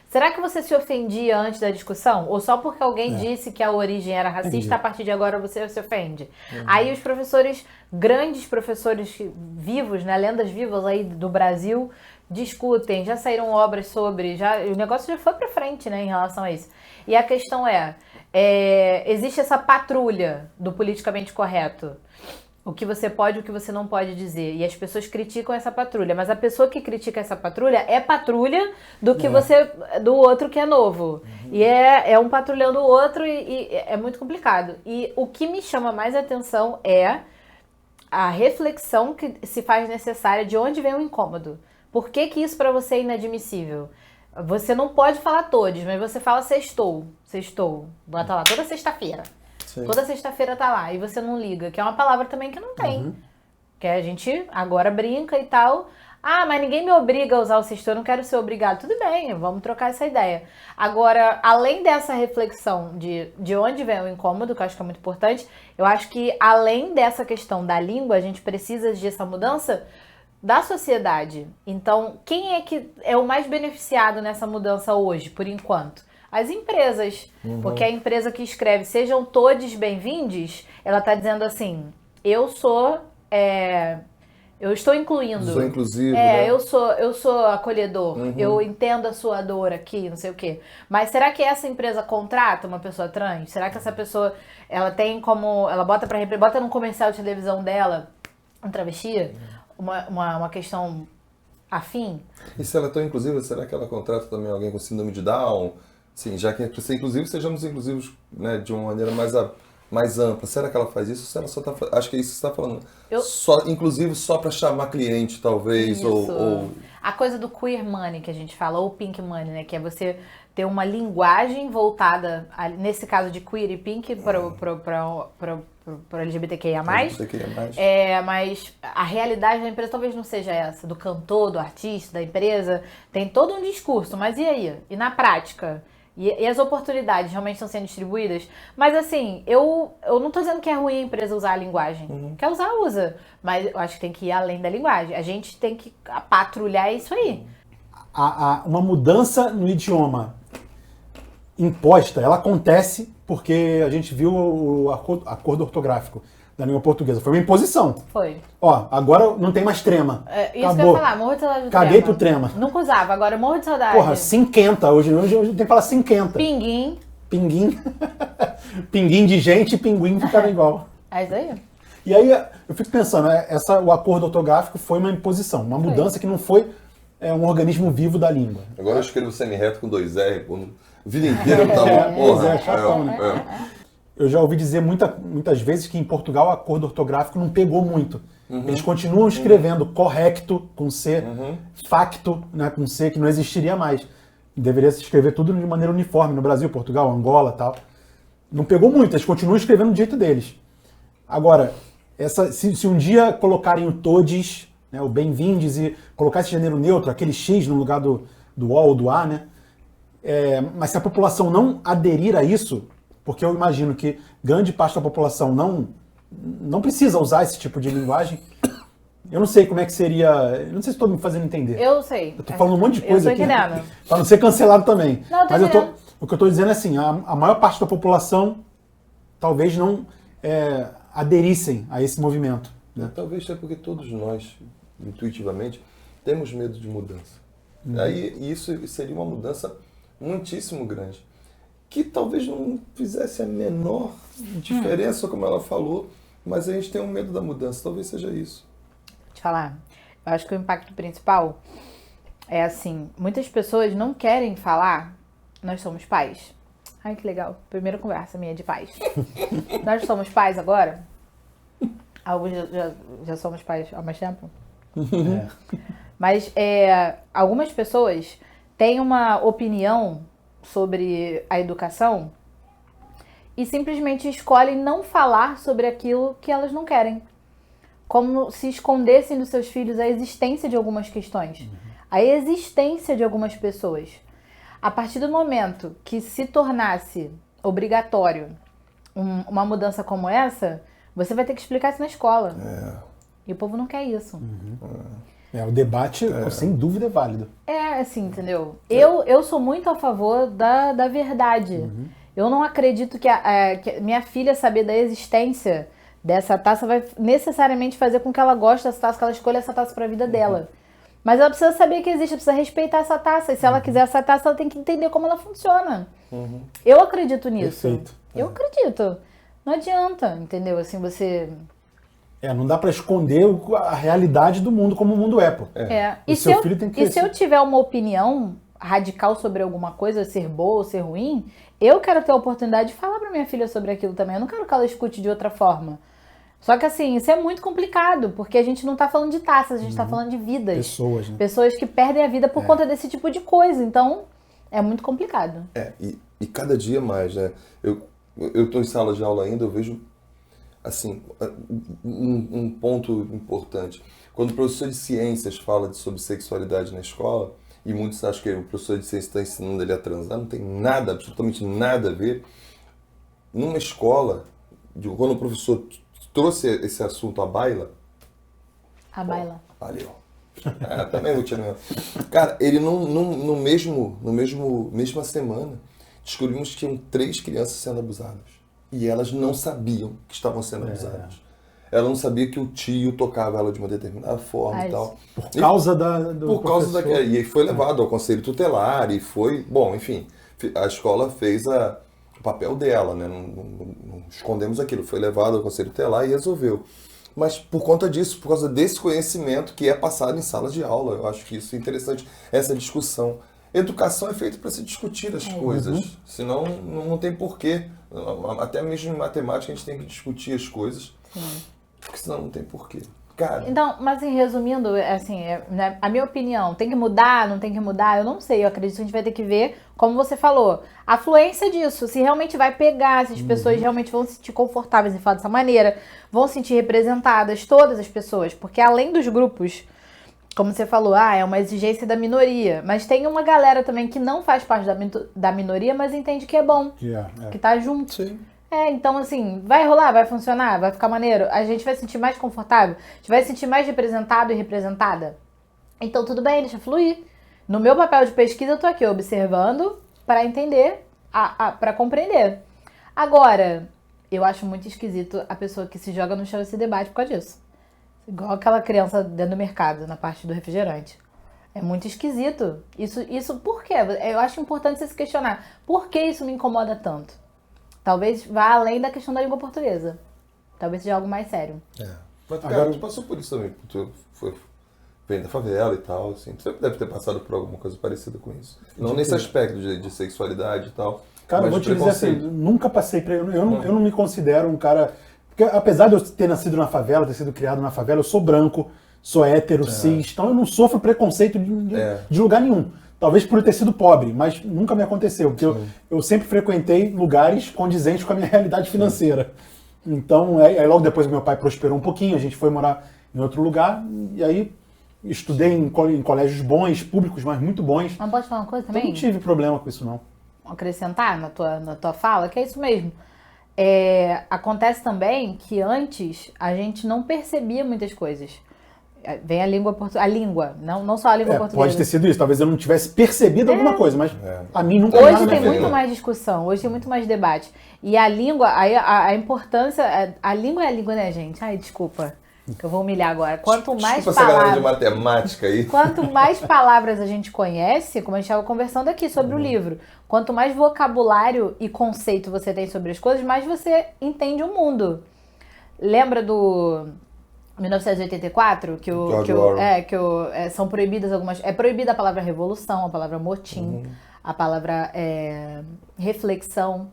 será que você se ofendia antes da discussão? Ou só porque alguém disse que a origem era racista, a partir de agora você se ofende? Aí os professores, grandes professores vivos, né, lendas vivas aí do Brasil, discutem, já saíram obras sobre, o negócio já foi pra frente, né, em relação a isso. E a questão existe essa patrulha do politicamente correto. O que você pode e o que você não pode dizer. E as pessoas criticam essa patrulha. Mas a pessoa que critica essa patrulha é patrulha do outro que é novo. E é um patrulhando o outro e é muito complicado. E o que me chama mais atenção é a reflexão que se faz necessária de onde vem o incômodo. Por que isso para você é inadmissível? Você não pode falar todos, mas você fala sextou. Bota lá, toda sexta-feira. Sim. Toda sexta-feira tá lá, e você não liga, que é uma palavra também que não tem. Que a gente agora brinca e tal. Ah, mas ninguém me obriga a usar o sextou, eu não quero ser obrigado. Tudo bem, vamos trocar essa ideia. Agora, além dessa reflexão de onde vem o incômodo, que eu acho que é muito importante, eu acho que além dessa questão da língua, a gente precisa dessa mudança da sociedade. Então, quem é que é o mais beneficiado nessa mudança hoje, por enquanto? As empresas. Porque a empresa que escreve sejam todos bem-vindos, ela está dizendo assim, eu estou incluindo. Sou inclusivo, né? eu sou acolhedor, eu entendo a sua dor aqui, não sei o quê. Mas será que essa empresa contrata uma pessoa trans? Será que essa pessoa, ela tem como, ela bota num comercial de televisão dela um travesti? Uma questão afim? E se ela é tão inclusiva, será que ela contrata também alguém com síndrome de Down? Sim, já que é para ser inclusivo, sejamos inclusivos, né, de uma maneira mais ampla. Será que ela faz isso? Se ela só tá, acho que é isso que você está falando. Inclusivo só para chamar cliente, talvez. Ou... A coisa do queer money que a gente fala, ou pink money, né? Que é você ter uma linguagem voltada, nesse caso de queer e pink, para LGBTQIA+. Mas a realidade da empresa talvez não seja essa, do cantor, do artista, da empresa. Tem todo um discurso, mas e aí? E na prática? E as oportunidades realmente estão sendo distribuídas? Mas assim, eu não estou dizendo que é ruim a empresa usar a linguagem. Quer usar, usa. Mas eu acho que tem que ir além da linguagem. A gente tem que patrulhar isso aí. Uma mudança no idioma imposta, ela acontece porque a gente viu o acordo ortográfico da língua portuguesa. Foi uma imposição. Foi. Ó, agora não tem mais trema. Isso acabou. Que eu ia falar, morro de saudade do trema. Caguei pro trema. Nunca usava, agora morro de saudade. Porra, cinquenta. Hoje tem que falar cinquenta. Pinguim. Pinguim de gente e pinguim ficava igual. É isso aí. E aí eu fico pensando, o acordo ortográfico foi uma imposição, uma mudança que não foi um organismo vivo da língua. Agora eu escrevo semi-reto com 2 R, a vida inteira eu tava... Chatão, né? eu já ouvi dizer muitas vezes que em Portugal o acordo ortográfico não pegou muito. Eles continuam escrevendo correcto, com C, facto, né, com C, que não existiria mais. Deveria se escrever tudo de maneira uniforme no Brasil, Portugal, Angola e tal. Não pegou muito, eles continuam escrevendo do jeito deles. Agora, se um dia colocarem o todes, né, o bem-vindes, e colocar esse gênero neutro, aquele X no lugar do O ou do A, né? Mas se a população não aderir a isso, porque eu imagino que grande parte da população não precisa usar esse tipo de linguagem, eu não sei como é que seria. Eu não sei se estou me fazendo entender. Eu sei. Eu tô falando um monte de coisa aqui. Entendendo. Para não ser cancelado também. Não, mas o que eu estou dizendo é assim, a maior parte da população talvez não aderissem a esse movimento. Né? Talvez é porque todos nós, intuitivamente, temos medo de mudança. Aí isso seria uma mudança muitíssimo grande. Que talvez não fizesse a menor diferença, como ela falou, mas a gente tem um medo da mudança. Talvez seja isso. Vou te falar. Eu acho que o impacto principal é assim, muitas pessoas não querem falar, nós somos pais. Ai, que legal. Primeira conversa minha de pais. Nós somos pais agora? Alguns já somos pais há mais tempo? Mas algumas pessoas têm uma opinião sobre a educação e simplesmente escolhem não falar sobre aquilo que elas não querem. Como se escondessem dos seus filhos a existência de algumas questões, a existência de algumas pessoas. A partir do momento que se tornasse obrigatório uma mudança como essa, você vai ter que explicar isso na escola. E o povo não quer isso. O debate, sem dúvida, é válido. Assim, entendeu? Eu sou muito a favor da verdade. Eu não acredito que minha filha saber da existência dessa taça vai necessariamente fazer com que ela goste dessa taça, que ela escolha essa taça para a vida dela. Mas ela precisa saber que existe, precisa respeitar essa taça. E se ela quiser essa taça, ela tem que entender como ela funciona. Eu acredito nisso. Perfeito. Eu acredito. Não adianta, entendeu? Assim, você... não dá para esconder a realidade do mundo como o mundo é, pô. E seu filho tem que se eu tiver uma opinião radical sobre alguma coisa, ser boa ou ser ruim, eu quero ter a oportunidade de falar para minha filha sobre aquilo também. Eu não quero que ela escute de outra forma. Só que assim, isso é muito complicado, porque a gente não tá falando de taças, a gente tá falando de vidas. Pessoas, né? Pessoas que perdem a vida por conta desse tipo de coisa. Então, é muito complicado. E cada dia mais, né? Eu tô em sala de aula ainda, eu vejo, assim, um ponto importante. Quando o professor de ciências fala sobre sexualidade na escola, e muitos acham que o professor de ciências está ensinando ele a transar, não tem nada, absolutamente nada a ver. Numa escola, quando o professor trouxe esse assunto à baila... A baila. Valeu. Também não tinha... Cara, ele mesma semana, descobrimos que tinham 3 crianças sendo abusadas. E elas não sabiam que estavam sendo abusadas. Ela não sabia que o tio tocava ela de uma determinada forma e tal. Por causa do Por causa professor. daquela. E foi levado ao conselho tutelar e foi... Bom, enfim, a escola fez o papel dela, né? Não escondemos aquilo. Foi levado ao conselho tutelar e resolveu. Mas por conta disso, por causa desse conhecimento que é passado em sala de aula, eu acho que isso é interessante, essa discussão. Educação é feita para se discutir as coisas, senão não tem porquê. Até mesmo em matemática a gente tem que discutir as coisas, porque senão não tem porquê. Cara. Então, mas assim, resumindo, assim, né, a minha opinião, tem que mudar, não tem que mudar, eu não sei, eu acredito que a gente vai ter que ver, como você falou, a fluência disso, se realmente vai pegar, se as pessoas realmente vão se sentir confortáveis em falar dessa maneira, vão se sentir representadas, todas as pessoas, porque além dos grupos, como você falou, é uma exigência da minoria, mas tem uma galera também que não faz parte da minoria, mas entende que é bom, que tá junto. Sim. Então assim, vai rolar, vai funcionar, vai ficar maneiro, a gente vai se sentir mais confortável, a gente vai se sentir mais representado e representada. Então tudo bem, deixa fluir. No meu papel de pesquisa eu tô aqui observando para entender, para compreender. Agora, eu acho muito esquisito a pessoa que se joga no chão e se debate por causa disso. Igual aquela criança dentro do mercado, na parte do refrigerante. É muito esquisito. Isso por quê? Eu acho importante você se questionar. Por que isso me incomoda tanto? Talvez vá além da questão da língua portuguesa. Talvez seja algo mais sério. Mas, cara, tu passou por isso também. Tu vem da favela e tal, assim. Tu deve ter passado por alguma coisa parecida com isso. Não nesse aspecto de sexualidade e tal. Cara, eu mais vou te dizer assim, nunca passei eu não me considero um cara... Porque apesar de eu ter nascido na favela, ter sido criado na favela, eu sou branco, sou hétero, cis, então eu não sofro preconceito de lugar nenhum. Talvez por eu ter sido pobre, mas nunca me aconteceu, porque eu sempre frequentei lugares condizentes com a minha realidade financeira. Então, aí logo depois meu pai prosperou um pouquinho, a gente foi morar em outro lugar, e aí estudei em colégios bons, públicos, mas muito bons. Mas pode falar uma coisa também? Eu não tive problema com isso, não. Acrescentar na tua fala, que é isso mesmo. Acontece também que antes a gente não percebia muitas coisas. Vem a língua não só a língua portuguesa. Pode ter sido isso, talvez eu não tivesse percebido alguma coisa, mas a mim nunca Hoje tem muito mais discussão, hoje tem muito mais debate. E a língua, a importância, a língua é a língua, né, gente? Ai, desculpa, que eu vou humilhar agora. Quanto mais essa galera de matemática aí. Quanto mais palavras a gente conhece, como a gente estava conversando aqui sobre o livro, quanto mais vocabulário e conceito você tem sobre as coisas, mais você entende o mundo. Lembra do 1984, são proibidas algumas... É proibida a palavra revolução, a palavra motim, a palavra reflexão.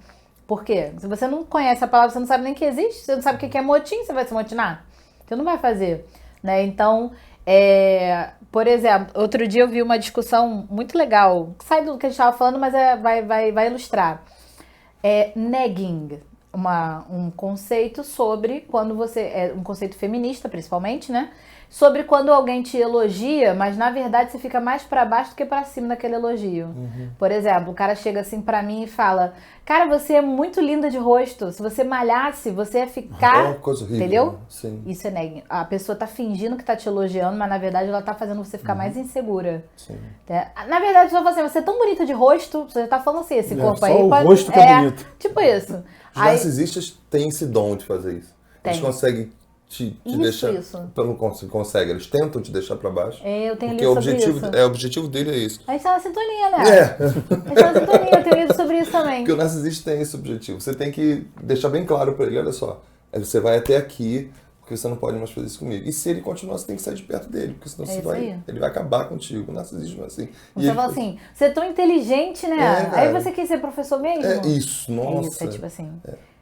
Por quê? Se você não conhece a palavra, você não sabe nem que existe, você não sabe o que é motim, você vai se motinar? Você não vai fazer, né? Então, por exemplo, outro dia eu vi uma discussão muito legal, que sai do que a gente estava falando, mas vai ilustrar. Nagging. Um conceito sobre quando você... um conceito feminista, principalmente, né? Sobre quando alguém te elogia, mas na verdade você fica mais pra baixo do que pra cima daquele elogio. Por exemplo, o cara chega assim pra mim e fala: cara, você é muito linda de rosto. Se você malhasse, você ia ficar... É uma coisa horrível. Entendeu? Né? Sim. Isso é nagging. A pessoa tá fingindo que tá te elogiando, mas na verdade ela tá fazendo você ficar mais insegura. Sim. Na verdade, a pessoa fala assim: você é tão bonita de rosto, você já tá falando assim, esse corpo só aí... o rosto que é bonito. Tipo isso. Os narcisistas têm esse dom de fazer isso. Eles conseguem te deixar... Não conseguem, eles tentam te deixar pra baixo. Eu tenho porque lido sobre isso. O objetivo dele é isso. A gente tá na sintonia, né? A gente tá na sintonia, eu tenho lido sobre isso também. Porque o narcisista tem esse objetivo. Você tem que deixar bem claro pra ele: olha só, você vai até aqui, porque você não pode mais fazer isso comigo. E se ele continuar, você tem que sair de perto dele, porque senão ele vai acabar contigo. O narcisismo é assim. Você fala assim: você é tão inteligente, né? Aí você quer ser professor mesmo? Isso, nossa. Isso, tipo assim.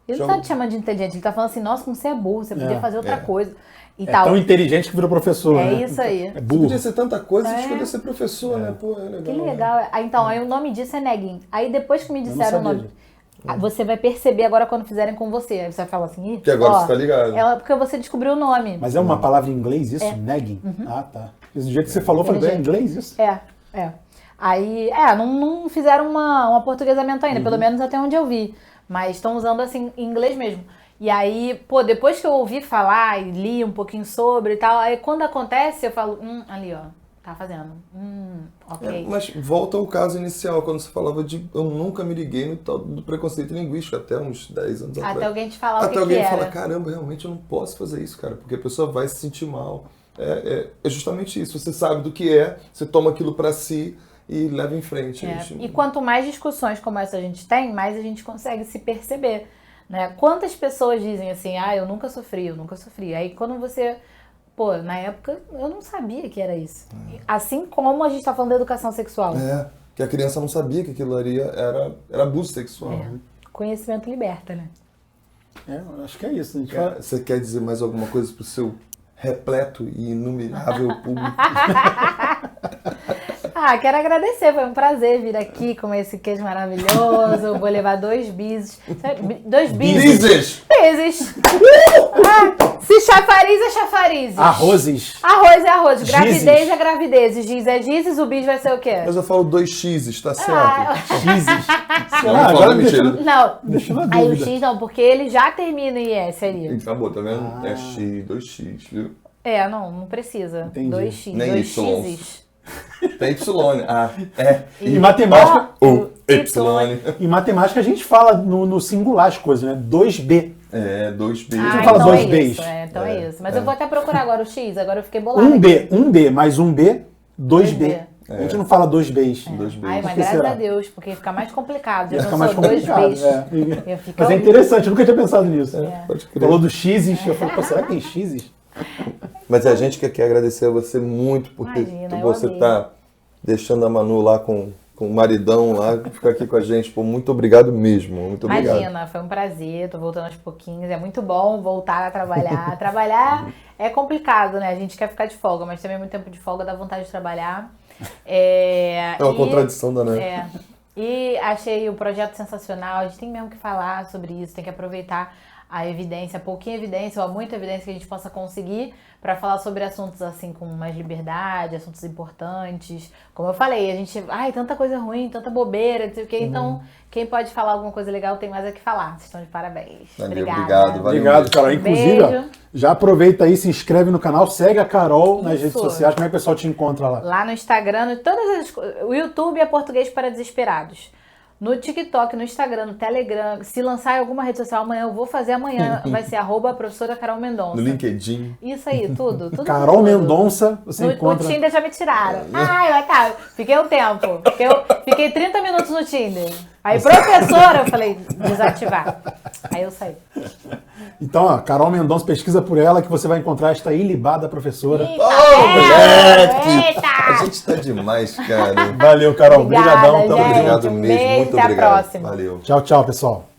Ele não tá te chamando de inteligente, ele tá falando assim: nossa, como você é burro, você podia fazer outra coisa. E tal. Tão inteligente que virou professor, né? Isso aí. É burro. Podia ser tanta coisa e escolher ser professor, né? Pô, é legal. Que legal. Então, aí o nome disso é nagging. Aí depois que me disseram o nome... Você vai perceber agora quando fizerem com você. Aí você vai falar assim: que agora você tá ligado. Porque você descobriu o nome. Mas é uma palavra em inglês isso? Nagging? Ah, tá. Do jeito que você falou, eu falei: é inglês isso? Aí, não fizeram um aportuguesamento ainda, pelo menos até onde eu vi. Mas estão usando assim, em inglês mesmo. E aí, depois que eu ouvi falar e li um pouquinho sobre e tal, aí quando acontece, eu falo: ali, ó, tá fazendo. Ok. Mas volta ao caso inicial, quando você falava de... Eu nunca me liguei no tal do preconceito linguístico, até uns 10 anos atrás. Até alguém te falar o que Até alguém era. fala: caramba, realmente eu não posso fazer isso, cara, porque a pessoa vai se sentir mal. É justamente isso. Você sabe do que você toma aquilo pra si e leva em frente. E quanto mais discussões como essa a gente tem, mais a gente consegue se perceber, né? Quantas pessoas dizem assim: eu nunca sofri. Aí quando você... na época eu não sabia que era isso. Assim como a gente tá falando da educação sexual. Que a criança não sabia que aquilo ali era abuso sexual. Conhecimento liberta, né? Eu acho que é isso. Você quer dizer mais alguma coisa pro seu repleto e inumerável público? Quero agradecer, foi um prazer vir aqui comer esse queijo maravilhoso. Vou levar 2 bises. 2 bises? Bises! Se chafariz é chafarizes. Arrozes. Arroz é arroz. Gravidez é gravidezes. Giz é gizes, o bis vai ser o quê? Mas eu falo 2 x's, tá certo? X's. Agora mentira. Não. Deixa eu Aí o X não, porque ele já termina em S ali. Acabou, tá vendo? É X, 2x, viu? Não precisa. Entendi. 2x, Nem 2 Y. x's. Tem Y. Em matemática... Y. Em matemática a gente fala no singular as coisas, né? 2B. 2B. Você fala então 2Bs. Então é isso. Mas eu vou até procurar agora o X, agora eu fiquei bolada. 1B mais 1B, 2B. A gente não fala 2Bs. 2Bs. Ai, mas graças a Deus, porque fica mais complicado. Já Fica não mais sou 2 complicado. Bs. Mas é interessante, eu nunca tinha pensado nisso. Pode crer. Falou do X's, eu falei: será que tem X's? Mas a gente quer agradecer a você muito, porque Imagina, você tá deixando a Manu lá com com o maridão lá, ficar aqui com a gente. Pô, muito obrigado mesmo. Muito obrigado. Imagina, foi um prazer, tô voltando aos pouquinhos. É muito bom voltar a trabalhar. Trabalhar é complicado, né? A gente quer ficar de folga, mas também muito tempo de folga dá vontade de trabalhar. É uma contradição danada. E achei o projeto sensacional. A gente tem mesmo que falar sobre isso, tem que aproveitar a evidência, pouquinha evidência ou muita evidência que a gente possa conseguir para falar sobre assuntos assim com mais liberdade, assuntos importantes. Como eu falei, a gente, tanta coisa ruim, tanta bobeira, não sei o quê. Então, quem pode falar alguma coisa legal tem mais a que falar. Vocês estão de parabéns. Obrigada. Obrigado, valeu. Obrigado, Carol. Inclusive, ó, já aproveita aí, se inscreve no canal, segue a Carol nas redes sociais. Como é que o pessoal te encontra lá? Lá no Instagram, o YouTube é Português para Desesperados. No TikTok, no Instagram, no Telegram, se lançar em alguma rede social amanhã, eu vou fazer amanhã, vai ser @professora Carol Mendonça. No LinkedIn. Isso aí, tudo. Carol Mendonça, você encontra... No Tinder já me tiraram. Fiquei um tempo. Fiquei 30 minutos no Tinder. Aí, professora, eu falei, desativar. Aí eu saí. Então, ó, Carol Mendonça, pesquisa por ela que você vai encontrar esta ilibada professora. Moleque! A gente tá demais, cara. Valeu, Carol. Obrigadão. Obrigado mesmo. Muito até obrigado. a próxima. Valeu. Tchau, tchau, pessoal.